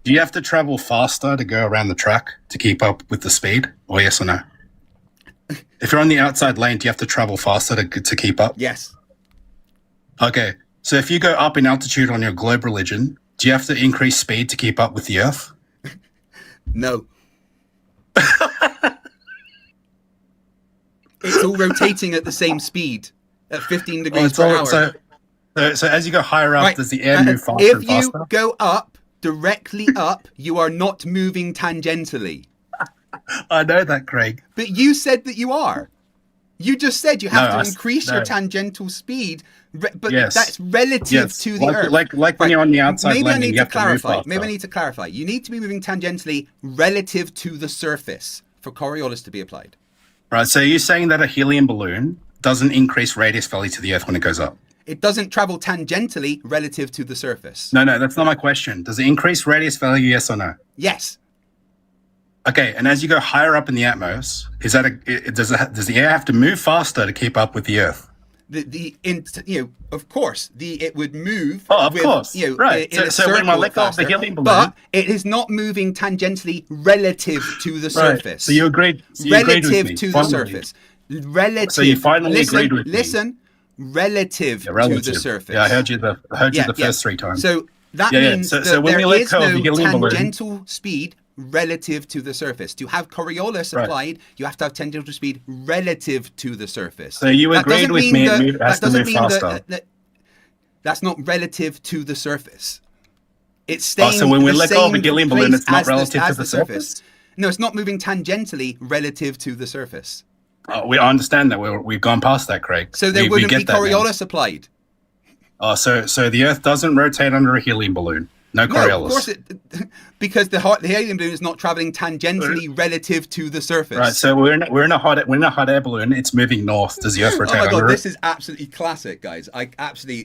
do you have to travel faster to go around the track to keep up with the speed, or yes or no? If you're on the outside lane, do you have to travel faster to keep up? Yes. Okay. So if you go up in altitude on your globe religion, do you have to increase speed to keep up with the Earth? No. It's all rotating at the same speed at 15 degrees per hour. So as you go higher up, Right. does the air move faster If and you faster? go up, directly up, you are not moving tangentially. I know that, Craig. But you said that you are. You just said you have No, to increase your no. tangential speed, but Yes. that's relative Yes. to the Like- Earth. like when Right. you're on the outside Maybe I landing, need you to have to move clarify. faster. Maybe I need to clarify. You need to be moving tangentially relative to the surface for Coriolis to be applied. Right. So you're saying that a helium balloon doesn't increase radius value to the Earth when it goes up? It doesn't travel tangentially relative to the surface. No, that's not my question. Does it increase radius value? Yes or no? Yes. Okay. And as you go higher up in the atmos, does the air have to move faster to keep up with the Earth? Of course, it would move. Oh, of with, course. Right. In a So when I circle let go of the faster, helium balloon, but it is not moving tangentially relative to the Right. surface. So you agreed. So you agreed with relative me, to the finally. surface. Relative. So you finally agreed with me. Listen. Relative, Yeah, relative. to the surface. Yeah, I heard you the first 3 times. So that Yeah, yeah. means So that when there we let is go of no the helium balloon- tangential speed relative to the surface. To have Coriolis Right. applied, you have to have tangential speed relative to the surface. So you That agreed doesn't with mean me, that- it has that to doesn't move mean that- faster. that's not relative to the surface. It's Oh, staying so when we the let go of same a helium balloon, place it's not as relative as to the surface? No, it's not moving tangentially relative to the surface. I understand that. We've gone past that, Craig. So there we wouldn't get be that now. Coriolis applied. So the Earth doesn't rotate under a helium balloon. No No, Coriolis. of course because the helium balloon is not traveling tangentially relative to the surface. Right. So we're in a hot air balloon. It's moving north. Does the Earth Oh rotate my under god, it? this is absolutely classic, guys.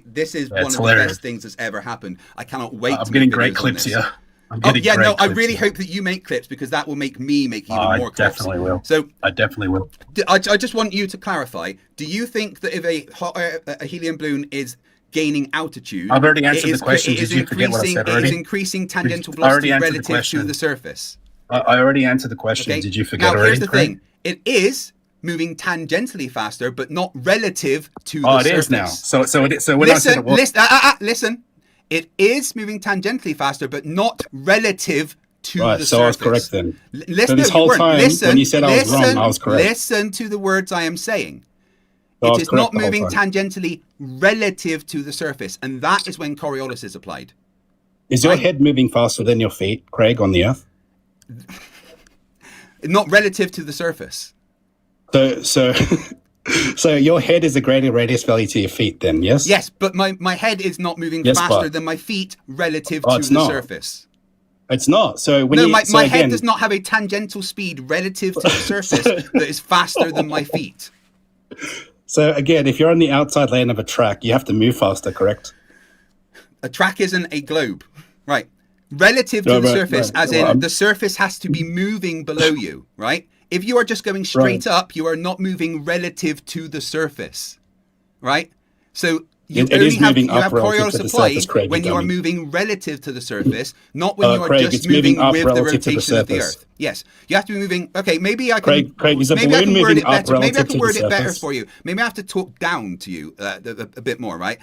This is one of it's the hilarious. best things that's ever happened. I cannot wait. I'm to getting make great videos on clips this. here. I'm Oh getting yeah, great no, I clips really here. hope that you make clips because that will make me make even I more clips. definitely will. So I definitely will. I just want you to clarify. Do you think that if a helium balloon is gaining altitude, I've already answered it is, the question. it is Did you forget what I increasing, said it already? is increasing tangential I already velocity answered the relative to question. the surface? I already answered the question. Okay. Did you forget now, already? here's the Craig? thing. It is moving tangentially faster, but not relative to the Oh, surface. it is now. So when I said it was, Listen. It is moving tangentially faster, but not relative to right. the So surface. I was correct then. Listen, So this no, you whole weren't. time, Listen, when you said I was wrong, listen, I was correct. Listen to the words I am saying. So I It was is correct not the whole moving time. tangentially relative to the surface, and that is when Coriolis is applied. Is your Right. head moving faster than your feet, Craig, on the Earth? Not relative to the surface. So your head is a greater radius value to your feet, then? Yes. Yes, but my head is not moving Yes, faster but- than my feet relative Oh, to it's the not. surface. It's not. So when No, you my again, head does not have a tangential speed relative to the surface that is faster than my feet. So again, if you're on the outside lane of a track, you have to move faster, correct? A track isn't a globe. Right. Relative to Right, the right, surface, right. as Well, in the surface has to be moving below you, right? If you are just going straight Right. up, you are not moving relative to the surface, right? So You It is moving up have relative Coriolis to the applied surface, Craig, when you you are dummy. moving relative to the surface, not when you are Craig, just it's moving moving up with the relative to the rotation of the surface. Earth. Yes, you have to be moving. Okay, maybe I can. Craig, is the maybe I balloon can word moving it up better. Maybe I relative can to word the it better surface? for you. Maybe I have to talk down to you a bit more, right?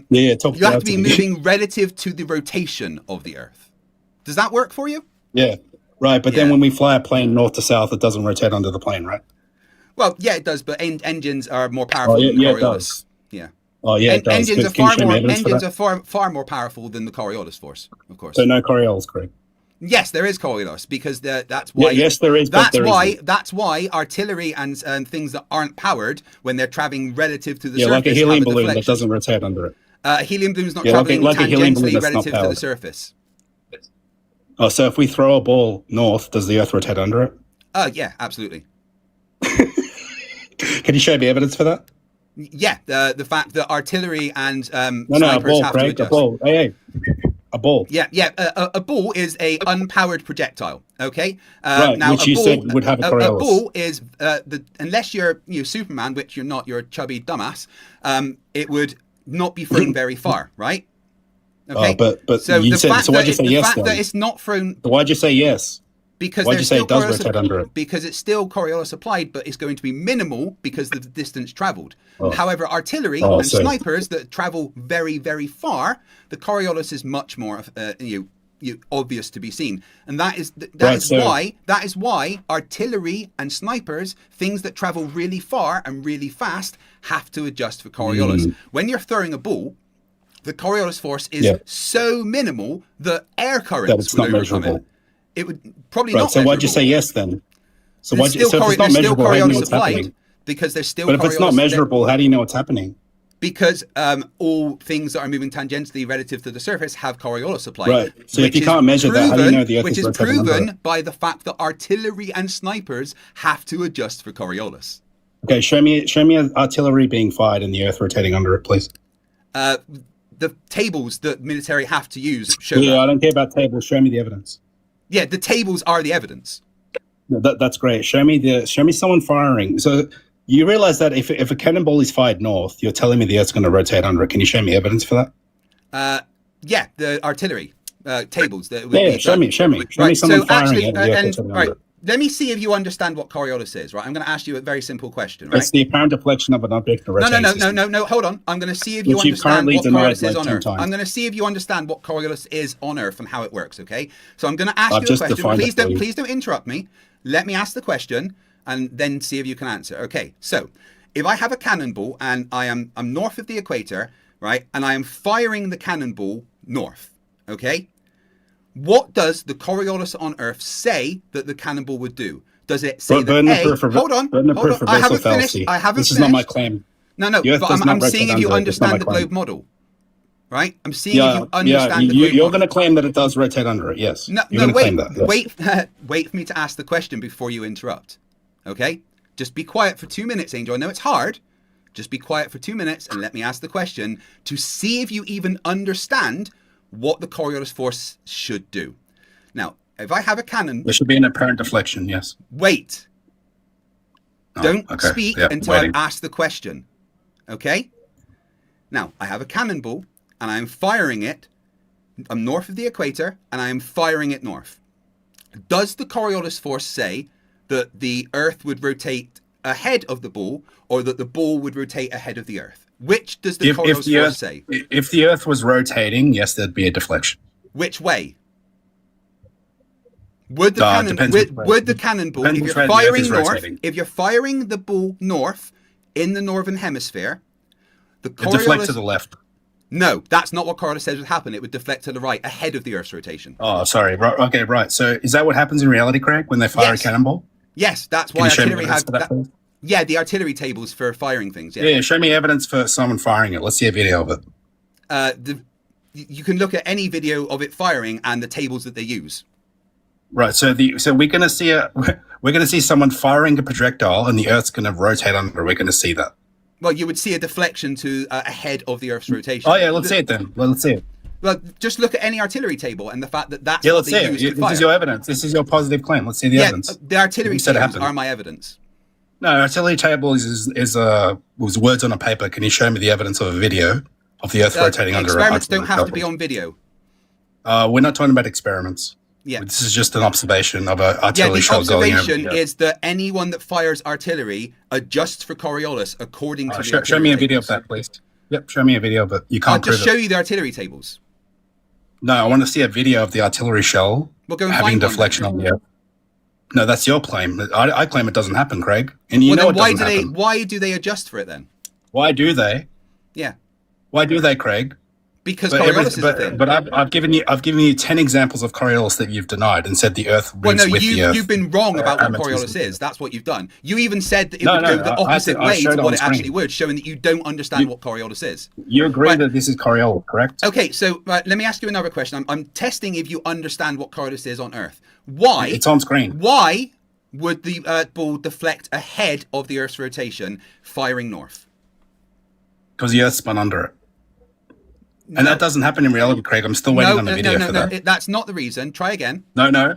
Yeah, talk You have down to be to me. moving relative to the rotation of the Earth. Does that work for you? Yeah, right. But Yeah. then when we fly a plane north to south, it doesn't rotate under the plane, right? Well, yeah, it does, but engines are more powerful Oh, yeah, than the yeah, it Coriolis. does. Yeah. Oh, yeah, it does. Engines are Can you far show me more evidence for engines that? are far more powerful than the Coriolis force, of course. So no Coriolis, Craig. Yes, there is Coriolis because that's why. Yeah, yes, there is, but That's there why. isn't. That's why artillery and things that aren't powered when they're traveling relative to the Yeah, surface like a helium have a balloon that deflection. doesn't rotate under it. Helium balloon's not Yeah, traveling like a helium balloon tangentially that's not relative to the powered. surface. Oh, so if we throw a ball north, does the Earth rotate under it? Yeah, absolutely. Can you show me evidence for that? Yeah, the fact that artillery and No, a snipers ball, have to Craig. A adjust. ball. Hey, a ball. Yeah. A ball is a unpowered projectile. Okay. Right, Now, which a you ball, said would have a a Coriolis. ball is unless you're Superman, which you're not. You're a chubby dumbass. It would not be thrown very far, right? Okay. But so you the said, fact so why'd that you say the yes fact then? that it's not thrown So why'd you say yes? because Why'd there's you say still it does Coriolis rotate under it? because it's still Coriolis applied, but it's going to be minimal because of the distance travelled. Oh. However, artillery Oh, and so- snipers that travel very, very far, the Coriolis is much more obvious to be seen, and that is why artillery and snipers, things that travel really far and really fast, have to adjust for Coriolis. When you're throwing a ball, the Coriolis force is so minimal that air currents That it's would not overcome measurable. it. It would probably Right, not. so why'd you say measurable. yes then? So There's if it's not there's still measurable, how do you know Coriolis what's applied happening? because there's still. But if it's not Coriolis measurable, how do you know what's happening? because all things that are moving tangentially relative to the surface have Coriolis applied. Right. So if which you is can't measure that, how do you know the Earth which is is rotating under proven it? by the fact that artillery and snipers have to adjust for Coriolis. Okay, show me artillery being fired and the Earth rotating under it, please. The tables that military have to use show Yeah, that. I don't care about tables. Show me the evidence. Yeah, the tables are the evidence. No, that's great. Show me someone firing. So you realize that if a cannonball is fired north, you're telling me the Earth's going to rotate under it. Can you show me evidence for that? Yeah, the artillery tables. That would Yeah, be show me someone so firing actually, it. And the Earth and, rotating right, under it. let me see if you understand what Coriolis is. Right, I'm going to ask you a very simple question. Right? It's the apparent deflection of an object in a rotating system. No. Hold on. I'm going to see if you Which you've understand currently what denied Coriolis is like on 10 Earth. times. I'm going to see if you understand what Coriolis is on Earth and how it works. Okay. So I'm going to ask I've you a just question. defined it for you. Please don't interrupt me. Let me ask the question and then see if you can answer. Okay. So if I have a cannonball and I'm north of the equator, right, and I am firing the cannonball north. Okay. What does the Coriolis on Earth say that the cannonball would do? Does it say that hold on, I haven't finished. I haven't This is finished. not my claim. No, The Earth but does not I'm seeing if rotate you under it. It's not understand my the claim. globe model, right? I'm seeing if you understand the globe You're model. going to claim that it does rotate under it, yes. No, You're no, going to wait, claim that, yes. wait for me to ask the question before you interrupt, okay? Just be quiet for 2 minutes, Angel. I know it's hard. Just be quiet for 2 minutes and let me ask the question to see if you even understand what the Coriolis force should do. Now, if I have a cannon... There should be an apparent deflection, yes. Wait. Don't okay. speak Yeah, until waiting. I've asked the question. Okay? Now, I have a cannonball and I'm firing it. I'm north of the equator and I am firing it north. Does the Coriolis force say that the Earth would rotate ahead of the ball or that the ball would rotate ahead of the Earth? Which does the Coriolis force say? If the Earth was rotating, yes, there'd be a deflection. Which way? Would the cannonball, Depends if which you're way the Earth firing is north, rotating. if you're firing the ball north in the northern hemisphere, the It deflects Coriolis... to the left. No, that's not what Coriolis says would happen. It would deflect to the right, ahead of the Earth's rotation. Oh, sorry. Right, okay, right. So is that what happens in reality, Craig, when they fire Yes. a cannonball? Yes, that's Can why you show me artillery evidence have... for that, please? Yeah, the artillery tables for firing things. Yeah, show me evidence for someone firing it. Let's see a video of it. You can look at any video of it firing and the tables that they use. Right. So we're going to see someone firing a projectile, and the Earth's going to rotate under. We're going to see that. Well, you would see a deflection to ahead of the Earth's rotation. Oh yeah, let's see it then. Well, let's see it. Well, just look at any artillery table and the fact that that's Yeah, what let's see they it. use to This fire. is your evidence. This is your positive claim. Let's see the evidence. The artillery You said it tables happened. are my evidence. No, artillery table was words on a paper. Can you show me the evidence of a video of the Earth rotating under. Experiments don't have to be on video. We're not talking about experiments. Yeah. This is just an observation of an artillery the shell going over. observation is that anyone that fires artillery adjusts for Coriolis according to the show me a video of that, please. Yep, show me a video, but you can't I'll just prove show it. you the artillery tables. No, I want to see a video of the artillery shell We'll go and having find one deflection then. on the Earth. No, that's your claim. I claim it doesn't happen, Craig. And you know Well, then it doesn't happen. why do they adjust for it then? Why do they? Yeah. Why do they, Craig? Because Coriolis is a thing. But I've given you 10 examples of Coriolis that you've denied and said the Earth Well, moves no, with the Earth. you've been wrong about what Amateur Coriolis system. is. That's what you've done. You even said that it No, would no, go the I opposite said- I way showed to it what on it actually screen. would, showing that you don't understand what Coriolis is. You agree that this is Coriolis, correct? Okay, so let me ask you another question. I'm testing if you understand what Coriolis is on Earth. Why? It's on screen. Why would the ball deflect ahead of the Earth's rotation, firing north? Because the Earth spun under it. No. And that doesn't happen in reality, Craig. I'm still waiting on the video for that. That's not the reason. Try again. No.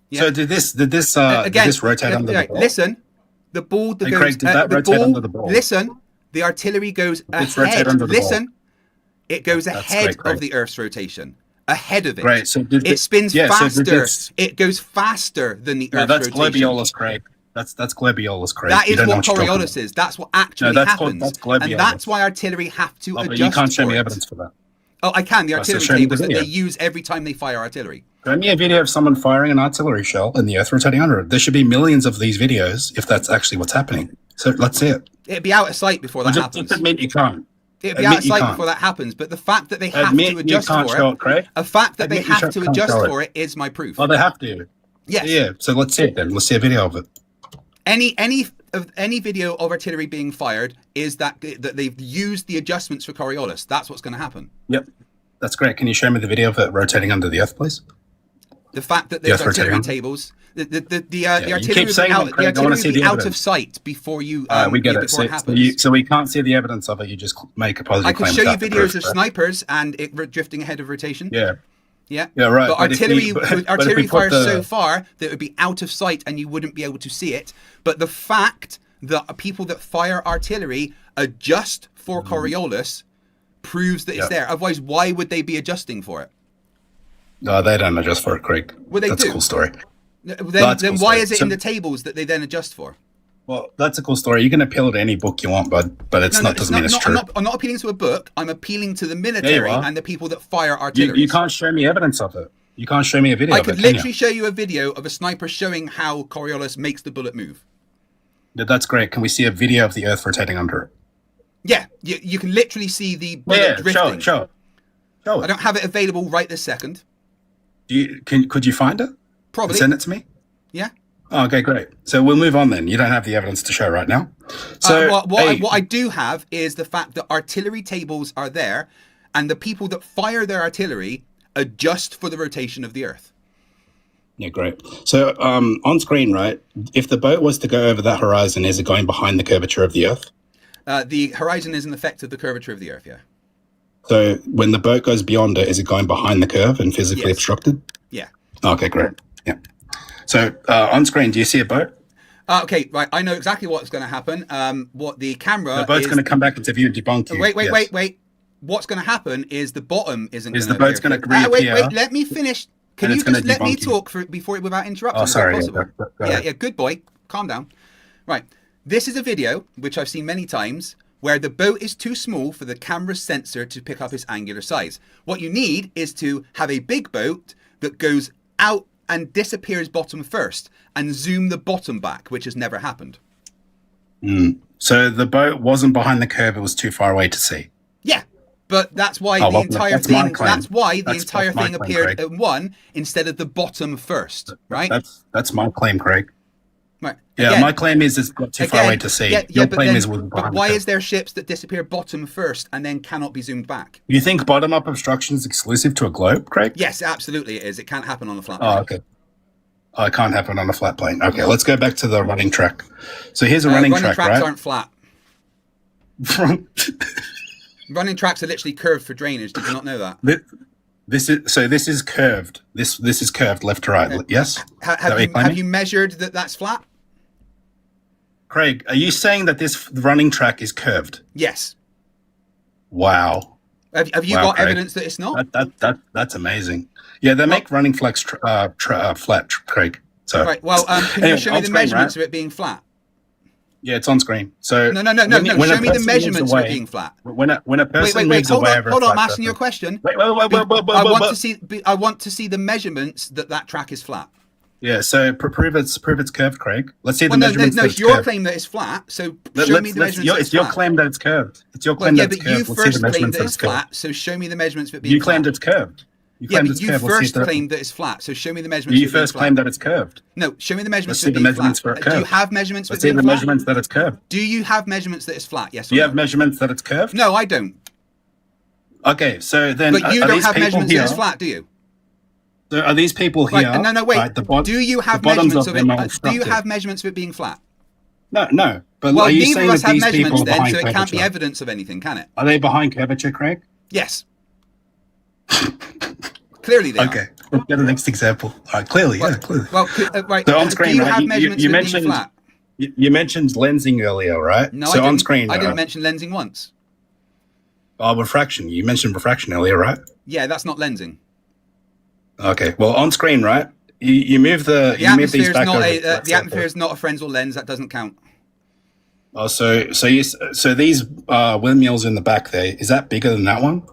Yeah. So did this Again, rotate under the ball? Listen, the ball that Hey, goes. Craig, did that the rotate ball, under the ball? Listen, the artillery goes It's rotate ahead. under the ball. Listen, it goes That's ahead great, Craig. of the Earth's rotation. Ahead of it. Great. So it spins so faster. did this- It goes faster than the No, Earth's that's rotation. globiolus, Craig. That's globiolus, Craig. That You is don't know what you're talking Coriolis is. That's what actually No, that's happens. that's globiolus. And that's why artillery have to about. adjust But you can't show for me it. evidence for that. Oh, I can. The Right, so artillery show me the tables that video. they use every time they fire artillery. Show me a video of someone firing an artillery shell and the Earth rotating under it. There should be millions of these videos if that's actually what's happening. So let's see it. It'd be out of sight before that happens. Just admit you can't. It'd be Admit out of you sight can't. before that happens. But the fact that they have Admit to you adjust can't for show it, it, Craig. a fact that Admit they you have to can't adjust show it. for it is my proof. Well, they have to. Yes. Yeah. So let's see it then. Let's see a video of it. Any video of artillery being fired is that they've used the adjustments for Coriolis. That's what's going to happen. Yep. That's great. Can you show me the video of it rotating under the Earth, please? The fact that there's Yes, rotating artillery on. tables, the you artillery keep will be saying out, that, Craig. I wanna see the out of evidence. sight before you. We get it. Before it So, happens. so we can't see the evidence of it. You just make a positive I could claim show you without the videos proof, of correct? snipers and it drifting ahead of rotation. Yeah. Yeah. Yeah, right. But But if artillery, but if artillery we put fires the- so far that it would be out of sight and you wouldn't be able to see it. But the fact that people that fire artillery adjust for Coriolis proves that it's Yeah. there. Otherwise, why would they be adjusting for it? No, they don't adjust for it, Craig. Well, they That's do. a cool story. Then That's cool why story. is it So- in the tables that they then adjust for? Well, that's a cool story. You can appeal to any book you want, bud, but it's not doesn't mean it's true. I'm not appealing to a book. I'm appealing to the military are. and the people that fire artillery. You can't show me evidence of it. You can't show me a video I of could it, can literally show you a video of a sniper showing how Coriolis makes the bullet move. you? That's great. Can we see a video of the Earth rotating under it? Yeah, you can literally see the bullet Yeah, drifting. show it. Show I it. don't have it available right this second. Could you find it? Probably. And send it to me? Yeah. Oh, okay, great. So we'll move on then. You don't have the evidence to show right now. So what I do have is the fact that artillery tables are there, and the people that fire their artillery adjust for the rotation of the Earth. Yeah, great. So on screen, right, if the boat was to go over that horizon, is it going behind the curvature of the Earth? The horizon is an effect of the curvature of the Earth, yeah. So when the boat goes beyond it, is it going behind the curve and physically Yes. obstructed? Yeah. Okay, great. Yeah. So on screen, do you see a boat? Okay, right. I know exactly what's going to happen. What the camera The boat's is... going to come back into view and debunk you. Wait. Yes. What's going to happen is the bottom isn't Is going the boat's appear. gonna reappear? Wait. Let me finish. Can And you it's gonna just let me debunk you. talk without interrupting? Oh, Is that sorry. possible? Go ahead. Yeah. Good boy. Calm down. Right. This is a video which I've seen many times where the boat is too small for the camera's sensor to pick up its angular size. What you need is to have a big boat that goes out and disappears bottom first and zoom the bottom back, which has never happened. So the boat wasn't behind the curve; it was too far away to see. Yeah, but that's why Oh, the well, entire that's my thing. claim. That's why the That's entire my thing claim, appeared Craig. at one instead of the bottom first, right? That's my claim, Craig. Right. Yeah, Again- my claim is it's got too far away to see. Your but claim then- is it wasn't but behind the why curve. is there ships that disappear bottom first and then cannot be zoomed back? You think bottom-up obstruction is exclusive to a globe, Craig? Yes, absolutely it is. It can't happen on a flat. Oh, okay. Oh, it can't happen on a flat plane. Okay, let's go back to the running track. So here's a running track, tracks right? aren't flat. Running tracks are literally curved for drainage. Did you not know that? This is curved. This is curved left to right. Yes. Is that what you're Have claiming? you measured that that's flat? Craig, are you saying that this running track is curved? Yes. Wow. Have you got Craig. evidence that it's not? That's amazing. Yeah, they make running flex flat, Craig. So Right. Well, can you show me the measurements of it being flat? Yeah, it's on screen. So No. Show me the measurements of it being flat. When a person Wait. moves Hold away on. over a Hold on. I'm flat asking you a surface- question. Wait, I want to see the measurements that track is flat. Yeah, so prove it's curved, Craig. Let's see the Well, measurements. no, that it's it's your curved. claim that it's flat. So show me the measurements. It's your claim that it's curved. It's your claim Yeah, that it's but you curved. Let's see the first claimed measurements that that it's it's curved. flat. So show me the measurements of it being You flat. claimed it's curved. Yeah, but it's you curved. Let's see first the- claimed that it's flat. So show me the measurements. You of it being first flat. claimed that it's curved. No, show me the measurements. Let's see the measurements for it Do you curved. have measurements for Let's it see being the flat? measurements that it's curved. Do you have measurements that it's flat? Yes or Do you no? have measurements that it's curved? No, I don't. Okay, so then But you are don't these have people measurements here? that it's flat, do you? So are these people Right, here? no, wait. right, Do you have the bottoms measurements of it? them are Do you obstructed? have measurements of it being flat? No. But Well, are you neither saying of us that have these people measurements are then, behind so it can't be curvature? evidence of anything, can it? Are they behind curvature, Craig? Yes. Clearly they are. Okay. Let's get the next example. All right, clearly. Well, right. So on Do screen, you right? have measurements you of it being mentioned flat? you mentioned lensing earlier, right? No, so I didn't. on screen, I didn't mention lensing once. refraction. You mentioned refraction earlier, right? Yeah, that's not lensing. Okay. Well, on screen, right? You move the The you move these atmosphere is back not over a. the flat The atmosphere surface. is not a Fresnel lens. That doesn't count. Oh, so these windmills in the back there, is that bigger than that one?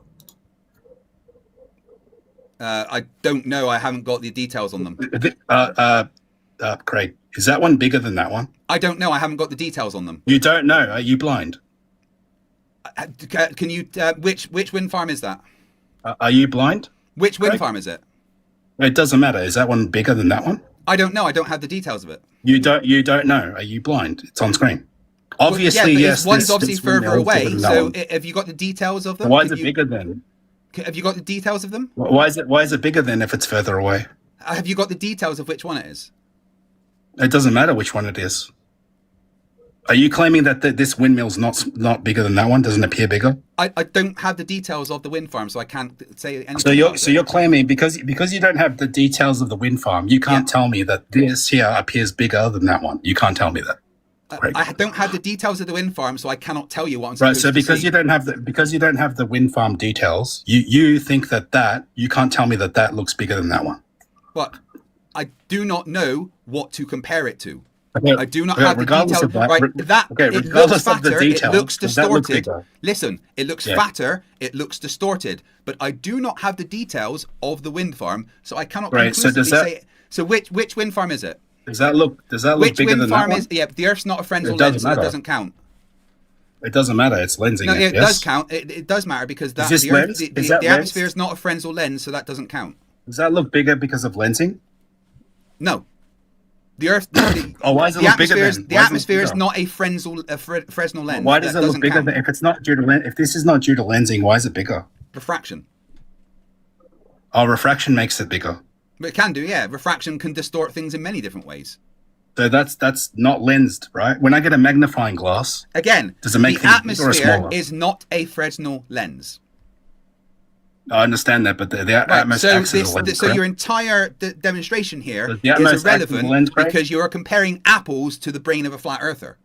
I don't know. I haven't got the details on them. Craig, is that one bigger than that one? I don't know. I haven't got the details on them. You don't know. Are you blind? Can you? Which wind farm is that? Are you blind? Which wind Craig? farm is it? It doesn't matter. Is that one bigger than that one? I don't know. I don't have the details of it. You don't know. Are you blind? It's on screen. Obviously, but yes. One's this obviously further windmill is bigger away. than that So one. have you got the details of them? Why is it bigger then? Have you got the details of them? Why is it bigger then if it's further away? Have you got the details of which one it is? It doesn't matter which one it is. Are you claiming that this windmill's not bigger than that one? Doesn't appear bigger? I don't have the details of the wind farm, so I can't say anything. So you're claiming because you don't have the details of the wind farm, you can't tell me that this here appears bigger than that one. You can't tell me that. I don't have the details of the wind farm, so I cannot tell you what I'm Right. supposed So to because see. you don't have the wind farm details, you think that you can't tell me that looks bigger than that one. But I do not know what to compare it to. Okay, I do not have the regardless details. of that, Right, it looks regardless of the fatter. It details, looks does that look distorted. bigger? Listen, it looks Yeah. fatter. It looks distorted. But I do not have the details of the wind farm, so I cannot Right, so conclusively does that- say. So which wind farm is it? Does that look Which bigger wind than farm that one? is? Yeah, the Earth's not a Fresnel It doesn't lens, so it matter. doesn't count. It doesn't matter. It's lensing. No, it yes? does count. It does matter because Is this the, Earth, lens? the, Is the, that the lens? atmosphere is not a Fresnel lens, so that doesn't count. Does that look bigger because of lensing? No. The Earth. The, Oh, why does it the look bigger atmosphere is- then? The Why is it atmosphere is bigger? not a Fresnel lens. Why does That it look doesn't bigger count. than, if it's not due to if this is not due to lensing? Why is it bigger? Refraction. Oh, refraction makes it bigger. But it can do, yeah. Refraction can distort things in many different ways. So that's not lensed, right? When I get a magnifying glass, Again, does it make the things bigger or atmosphere smaller? is not a Fresnel lens. I understand that, but the Right, atmos so acts as a lens. so your correct? entire demonstration here Does the atmos is act as a irrelevant lens, Craig? because you are comparing apples to the brain of a flat earther.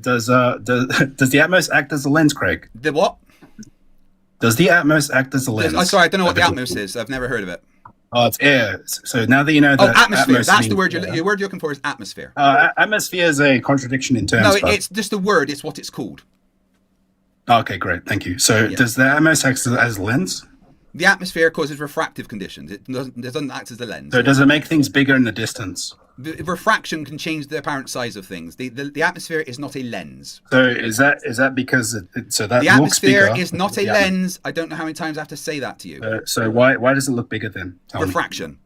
Does the atmos act as a lens, Craig? The what? Does the atmos act as a lens? Oh, sorry, I don't know what the atmos is. I've never heard of it. Oh, it's air. So now that you know Oh, that atmosphere. That's the means word air. the word you're looking for is atmosphere. Atmosphere is a contradiction in terms. No, but- it's just a word. It's what it's called. Okay, great. Thank you. So does the atmos act as a lens? The atmosphere causes refractive conditions. It doesn't act as a lens. So does it make things bigger in the distance? The refraction can change the apparent size of things. The atmosphere is not a lens. So is that because so that The looks atmosphere bigger? is not a Yeah. lens. I don't know how many times I have to say that to you. So why does it look bigger then? Tell me. Refraction.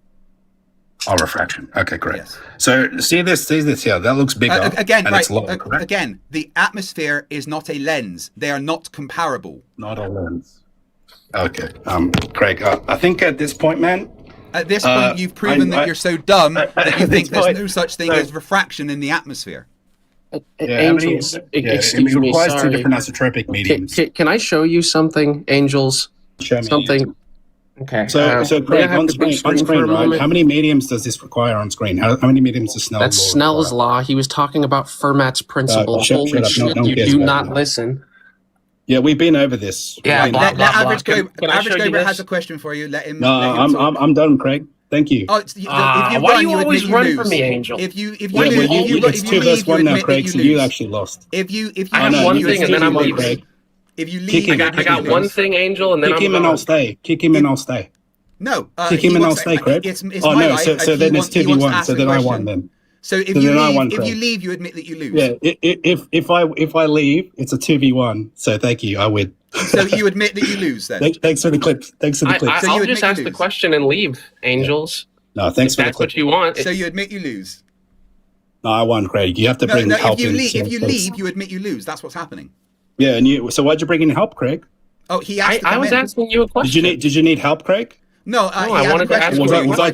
Oh, refraction. Okay, great. Yes. So see this here. That looks bigger. Again, and right. it's lower, correct? Again, the atmosphere is not a lens. They are not comparable. Not a lens. Okay. Craig, I think at this point, man. At this point, you've proven that you're so dumb that you think there's point, no such thing as refraction in the atmosphere. Angels, excuse it me, requires two sorry. different isotropic mediums. Can I show you something, Angels? Show me. Something. Okay. So may I Craig, have on the big screen, for a right? moment? How many mediums does this require on screen? How many mediums does Snell's That's law Snell's require? law. He was talking about Fermat's principle. shut Holy up. shit, No one you cares do about not that. listen. Yeah, we've been over this. Yeah, Right, blah, let blah, blah. Average Cobra, Can I Average show you Cobra this? has a question for you. Let him. No, let him talk. I'm done, Craig. Thank you. Oh, if you why run, do you always admit you run lose. from me, Angel? If you Wait, lose, wait, if you it's two versus leave, you one now, admit that Craig. you So you lose. actually lost. If you I have no, one you thing and kick then I'm him, leaving. Craig. If you Kick leave, him. you I admit got you one lose. thing, Angel, and then Kick I'm him and gone. I'll stay. Kick him and I'll stay. No, Kick he him and I'll wants stay, Craig. It's Oh my no, life, so and then it's he wants to 2v1. ask So the then I question. won then. So if So you then I leave, won, if you Craig. leave, you admit that you lose. Yeah, if I leave, it's a 2v1. So thank you, I win. So you admit that you lose then. Thanks for the clips. Thanks for the clips. So you I'll admit just you ask the lose. question and leave, Angels. No, thanks If for the that's clip. what you want. So you admit you lose. No, I won, Craig. You have to bring No, help if you in. leave, so- if you leave, you admit you lose. That's what's happening. Yeah, and you. So why'd you bring in help, Craig? Oh, he asked to come I was in. asking you a question. Did you need help, Craig? No, No, he I had wanted a to question ask for you you. a He wanted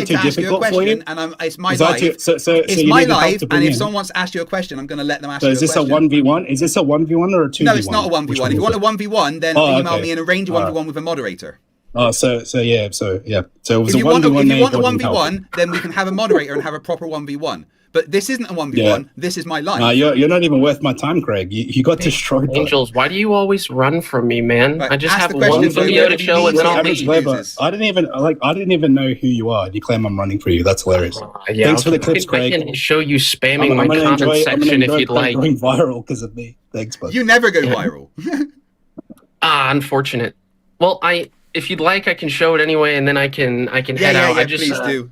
to ask you a difficult for you? question, and it's my Was that life. too- so It's you my needed help life, to and bring if in? someone wants to ask you a question, I'm going to let them ask So you is this a question. 1v1? Is this a 1v1 or a 2v1? No, it's not a 1v1. Which If you is want a it? 1v1, then Oh, email okay. me and arrange a All 1v1 right. with a moderator. Oh, so yeah. So it was If a you want 1v1. a 1v1, 1v1, then we can have a moderator and have a proper 1v1. But this isn't a 1v1. Yeah. This is my life. No, you're not even worth my time, Craig. You got destroyed. by it. Angels, why do you always run from me, man? Right, I just ask have the question, one so video if to he show and leaves, then I'll Average leave. Weber. I didn't even know who you are. You claim I'm running for you. That's hilarious. Yeah, Thanks for the okay. clips, I Craig. can show you spamming I'm my gonna comment enjoy section if you'd Craig like. going viral because of me. Thanks, bud. You never go viral. Unfortunate. Well, if you'd like, I can show it anyway, and then I can head out. I just please do.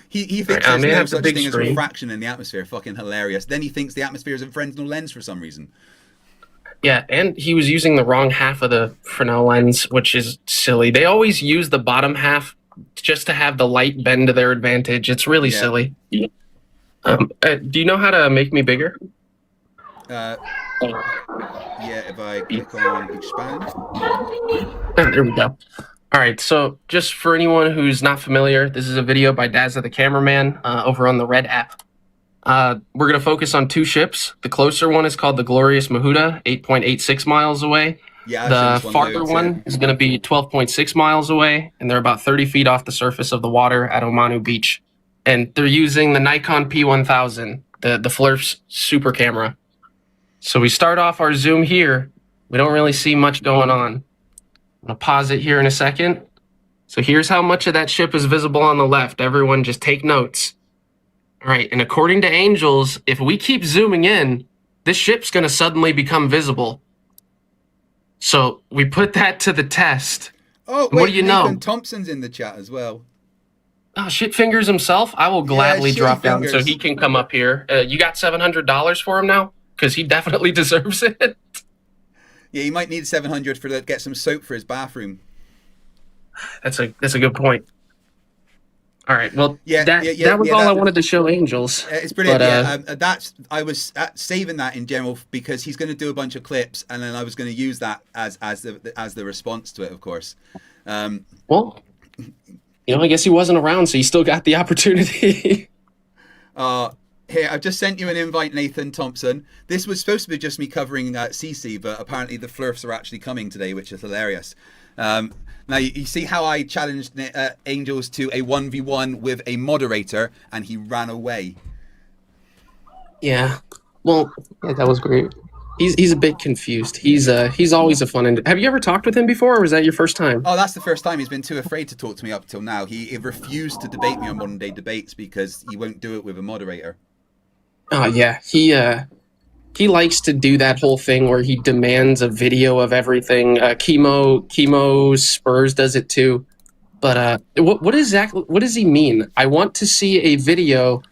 He thinks I there's may no have the such big thing as screen. refraction in the atmosphere. Fucking hilarious. Then he thinks the atmosphere is a Fresnel lens for some reason. Yeah, and he was using the wrong half of the Fresnel lens, which is silly. They always use the bottom half just to have the light bend to their advantage. It's really silly. Do you know how to make me bigger? Yeah, if I click on expand. There we go. All right, so just for anyone who's not familiar, this is a video by Dazza the cameraman over on the Red app. We're going to focus on two ships. The closer one is called the Glorious Mahuta, 8.86 miles away. Yeah, The farther one is going to be 12.6 miles away, and they're about 30 feet off the surface of the water at Omanu Beach. And they're using the Nikon P1000, the Flerfs super camera. So we start off our zoom here. We don't really see much going on. I'm going to pause it here in a second. So here's how much of that ship is visible on the left. Everyone just take notes. All right, and according to Angels, if we keep zooming in, this ship's going to suddenly become visible. So we put that to the test. Oh, And what do you know? Nathan Thompson's in the chat as well. Oh, shit fingers himself. I will gladly Shitty drop down so Fingers. he can come up here. You got $700 for him now? Because he definitely deserves it. Yeah, he might need 700 to get some soap for his bathroom. That's a good point. All right. Well, Yeah, that was all I wanted to show Angels. It's brilliant. But, I was saving that in general because he's going to do a bunch of clips, and then I was going to use that as the response to it, of course. Well, I guess he wasn't around, so he still got the opportunity. Here, I've just sent you an invite, Nathan Thompson. This was supposed to be just me covering CC, but apparently the Flerfs are actually coming today, which is hilarious. Now, you see how I challenged Angels to a 1v1 with a moderator, and he ran away. Yeah. Well, Yeah, that was great. he's a bit confused. He's always a fun. Have you ever talked with him before, or was that your first time? Oh, that's the first time. He's been too afraid to talk to me up till now. He refused to debate me on modern day debates because he won't do it with a moderator. Oh yeah, he likes to do that whole thing where he demands a video of everything. Chemo Spurs does it too. But what does he mean? I want to see a video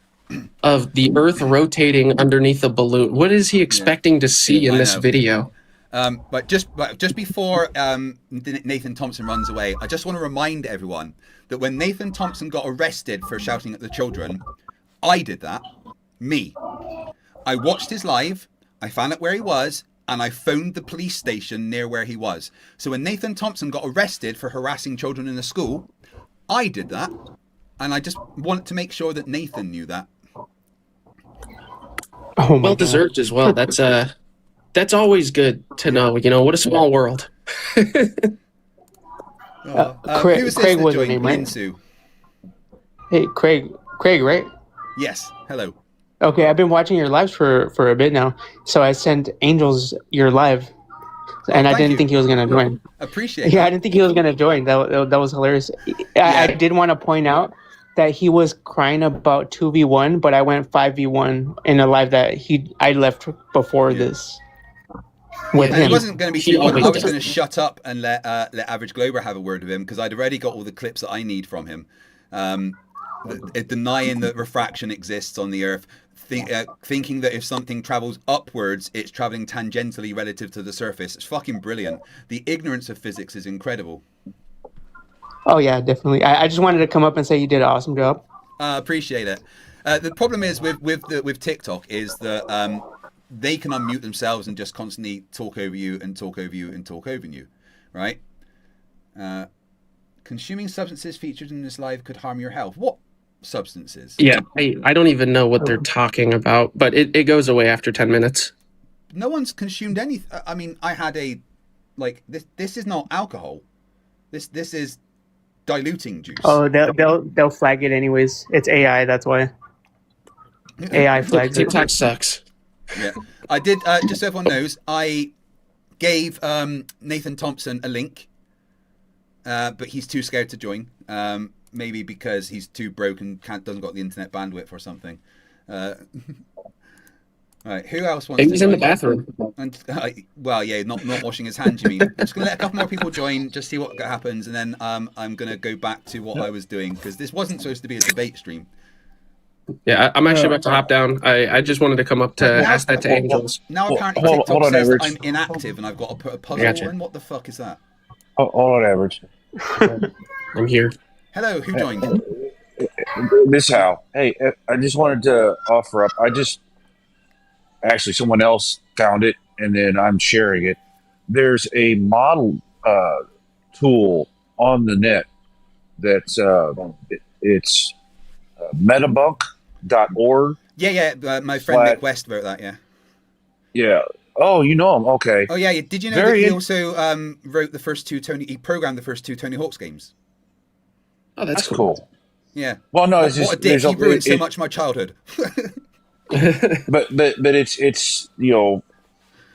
of the Earth rotating underneath a balloon. What is he expecting to see in this video? But just before Nathan Thompson runs away, I just want to remind everyone that when Nathan Thompson got arrested for shouting at the children, I did that. Me. I watched his live, I found out where he was, and I phoned the police station near where he was. So when Nathan Thompson got arrested for harassing children in a school, I did that. And I just wanted to make sure that Nathan knew that. Oh my Well God. deserved as well. That's always good to know. What a small world. Craig Who was this Craig that was the joined? name, right? Minsu. Hey, Craig, right? Yes, hello. Okay, I've been watching your lives for a bit now, so I sent Angels your live. and I thank didn't you. think he was gonna join. Appreciate Yeah, that. I didn't think he was gonna join. That was hilarious. I did want to point out that he was crying about 2v1, but I went 5v1 in a live that I left before this with And it him. wasn't going to be He 2-1. always I was does. going to shut up and let Average Glober have a word with him because I'd already got all the clips that I need from him. Denying that refraction exists on the Earth, thinking that if something travels upwards, it's traveling tangentially relative to the surface. It's fucking brilliant. The ignorance of physics is incredible. Oh yeah, definitely. I just wanted to come up and say you did an awesome job. Appreciate it. The problem is with TikTok is that they can unmute themselves and just constantly talk over you and talk over you and talk over you, right? Consuming substances featured in this live could harm your health. What substances? Yeah, I don't even know what they're talking about, but it goes away after 10 minutes. No one's consumed anything. I mean, I had this is not alcohol. This is diluting juice. Oh, they'll flag it anyways. It's AI, that's why. AI flags it. TikTok sucks. Yeah, I did. Just so everyone knows, I gave Nathan Thompson a link, but he's too scared to join. Maybe because he's too broke and doesn't got the internet bandwidth or something. Right, who else wants? He's in the bathroom. And, well, yeah, not washing his hands. You mean? I'm just gonna let a couple more people join, just see what happens, and then I'm gonna go back to what I was doing because this wasn't supposed to be a debate stream. Yeah, I'm actually about to hop down. I just wanted to come up to ask that to Angels. Now apparently TikTok says that I'm inactive and I've got to put a puzzle in. What the fuck is that? Hold on, Average. I'm here. Hello, who joined? This Hal. Hey, I just wanted to offer up. Actually, someone else found it, and then I'm sharing it. There's a model tool on the net that's it's metabunk.org. Yeah. My friend Nick West wrote that. Yeah. Yeah. Oh, you know him. Okay. Oh yeah. Did you know that he also wrote the first two He programmed the first two Tony Hawk's games. Oh, that's cool. Yeah. Well, no, it's what just a dick. He ruined so much of my childhood. but it's it's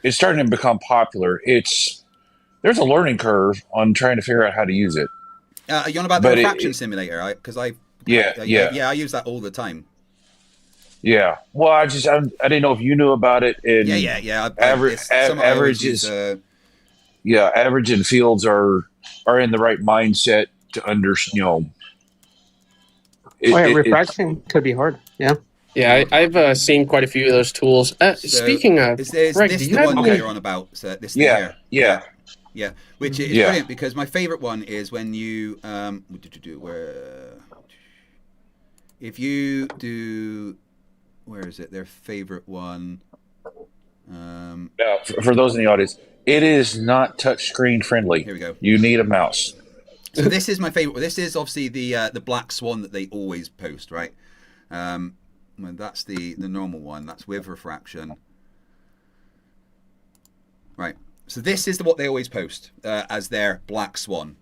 starting to become popular. There's a learning curve on trying to figure out how to use it. You on about the refraction simulator, right? Because I use that all the time. Yeah. Well, I didn't know if you knew about it. And yeah. Average and Fields are in the right mindset to understand. Refraction could be hard. Yeah. Yeah, I've seen quite a few of those tools. Speaking of, is Greg, this do you the have one that you're on about? So this thing here? Yeah. Which is brilliant because my favorite one is when you if you do, where is it? Their favorite one. Now, for those in the audience, it is not touchscreen friendly. Here we go. You need a mouse. So this is my favorite. This is obviously the black swan that they always post, right? Well, that's the normal one. That's with refraction. Right. So this is what they always post as their black swan,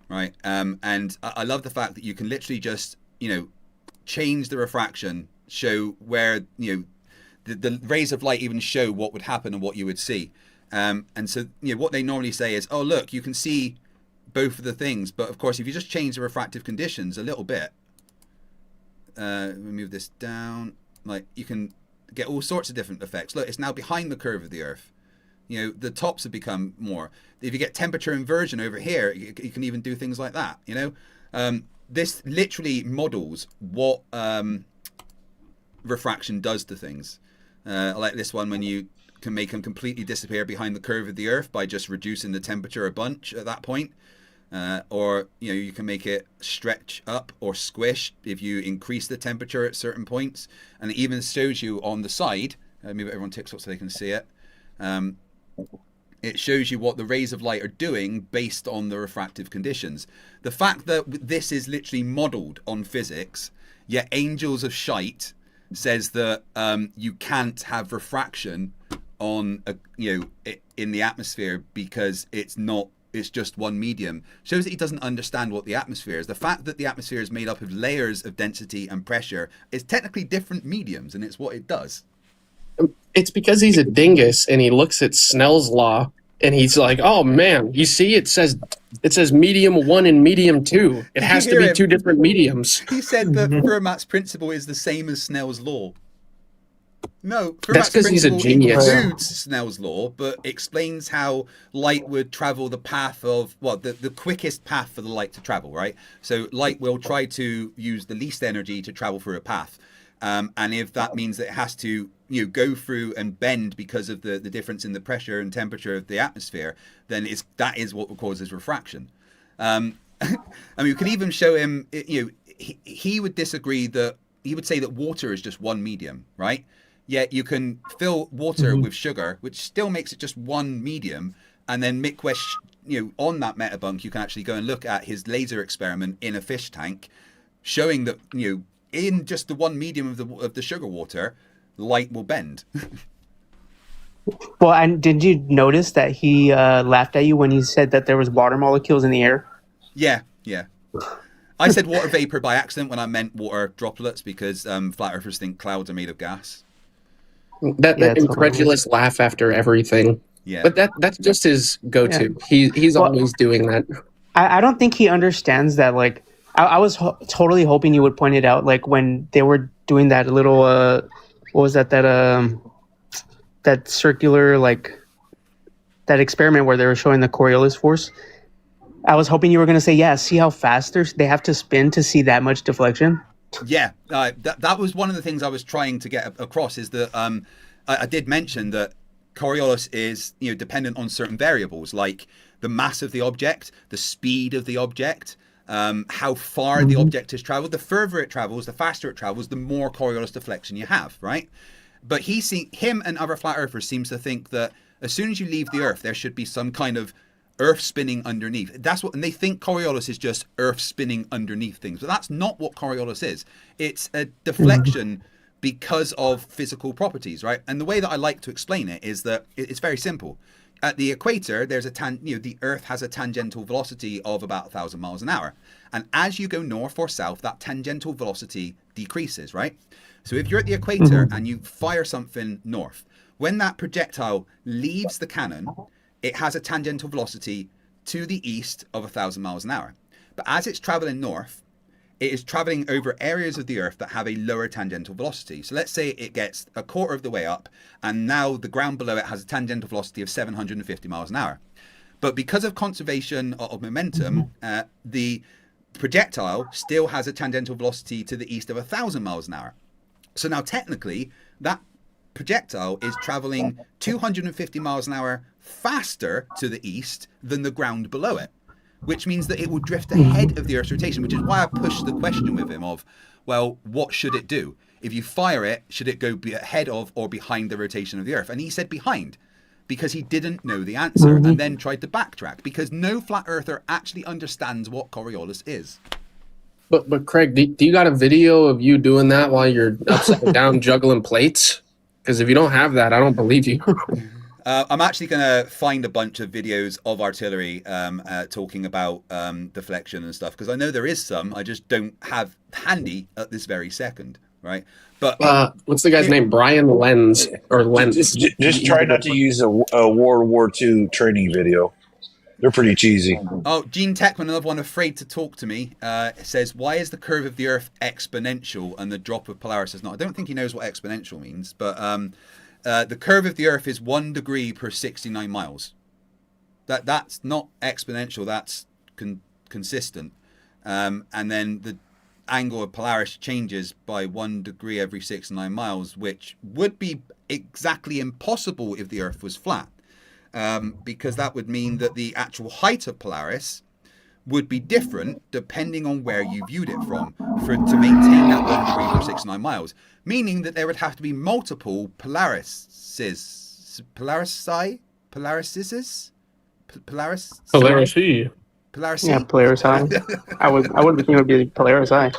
right? And I love the fact that you can literally just, change the refraction, show where, the rays of light even show what would happen and what you would see. And so, what they normally say is, oh, look, you can see both of the things. But of course, if you just change the refractive conditions a little bit, move this down, like you can get all sorts of different effects. Look, it's now behind the curve of the Earth. The tops have become more. If you get temperature inversion over here, you can even do things like that. This literally models what refraction does to things. I like this one when you can make them completely disappear behind the curve of the Earth by just reducing the temperature a bunch at that point. Or you can make it stretch up or squish if you increase the temperature at certain points, and it even shows you on the side. Move everyone TikTok so they can see it. It shows you what the rays of light are doing based on the refractive conditions. The fact that this is literally modelled on physics, yet Angels of Shite says that you can't have refraction on in the atmosphere because it's just one medium, shows that he doesn't understand what the atmosphere is. The fact that the atmosphere is made up of layers of density and pressure is technically different mediums, and it's what it does. It's because he's a dingus and he looks at Snell's law And he's like, "Oh man, you see, it says medium 1 and medium 2. It has to be 2 different mediums." He said that Fermat's principle is the same as Snell's law. No, That's Fermat's 'cause he's a principle genius. includes Snell's law, but explains how light would travel the path of, well, the quickest path for the light to travel, right? So light will try to use the least energy to travel through a path. And if that means that it has to, go through and bend because of the difference in the pressure and temperature of the atmosphere, then that is what causes refraction. I mean, we could even show him, he would disagree that, he would say that water is just one medium, right? Yet you can fill water with sugar, which still makes it just one medium. And then Mick West, on that metabunk, you can actually go and look at his laser experiment in a fish tank, showing that, in just the one medium of the sugar water, light will bend. Well, and did you notice that he laughed at you when he said that there was water molecules in the air? Yeah. I said water vapor by accident when I meant water droplets because flat earthers think clouds are made of gas. That incredulous laugh after everything. Yeah. But that's just his go-to. Yeah. He's always doing that. I don't think he understands that. Like, I was totally hoping you would point it out. Like when they were doing that little, what was that? That circular, like that experiment where they were showing the Coriolis force. I was hoping you were going to say, yeah, see how fast they have to spin to see that much deflection? Yeah, that was one of the things I was trying to get across, is that I did mention that Coriolis is dependent on certain variables like the mass of the object, the speed of the object, how far the object has traveled. The further it travels, the faster it travels, the more Coriolis deflection you have, right? But him and other flat earthers seems to think that as soon as you leave the Earth, there should be some kind of Earth spinning underneath. And they think Coriolis is just Earth spinning underneath things, but that's not what Coriolis is. It's a deflection because of physical properties, right? And the way that I like to explain it is that it's very simple. At the equator, there's the Earth has a tangential velocity of about 1,000 miles an hour, and as you go north or south, that tangential velocity decreases, right? So if you're at the equator and you fire something north, when that projectile leaves the cannon, it has a tangential velocity to the east of 1,000 miles an hour. But as it's traveling north, it is traveling over areas of the Earth that have a lower tangential velocity. So let's say it gets a quarter of the way up, and now the ground below it has a tangential velocity of 750 miles an hour. But because of conservation of momentum, the projectile still has a tangential velocity to the east of 1,000 miles an hour. So now technically, that projectile is traveling 250 miles an hour faster to the east than the ground below it, which means that it will drift ahead of the Earth's rotation, which is why I pushed the question with him of, well, what should it do? If you fire it, should it go ahead of or behind the rotation of the Earth? And he said behind, because he didn't know the answer and then tried to backtrack, because no flat earther actually understands what Coriolis is. But Craig, do you got a video of you doing that while you're upside down juggling plates? Because if you don't have that, I don't believe you. I'm actually going to find a bunch of videos of artillery talking about deflection and stuff, because I know there is some. I just don't have handy at this very second, right? But what's the guy's name? Brian Lenz or Lenz? Just try not to use a World War II training video. They're pretty cheesy. Oh, Gene Techman, another one afraid to talk to me, says, why is the curve of the Earth exponential and the drop of Polaris is not? I don't think he knows what exponential means, but the curve of the Earth is 1 degree per 69 miles. That's not exponential, that's consistent. And then the angle of Polaris changes by 1 degree every 69 miles, which would be exactly impossible if the Earth was flat. Because that would mean that the actual height of Polaris would be different depending on where you viewed it from to maintain that 1 degree per 69 miles. Meaning that there would have to be multiple Polarises. Polarisi. Yeah, Polaris Eye. I would think it would be Polaris Eye.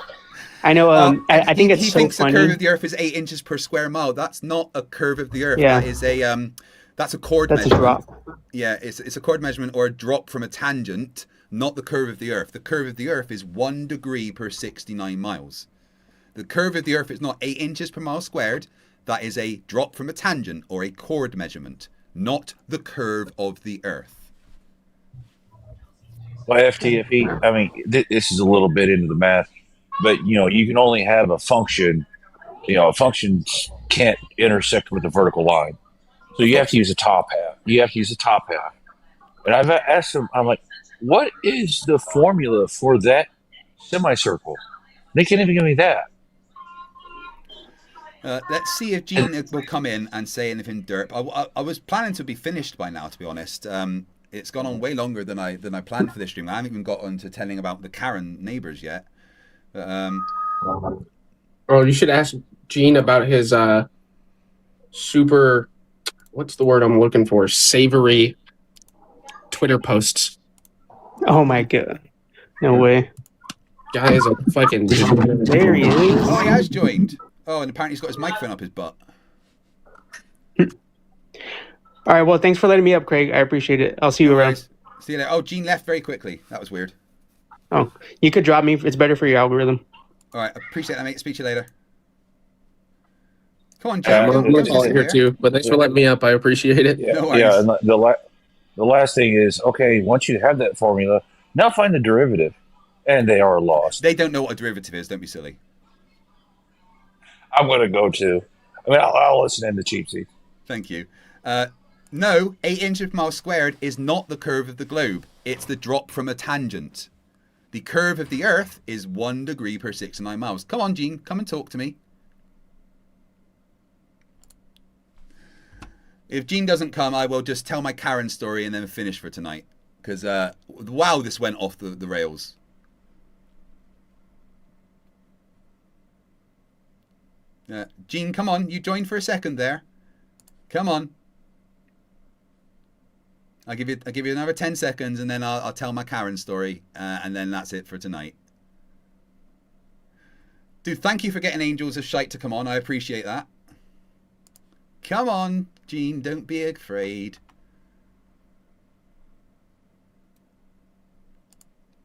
I know. I think it's he so thinks funny. The curve of the Earth is 8 inches per square mile. That's not a curve of the Earth. Yeah. That is a that's a chord That's measurement. a drop. Yeah, it's a chord measurement or a drop from a tangent, not the curve of the Earth. The curve of the Earth is 1 degree per 69 miles. The curve of the Earth is not 8 inches per mile squared. That is a drop from a tangent or a chord measurement, not the curve of the Earth. By FTFE, I mean, this is a little bit into the math, but you can only have a function. A function can't intersect with the vertical line, so you have to use the top half. And I've asked them, I'm like, what is the formula for that semicircle? They can't even give me that. Let's see if Gene will come in and say anything derp. I was planning to be finished by now, to be honest. It's gone on way longer than I planned for this stream. I haven't even got on to telling about the Karen neighbors yet. Oh, you should ask Gene about his super, what's the word I'm looking for? Savory Twitter posts. Oh my god. No way. Guy is a fucking... There he is. Oh, he has joined. Oh, and apparently he's got his microphone up his butt. All right, well, thanks for letting me up, Craig. I appreciate it. I'll see you around. See you later. Oh, Gene left very quickly. That was weird. Oh, you could drop me. It's better for your algorithm. All right, appreciate that, mate. Speak to you later. Come on, Gene. I'm here too, but thanks for letting me up. I appreciate it. Yeah, No worries. yeah. And the last thing is, okay, once you have that formula, now find the derivative, and they are lost. They don't know what a derivative is. Don't be silly. I'm going to go to. I mean, I'll listen in the cheap seat. Thank you. No, 8 inches per mile squared is not the curve of the globe. It's the drop from a tangent. The curve of the Earth is 1 degree per 6.9 miles. Come on, Gene. Come and talk to me. If Gene doesn't come, I will just tell my Karen story and then finish for tonight. Because, wow, this went off the rails. Gene, come on. You joined for a second there. Come on. I'll give you another 10 seconds and then I'll tell my Karen story. And then that's it for tonight. Dude, thank you for getting Angels of Shite to come on. I appreciate that. Come on, Gene. Don't be afraid.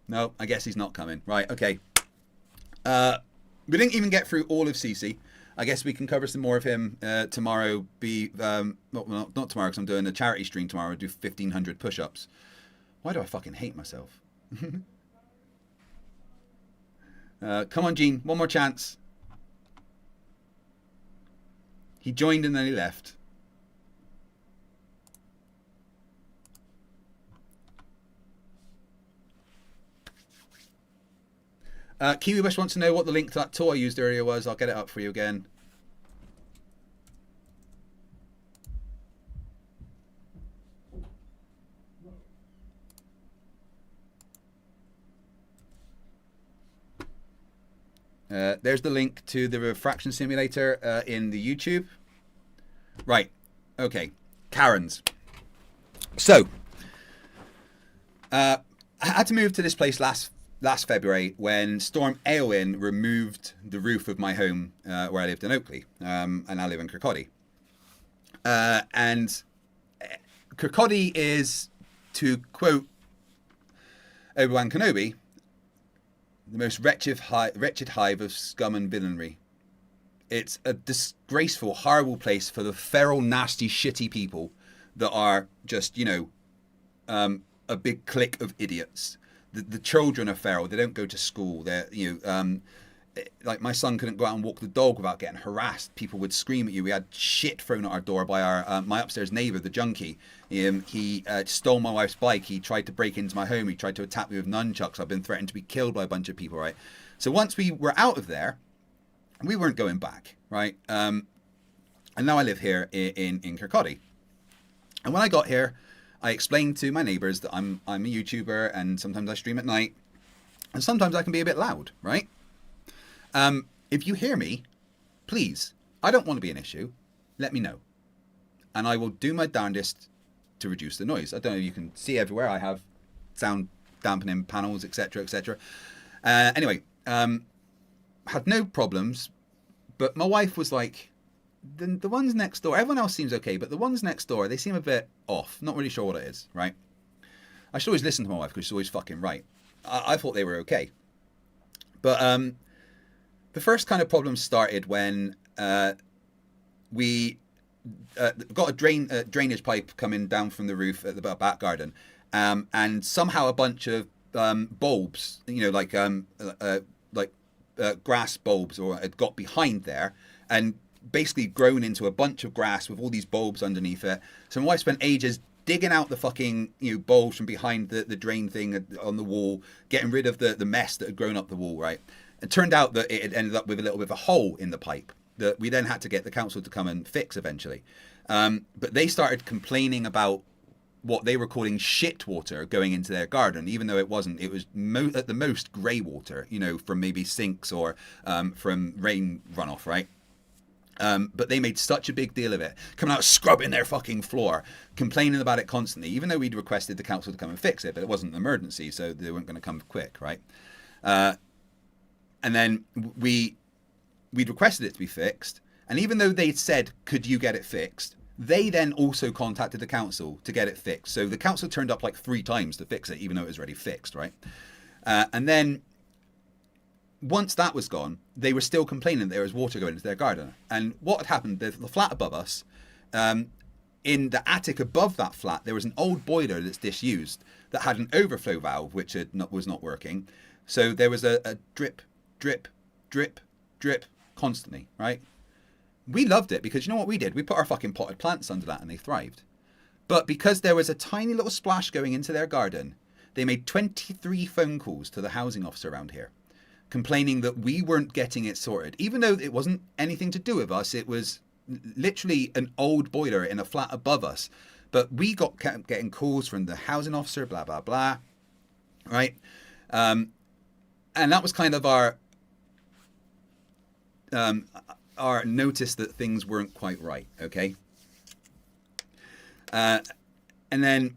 No, I guess he's not coming. Right, okay. We didn't even get through all of CC. I guess we can cover some more of him tomorrow. Not tomorrow because I'm doing a charity stream tomorrow. I'll do 1,500 push-ups. Why do I fucking hate myself? Come on, Gene. One more chance. He joined and then he left. Kiwi Bush wants to know what the link to that tool I used earlier was. I'll get it up for you again. There's the link to the refraction simulator in the YouTube. Right. Okay. Karens. So, I had to move to this place last February when Storm Eowyn removed the roof of my home where I lived in Oakley, and I live in Kirkcaldy. And Kirkcaldy is, to quote Obi-Wan Kenobi, the most wretched hive of scum and villainy. It's a disgraceful, horrible place for the feral, nasty, shitty people that are just, a big clique of idiots. The children are feral. They don't go to school. They're, like my son couldn't go out and walk the dog without getting harassed. People would scream at you. We had shit thrown at our door by my upstairs neighbour, the junkie. He stole my wife's bike. He tried to break into my home. He tried to attack me with nunchucks. I've been threatened to be killed by a bunch of people, right? So once we were out of there, we weren't going back, right? And now I live here in Kirkcaldy. And when I got here, I explained to my neighbours that I'm a YouTuber and sometimes I stream at night. And sometimes I can be a bit loud, right? If you hear me, please, I don't want to be an issue. Let me know. And I will do my darndest to reduce the noise. I don't know if you can see everywhere. I have sound dampening panels, etc., etc. Anyway, had no problems. But my wife was like, the ones next door, everyone else seems okay, but the ones next door, they seem a bit off. Not really sure what it is, right? I should always listen to my wife because she's always fucking right. I thought they were okay. But the first kind of problem started when we got a drainage pipe coming down from the roof at the back garden, and somehow a bunch of bulbs, like grass bulbs, or had got behind there and basically grown into a bunch of grass with all these bulbs underneath it. So my wife spent ages digging out the fucking bulbs from behind the drain thing on the wall, getting rid of the mess that had grown up the wall, right? It turned out that it had ended up with a little bit of a hole in the pipe that we then had to get the council to come and fix eventually. But they started complaining about what they were calling shit water going into their garden, even though it wasn't. It was at the most grey water, from maybe sinks or from rain runoff, right? But they made such a big deal of it, coming out scrubbing their fucking floor, complaining about it constantly, even though we'd requested the council to come and fix it, but it wasn't an emergency, so they weren't going to come quick, right? And then we'd requested it to be fixed, and even though they'd said, could you get it fixed, they then also contacted the council to get it fixed. So the council turned up like 3 times to fix it, even though it was already fixed, right? And then once that was gone, they were still complaining that there was water going into their garden. And what had happened, the flat above us, in the attic above that flat, there was an old boiler that's disused that had an overflow valve, which was not working. So there was a drip, drip, drip, drip constantly, right? We loved it because you know what we did? We put our fucking potted plants under that and they thrived. But because there was a tiny little splash going into their garden, they made 23 phone calls to the housing officer around here, complaining that we weren't getting it sorted, even though it wasn't anything to do with us. It was literally an old boiler in a flat above us. But we kept getting calls from the housing officer, blah, blah, blah, right? And that was kind of our notice that things weren't quite right, okay? And then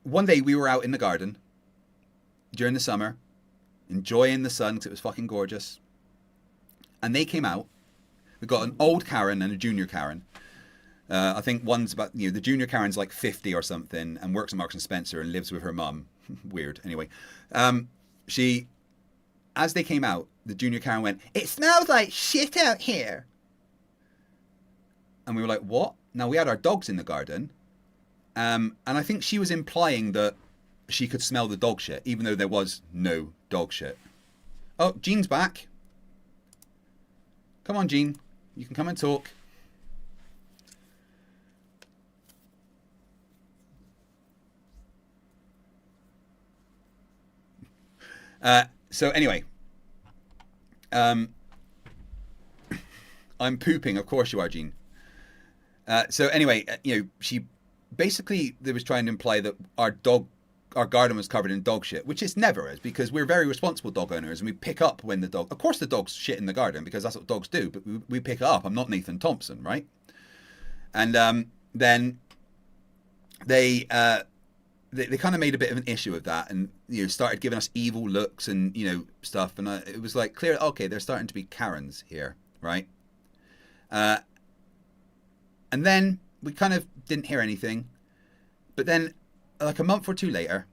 one day we were out in the garden during the summer, enjoying the sun because it was fucking gorgeous. And they came out. We got an old Karen and a junior Karen. I think one's about, the junior Karen's like 50 or something and works at Marks and Spencer and lives with her mum. Weird. Anyway, as they came out, the junior Karen went, "It smells like shit out here." And we were like, what? Now, we had our dogs in the garden. And I think she was implying that she could smell the dog shit, even though there was no dog shit. Oh, Jean's back. Come on, Jean. You can come and talk. So anyway, I'm pooping. Of course you are, Jean. So anyway, she basically was trying to imply that our garden was covered in dog shit, which it never is, because we're very responsible dog owners and we pick up when of course the dogs shit in the garden because that's what dogs do, but we pick it up. I'm not Nathan Thompson, right? And then they kind of made a bit of an issue of that and started giving us evil looks and stuff, and it was like clear, okay, there's starting to be Karens here, right? And then we kind of didn't hear anything, but then like a month or two later,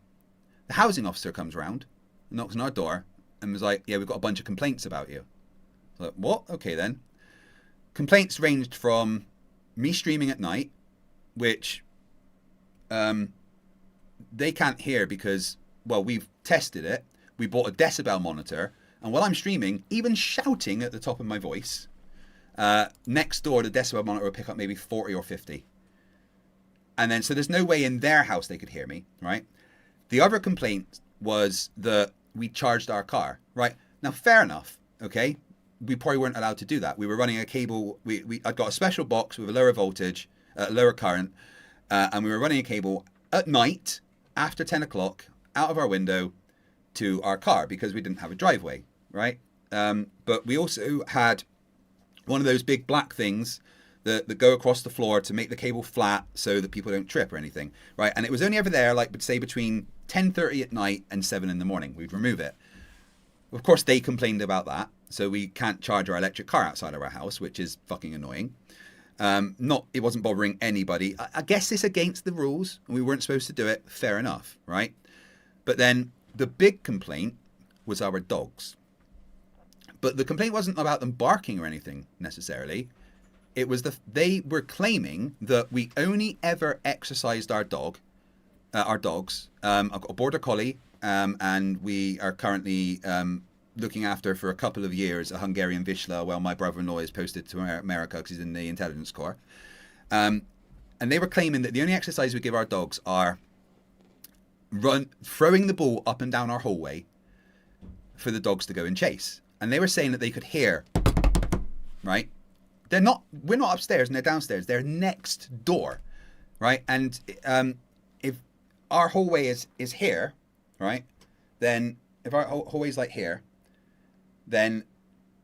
the housing officer comes around, knocks on our door, and was like, "Yeah, we've got a bunch of complaints about you." I was like, what? Okay then. Complaints ranged from me streaming at night, which they can't hear because, well, we've tested it. We bought a decibel monitor, and while I'm streaming, even shouting at the top of my voice, next door the decibel monitor will pick up maybe 40 or 50. And then, so there's no way in their house they could hear me, right? The other complaint was that we charged our car, right? Now, fair enough, okay? We probably weren't allowed to do that. We were running a cable. I'd got a special box with a lower voltage, lower current, and we were running a cable at night after 10 o'clock out of our window to our car because we didn't have a driveway, right? But we also had one of those big black things that go across the floor to make the cable flat so that people don't trip or anything, right? And it was only ever there, like, say, between 10:30 at night and 7 in the morning. We'd remove it. Of course, they complained about that, so we can't charge our electric car outside of our house, which is fucking annoying. It wasn't bothering anybody. I guess it's against the rules, and we weren't supposed to do it. Fair enough, right? But then the big complaint was our dogs. But the complaint wasn't about them barking or anything necessarily. It was they were claiming that we only ever exercised our dogs. I've got a border collie, and we are currently looking after for a couple of years a Hungarian Vizsla while my brother-in-law is posted to America because he's in the intelligence corps. And they were claiming that the only exercise we give our dogs are throwing the ball up and down our hallway for the dogs to go and chase. And they were saying that they could hear, right? We're not upstairs and they're downstairs. They're next door, right? And if our hallway is here, right? Then if our hallway's like here, then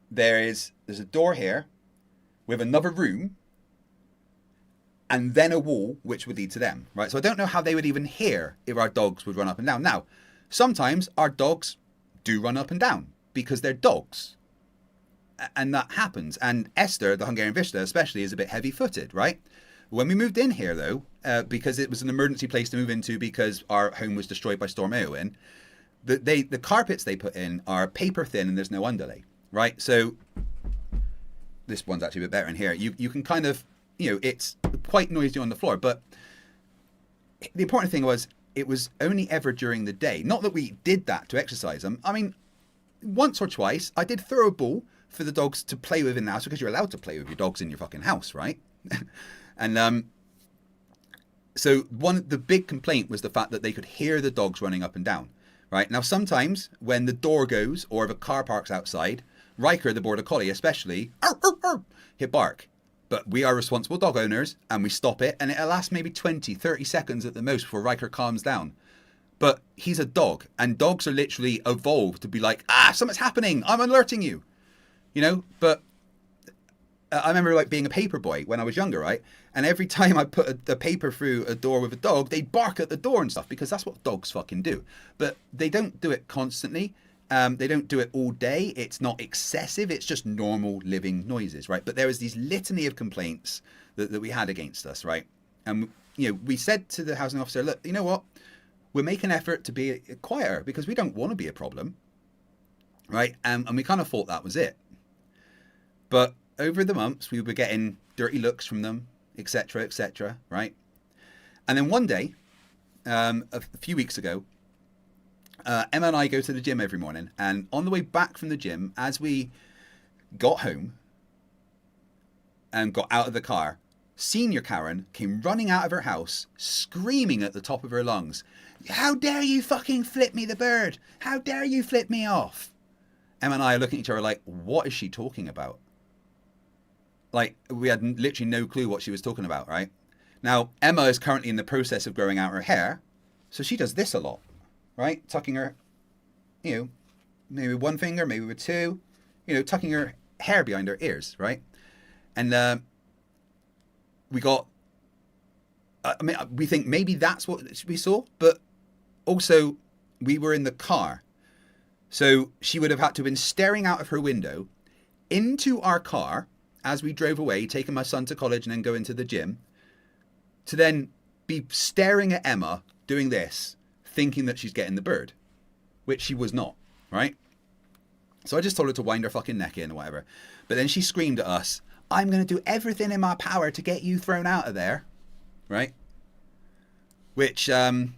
there's a door here with another room and then a wall which would lead to them, right? So I don't know how they would even hear if our dogs would run up and down. Now, sometimes our dogs do run up and down because they're dogs. And that happens. And Esther, the Hungarian Vizsla especially, is a bit heavy-footed, right? When we moved in here, though, because it was an emergency place to move into because our home was destroyed by Storm Eowyn, the carpets they put in are paper thin and there's no underlay, right? So this one's actually a bit better in here. You can kind of, it's quite noisy on the floor. But the important thing was it was only ever during the day. Not that we did that to exercise them. I mean, once or twice I did throw a ball for the dogs to play with in the house because you're allowed to play with your dogs in your fucking house, right? And so the big complaint was the fact that they could hear the dogs running up and down, right? Now, sometimes when the door goes or if a car parks outside, Riker, the border collie especially, he'll bark. But we are responsible dog owners and we stop it, and it'll last maybe 20, 30 seconds at the most before Riker calms down. But he's a dog, and dogs are literally evolved to be like, something's happening, I'm alerting you. But I remember being a paper boy when I was younger, right? And every time I put a paper through a door with a dog, they'd bark at the door and stuff because that's what dogs fucking do. But they don't do it constantly. They don't do it all day. It's not excessive. It's just normal living noises, right? But there was these litany of complaints that we had against us, right? And, we said to the housing officer, look, you know what? We'll make an effort to be quieter because we don't want to be a problem, right? And we kind of thought that was it. But over the months, we were getting dirty looks from them, etc., right? And then one day, a few weeks ago, Emma and I go to the gym every morning. And on the way back from the gym, as we got home and got out of the car, Senior Karen came running out of her house, screaming at the top of her lungs, "How dare you fucking flip me the bird? How dare you flip me off?" Emma and I are looking at each other like, what is she talking about? Like, we had literally no clue what she was talking about, right? Now, Emma is currently in the process of growing out her hair, so she does this a lot, right? Tucking her, maybe with one finger, maybe with two, tucking her hair behind her ears, right? And we think maybe that's what we saw, but also we were in the car. So she would have had to have been staring out of her window into our car as we drove away, taking my son to college and then going to the gym, to then be staring at Emma doing this, thinking that she's getting the bird, which she was not, right? So I just told her to wind her fucking neck in or whatever. But then she screamed at us, "I'm going to do everything in my power to get you thrown out of there," right? Which was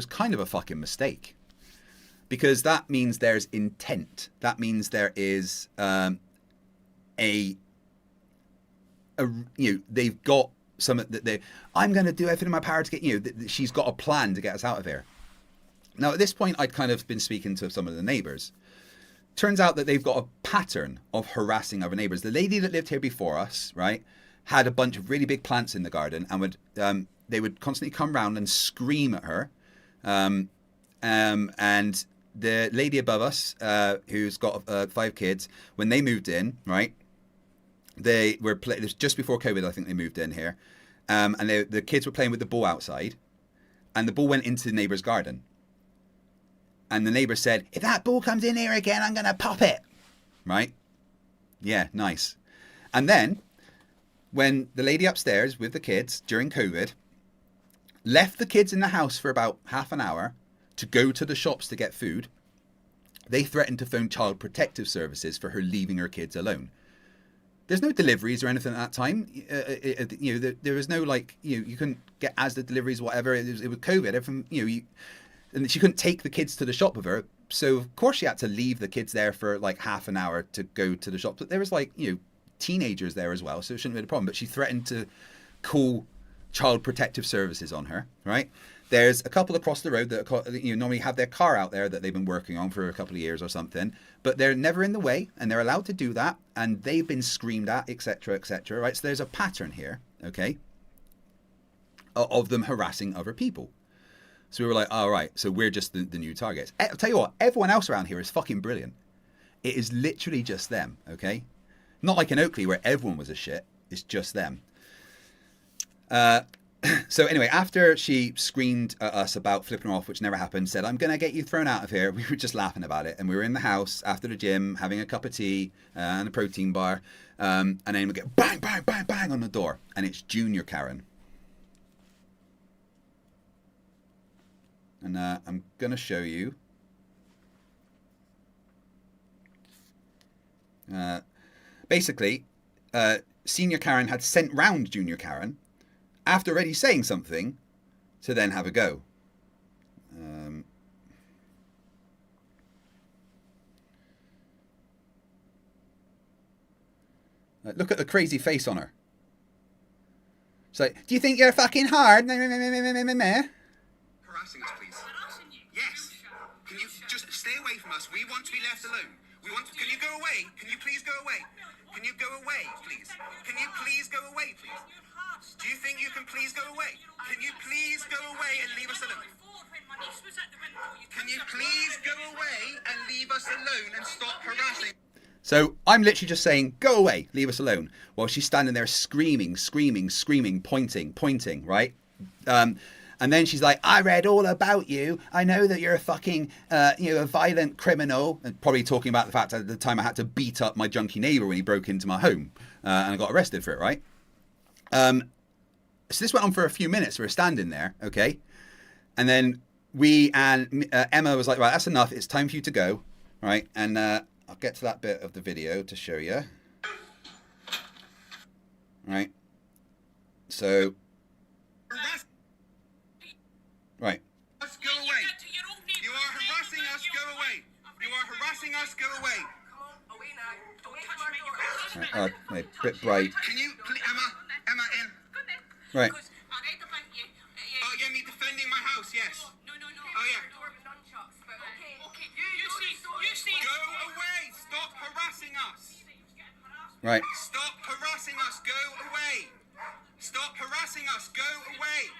kind of a fucking mistake. Because that means there's intent. That means there is they've got some that I'm going to do everything in my power to get she's got a plan to get us out of here. Now at this point I'd kind of been speaking to some of the neighbours. Turns out that they've got a pattern of harassing other neighbours. The lady that lived here before us, right, had a bunch of really big plants in the garden and they would constantly come round and scream at her. And the lady above us, who's got 5 kids, when they moved in, right, they were it was just before COVID, I think they moved in here, and the kids were playing with the ball outside, and the ball went into the neighbour's garden. And the neighbour said, "If that ball comes in here again, I'm going to pop it." Right? Yeah, nice. And then, when the lady upstairs with the kids during COVID left the kids in the house for about half an hour to go to the shops to get food, they threatened to phone Child Protective Services for her leaving her kids alone. There's no deliveries or anything at that time. You know, there was no like, you couldn't get Asda deliveries, whatever. It was COVID. Everything, and she couldn't take the kids to the shop with her. So of course she had to leave the kids there for like half an hour to go to the shop. But there was like, teenagers there as well, so it shouldn't be a problem. But she threatened to call Child Protective Services on her, right? There's a couple across the road that normally have their car out there that they've been working on for a couple of years or something, but they're never in the way and they're allowed to do that, and they've been screamed at, etc., etc., right? So there's a pattern here, okay, of them harassing other people. So we were like, all right, so we're just the new targets. I'll tell you what, everyone else around here is fucking brilliant. It is literally just them, okay? Not like in Oakley where everyone was a shit. It's just them. So anyway, after she screamed at us about flipping her off, which never happened, said, I'm going to get you thrown out of here. We were just laughing about it. And we were in the house after the gym, having a cup of tea and a protein bar. And then we get bang, bang, bang, bang on the door. And it's Junior Karen. And I'm going to show you. Basically, Senior Karen had sent round Junior Karen after already saying something to then have a go. Look at the crazy face on her. It's like, do you think you're fucking hard? Harassing us, please. Yes. Can you just stay away from us? We want to be left alone. Can you go away? Can you please go away? Can you go away, please? Can you please go away, please? Do you think you can please go away? Can you please go away and leave us alone? Can you please go away and leave us alone and stop harassing? So I'm literally just saying, go away, leave us alone, while she's standing there screaming, pointing, right? And then she's like, I read all about you. I know that you're a fucking, a violent criminal. And probably talking about the fact that at the time I had to beat up my junkie neighbour when he broke into my home. And I got arrested for it, right? So this went on for a few minutes. We were standing there, okay? And then Emma was like, right, that's enough. It's time for you to go, right? And I'll get to that bit of the video to show you. Right? So... Right. Let's go away. You are harassing us. Go away. You are harassing us. Go away. Right, a bit bright. Can you, Emma, in. Right. Oh, yeah, me defending my house. Yes. No. Oh yeah. Go away. Stop harassing us. Right. Stop harassing us. Go away. Stop harassing us. Go away.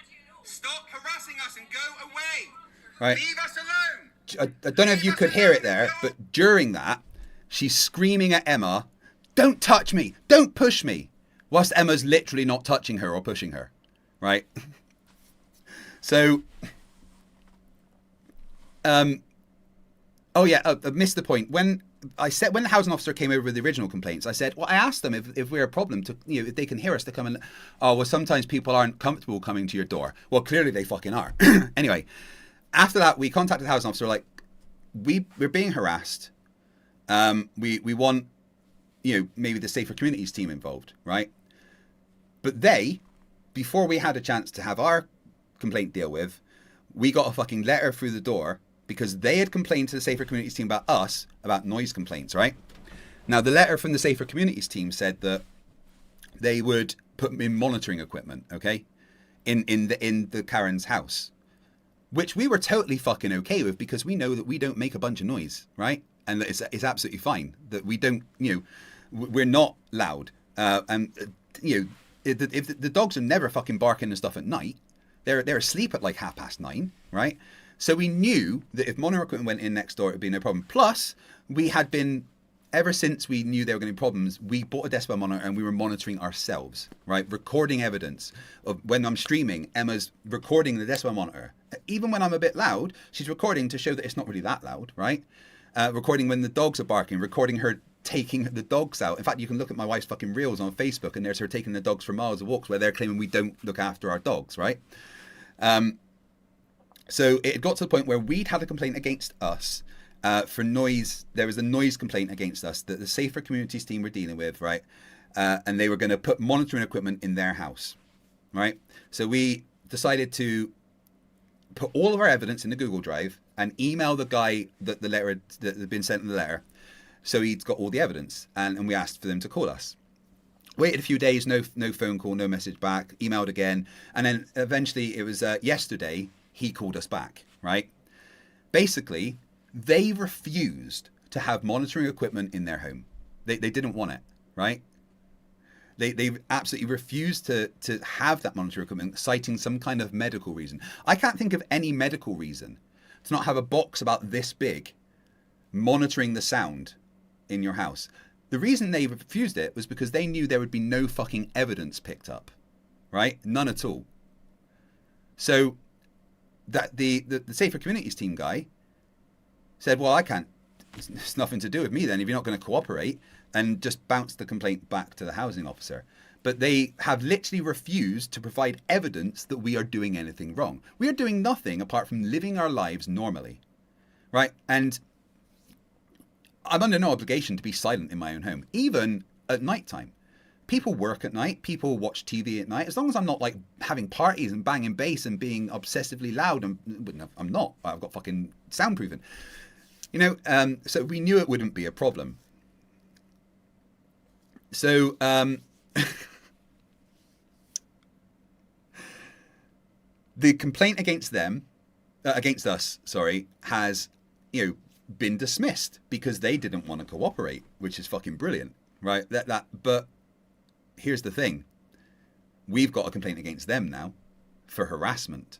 Stop harassing us and go away. Right. Leave us alone. I don't know if you could hear it there, but during that, she's screaming at Emma, don't touch me, don't push me, whilst Emma's literally not touching her or pushing her, right? So, I missed the point. When the housing officer came over with the original complaints, I said, well, I asked them if we're a problem to, if they can hear us to come and, sometimes people aren't comfortable coming to your door. Well, clearly they fucking are. Anyway, after that, we contacted the housing officer, like, we're being harassed. We want, maybe the Safer Communities team involved, right? But before we had a chance to have our complaint deal with, we got a fucking letter through the door because they had complained to the Safer Communities team about us, about noise complaints, right? Now, the letter from the Safer Communities team said that they would put in monitoring equipment, okay, in the Karen's house, which we were totally fucking okay with because we know that we don't make a bunch of noise, right? And that it's absolutely fine that we don't, we're not loud. If the dogs are never fucking barking and stuff at night, they're asleep at like 9:30, right? So we knew that if monitoring equipment went in next door, it would be no problem. Plus, we had been, ever since we knew there were going to be problems, we bought a decibel monitor and we were monitoring ourselves, right? Recording evidence of when I'm streaming, Emma's recording the decibel monitor. Even when I'm a bit loud, she's recording to show that it's not really that loud, right? Recording when the dogs are barking, recording her taking the dogs out. In fact, you can look at my wife's fucking reels on Facebook and there's her taking the dogs for miles of walks where they're claiming we don't look after our dogs, right? So it got to the point where we'd had a complaint against us for noise. There was a noise complaint against us that the Safer Communities team were dealing with, right? and they were going to put monitoring equipment in their house, right? So we decided to put all of our evidence in the Google Drive and email the guy that the letter that had been sent in the letter, so he'd got all the evidence, and we asked for them to call us. Waited a few days, no phone call, no message back, emailed again, and then eventually it was yesterday he called us back, right? Basically, they refused to have monitoring equipment in their home. They didn't want it, right? They absolutely refused to have that monitoring equipment, citing some kind of medical reason. I can't think of any medical reason to not have a box about this big monitoring the sound in your house. The reason they refused it was because they knew there would be no fucking evidence picked up, right? None at all. So that the Safer Communities team guy said, well, I can't, it's nothing to do with me then if you're not going to cooperate, and just bounced the complaint back to the housing officer. But they have literally refused to provide evidence that we are doing anything wrong. We are doing nothing apart from living our lives normally, right? And I'm under no obligation to be silent in my own home, even at night time. People work at night, people watch TV at night. As long as I'm not like having parties and banging bass and being obsessively loud, and I'm not. I've got fucking soundproofing. You know, so we knew it wouldn't be a problem. So the complaint against them, against us, sorry, has, you know, been dismissed because they didn't want to cooperate, which is fucking brilliant, right? But here's the thing. We've got a complaint against them now for harassment.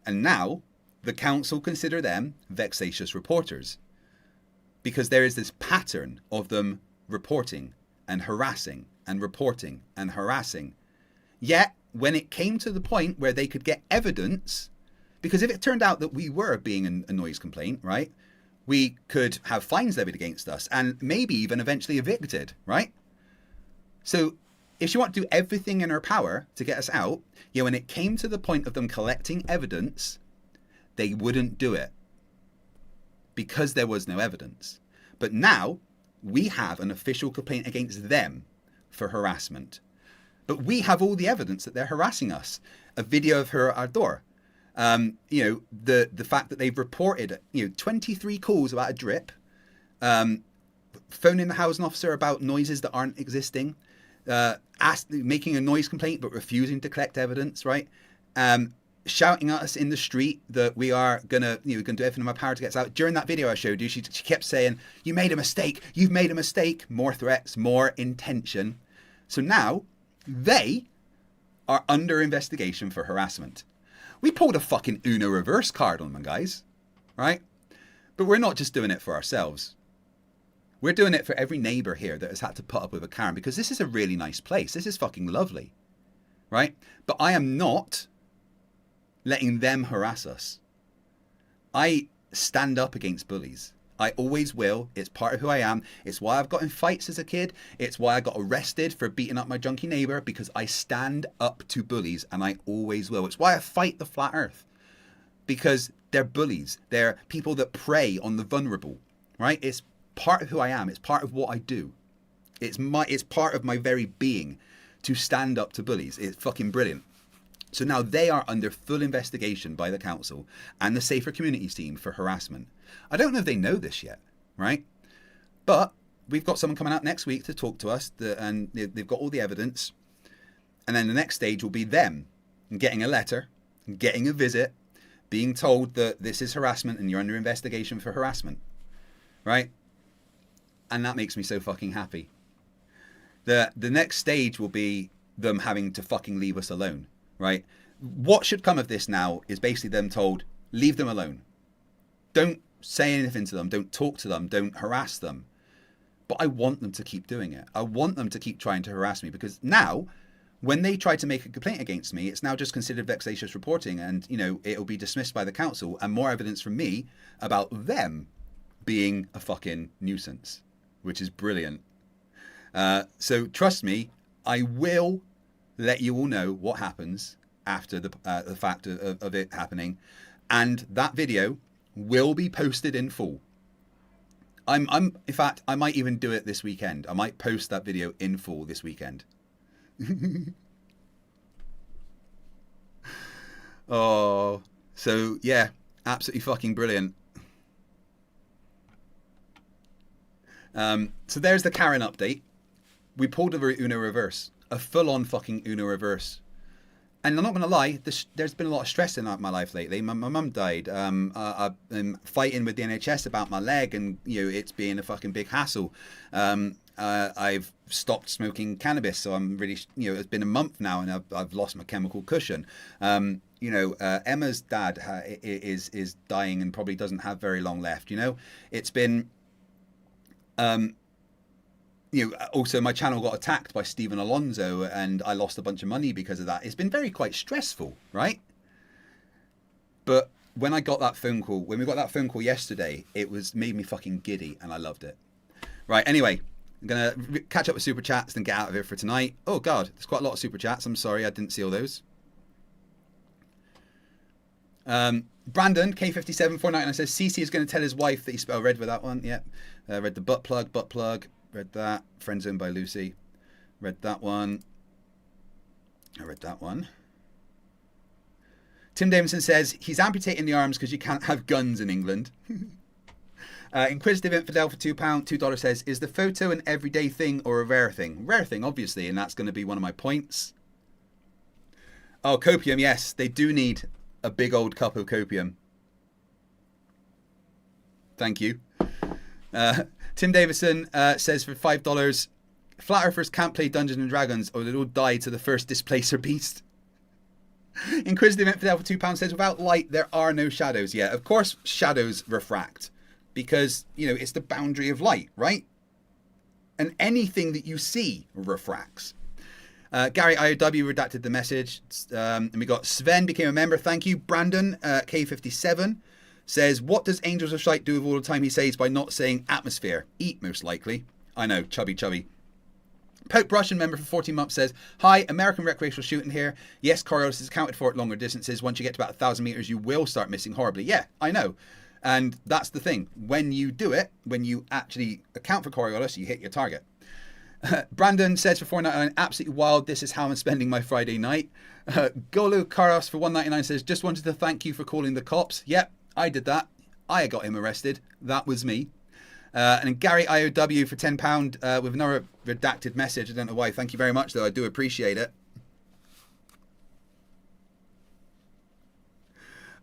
And now the council consider them vexatious reporters because there is this pattern of them reporting and harassing and reporting and harassing. Yet, when it came to the point where they could get evidence, because if it turned out that we were being a noise complaint, right, we could have fines levied against us and maybe even eventually evicted, right? So if she wanted to do everything in her power to get us out, yeah, when it came to the point of them collecting evidence, they wouldn't do it because there was no evidence. But now we have an official complaint against them for harassment. But we have all the evidence that they're harassing us. A video of her at our door. You know, the fact that they've reported, 23 calls about a drip, phoning the housing officer about noises that aren't existing, making a noise complaint but refusing to collect evidence, right? Shouting at us in the street that we are gonna do everything in my power to get us out. During that video I showed you, she kept saying, "You made a mistake. You've made a mistake." More threats, more intention. So now they are under investigation for harassment. We pulled a fucking Uno reverse card on them, guys, right? But we're not just doing it for ourselves. We're doing it for every neighbour here that has had to put up with a Karen, because this is a really nice place. This is fucking lovely, right? But I am not letting them harass us. I stand up against bullies. I always will. It's part of who I am. It's why I've got in fights as a kid. It's why I got arrested for beating up my junkie neighbour, because I stand up to bullies, and I always will. It's why I fight the flat earth, because they're bullies. They're people that prey on the vulnerable, right? It's part of who I am. It's part of what I do. It's part of my very being to stand up to bullies. It's fucking brilliant. So now they are under full investigation by the council and the Safer Communities team for harassment. I don't know if they know this yet, right? But we've got someone coming out next week to talk to us, and they've got all the evidence. And then the next stage will be them getting a letter, getting a visit, being told that this is harassment and you're under investigation for harassment, right? And that makes me so fucking happy. The next stage will be them having to fucking leave us alone. Right? What should come of this now is basically them told, leave them alone. Don't say anything to them. Don't talk to them. Don't harass them. But I want them to keep doing it. I want them to keep trying to harass me, because now, when they try to make a complaint against me, it's now just considered vexatious reporting, and, it'll be dismissed by the council, and more evidence from me about them being a fucking nuisance, which is brilliant. So trust me, I will let you all know what happens after the fact of it happening, and that video will be posted in full. In fact, I might even do it this weekend. I might post that video in full this weekend. Oh, so yeah, absolutely fucking brilliant. So there's the Karen update. We pulled a Uno reverse, a full-on fucking Uno reverse. And I'm not going to lie, there's been a lot of stress in my life lately. My mum died. I've been fighting with the NHS about my leg, and it's being a fucking big hassle. I've stopped smoking cannabis, so I'm really, it's been a month now, and I've lost my chemical cushion. Emma's dad is dying and probably doesn't have very long left. It's been. Also my channel got attacked by Stephen Alonso and I lost a bunch of money because of that. It's been quite stressful, right? But when we got that phone call yesterday, made me fucking giddy and I loved it. Right, anyway, I'm going to catch up with Super Chats and get out of here for tonight. Oh God, there's quite a lot of Super Chats. I'm sorry, I didn't see all those. Brandon, K57-499 says, CC is going to tell his wife that he spelled read with that one. Yep. Read the butt plug. Read that. Friend Zone by Lucy. Read that one. I read that one. Tim Davidson says, he's amputating the arms because you can't have guns in England. Inquisitive Infidel for £2. $2 says, is the photo an everyday thing or a rare thing? Rare thing, obviously, and that's going to be one of my points. Oh, copium, yes. They do need a big old cup of copium. Thank you. Tim Davison says for $5, Flat Earthers can't play Dungeons and Dragons or they'll all die to the first Displacer Beast. Inquisitive Infidel for £2 says, without light there are no shadows. Yeah, of course shadows refract because, it's the boundary of light, right? And anything that you see refracts. Gary IOW redacted the message. And we got Sven became a member. Thank you. Brandon, K57, says, what does Angels of Shite do with all the time he saves by not saying atmosphere? Eat, most likely. I know, chubby. Pope Russian member for 14 months says, hi, American recreational shooting here. Yes, Coriolis is accounted for at longer distances. Once you get to about 1,000 meters, you will start missing horribly. Yeah, I know. And that's the thing. When you do it, when you actually account for Coriolis, you hit your target. Brandon says for $4.99, absolutely wild. This is how I'm spending my Friday night. Golo Karos for $1.99 says, just wanted to thank you for calling the cops. Yep, I did that. I got him arrested. That was me. And then Gary IOW for £10 with another redacted message. I don't know why. Thank you very much, though. I do appreciate it.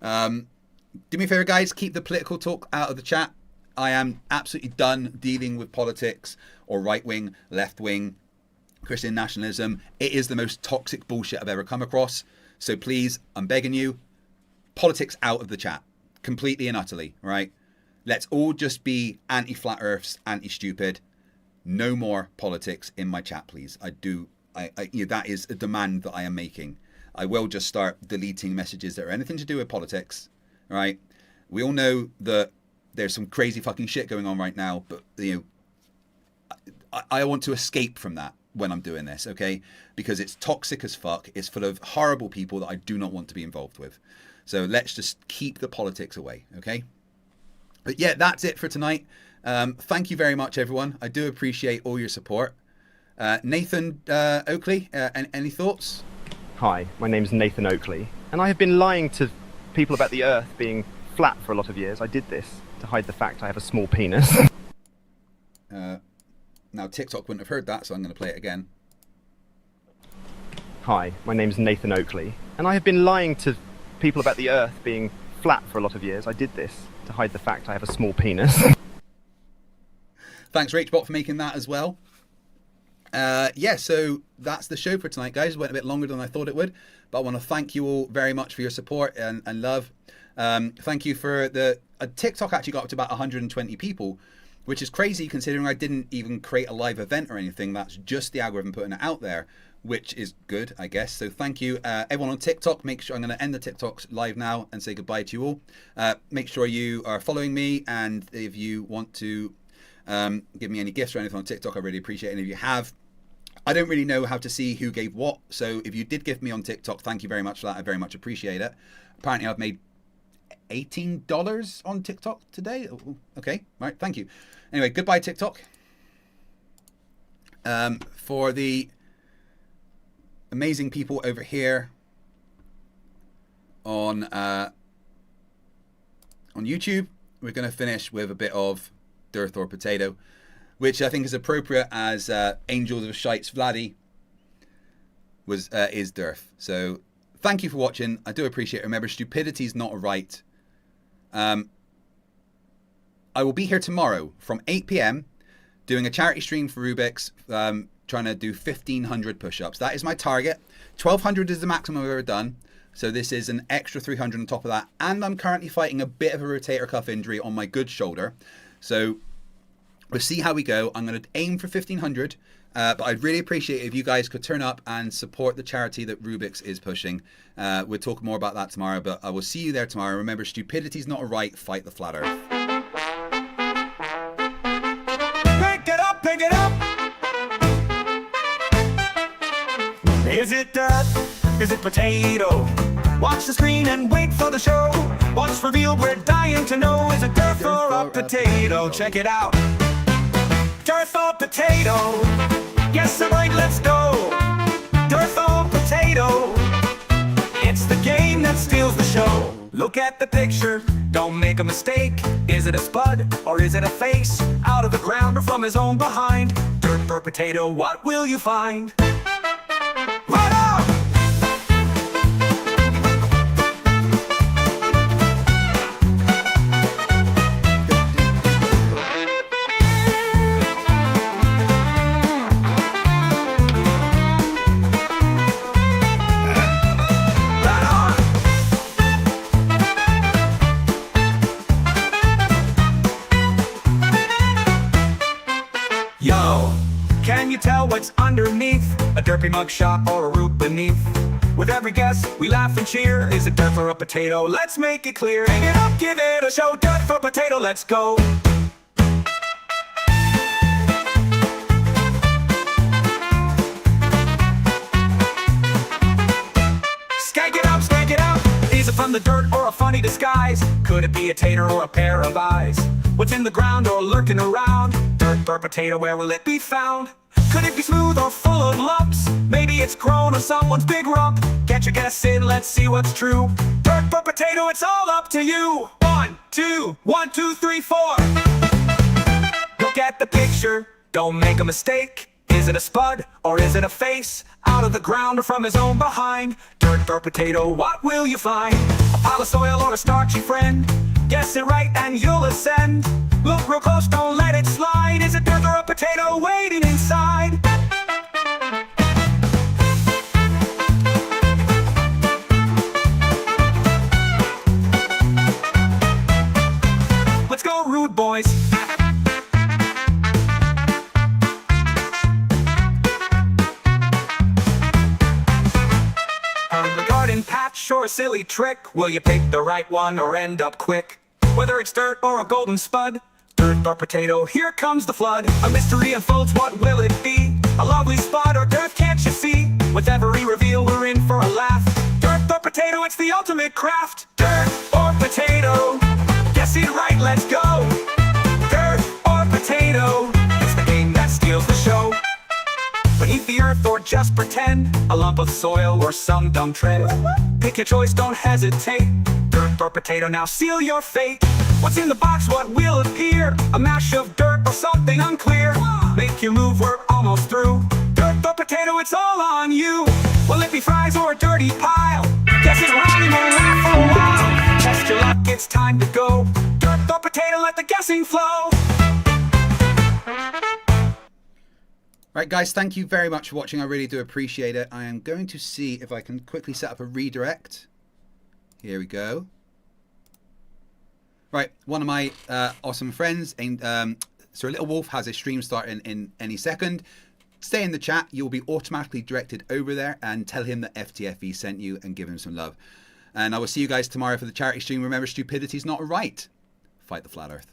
Do me a favor, guys. Keep the political talk out of the chat. I am absolutely done dealing with politics or right-wing, left-wing, Christian nationalism. It is the most toxic bullshit I've ever come across. So please, I'm begging you, politics out of the chat. Completely and utterly, right? Let's all just be anti-flat earths, anti-stupid. No more politics in my chat, please. That is a demand that I am making. I will just start deleting messages that are anything to do with politics, right? We all know that there's some crazy fucking shit going on right now, but I want to escape from that when I'm doing this, okay? Because it's toxic as fuck. It's full of horrible people that I do not want to be involved with. So let's just keep the politics away, okay? But yeah, that's it for tonight. Thank you very much, everyone. I do appreciate all your support. Nathan Oakley, any thoughts? Hi, my name's Nathan Oakley, and I have been lying to people about the Earth being flat for a lot of years. I did this to hide the fact I have a small penis. Now TikTok wouldn't have heard that, so I'm going to play it again. Hi, my name's Nathan Oakley, and I have been lying to people about the Earth being flat for a lot of years. I did this to hide the fact I have a small penis. Thanks, Rachbot, for making that as well. Yeah, so that's the show for tonight, guys. It went a bit longer than I thought it would, but I want to thank you all very much for your support and love. Thank you for TikTok actually got up to about 120 people, which is crazy considering I didn't even create a live event or anything. That's just the algorithm putting it out there, which is good, I guess. So thank you, everyone on TikTok. Make sure I'm going to end the TikToks live now and say goodbye to you all. Make sure you are following me, and if you want to give me any gifts or anything on TikTok, I really appreciate it. And if you have, I don't really know how to see who gave what. So if you did give me on TikTok, thank you very much for that. I very much appreciate it. Apparently I've made $18 on TikTok today. Oh, okay, all right, thank you. Anyway, goodbye TikTok. For the amazing people over here on YouTube, we're going to finish with a bit of Dearth or Potato, which I think is appropriate as Angels of Shites Vladdy is Dearth. So thank you for watching. I do appreciate it. Remember, stupidity is not a right. I will be here tomorrow from 8 p.m. doing a charity stream for Rubiks, trying to do 1,500 push-ups. That is my target. 1,200 is the maximum I've ever done. So this is an extra 300 on top of that. And I'm currently fighting a bit of a rotator cuff injury on my good shoulder. So we'll see how we go. I'm going to aim for 1,500. But I'd really appreciate it if you guys could turn up and support the charity that Rubiks is pushing. We'll talk more about that tomorrow, but I will see you there tomorrow. Remember, stupidity's not a right. Fight the flat earth. Pick it up, pick it up. Is it Dearth? Is it Potato? Watch the screen and wait for the show. What's revealed, we're dying to know. Is it Dearth or a Potato? Check it out. Dearth or Potato? Yes, I'm right, let's go. Dearth or Potato? It's the game that steals the show. Look at the picture, don't make a mistake. Is it a spud or is it a face? Out of the ground or from his own behind? Dearth or Potato, what will you find? Right on! Yo, can you tell what's underneath? A derpy mugshot or a root beneath? With every guess, we laugh and cheer. Is it Dearth or a Potato? Let's make it clear. Hang it up, give it a show. Dearth or Potato, let's go. Skank it up, skank it out. Is it from the dirt or a funny disguise? Could it be a tater or a pair of eyes? What's in the ground or lurking around? Dearth or Potato, where will it be found? Could it be smooth or full of lumps? Maybe it's grown on someone's big rump. Get your guess in, let's see what's true. Dearth or Potato, it's all up to you. 1, 2, 1, 2, 3, 4. Look at the picture, don't make a mistake. Is it a spud or is it a face? Out of the ground or from his own behind? Dearth or Potato, what will you find? A pile of soil or a starchy friend? Guess it right and you'll ascend. Look real close, don't let it slide. Is it Dearth or a Potato waiting inside? Let's go, rude boys. The garden patch or a silly trick? Will you pick the right one or end up quick? Whether it's dirt or a golden spud, Dearth or Potato, here comes the flood. A mystery unfolds, what will it be? A lovely spot or Dearth, can't you see? With every reveal, we're in for a laugh. Dearth or Potato, it's the ultimate craft. Dearth or Potato? Guess it right, let's go. Dearth or Potato? It's the game that steals the show. Beneath the earth or just pretend, a lump of soil or some dumb trend. Pick your choice, don't hesitate. Dearth or Potato, now seal your fate. What's in the box, what will appear? A mash of dirt or something unclear? Make your move, we're almost through. Dearth or Potato, it's all on you. Will it be fries or a dirty pile? Guess it's wrong and we'll laugh for a while. Test your luck, it's time to go. Dearth or Potato, let the guessing flow. Right, guys, thank you very much for watching. I really do appreciate it. I am going to see if I can quickly set up a redirect. Here we go. Right, one of my awesome friends, Sir Little Wolf, has a stream starting in any second. Stay in the chat. You'll be automatically directed over there, and tell him that FTFE sent you and give him some love. And I will see you guys tomorrow for the charity stream. Remember, stupidity's not a right. Fight the flat earth.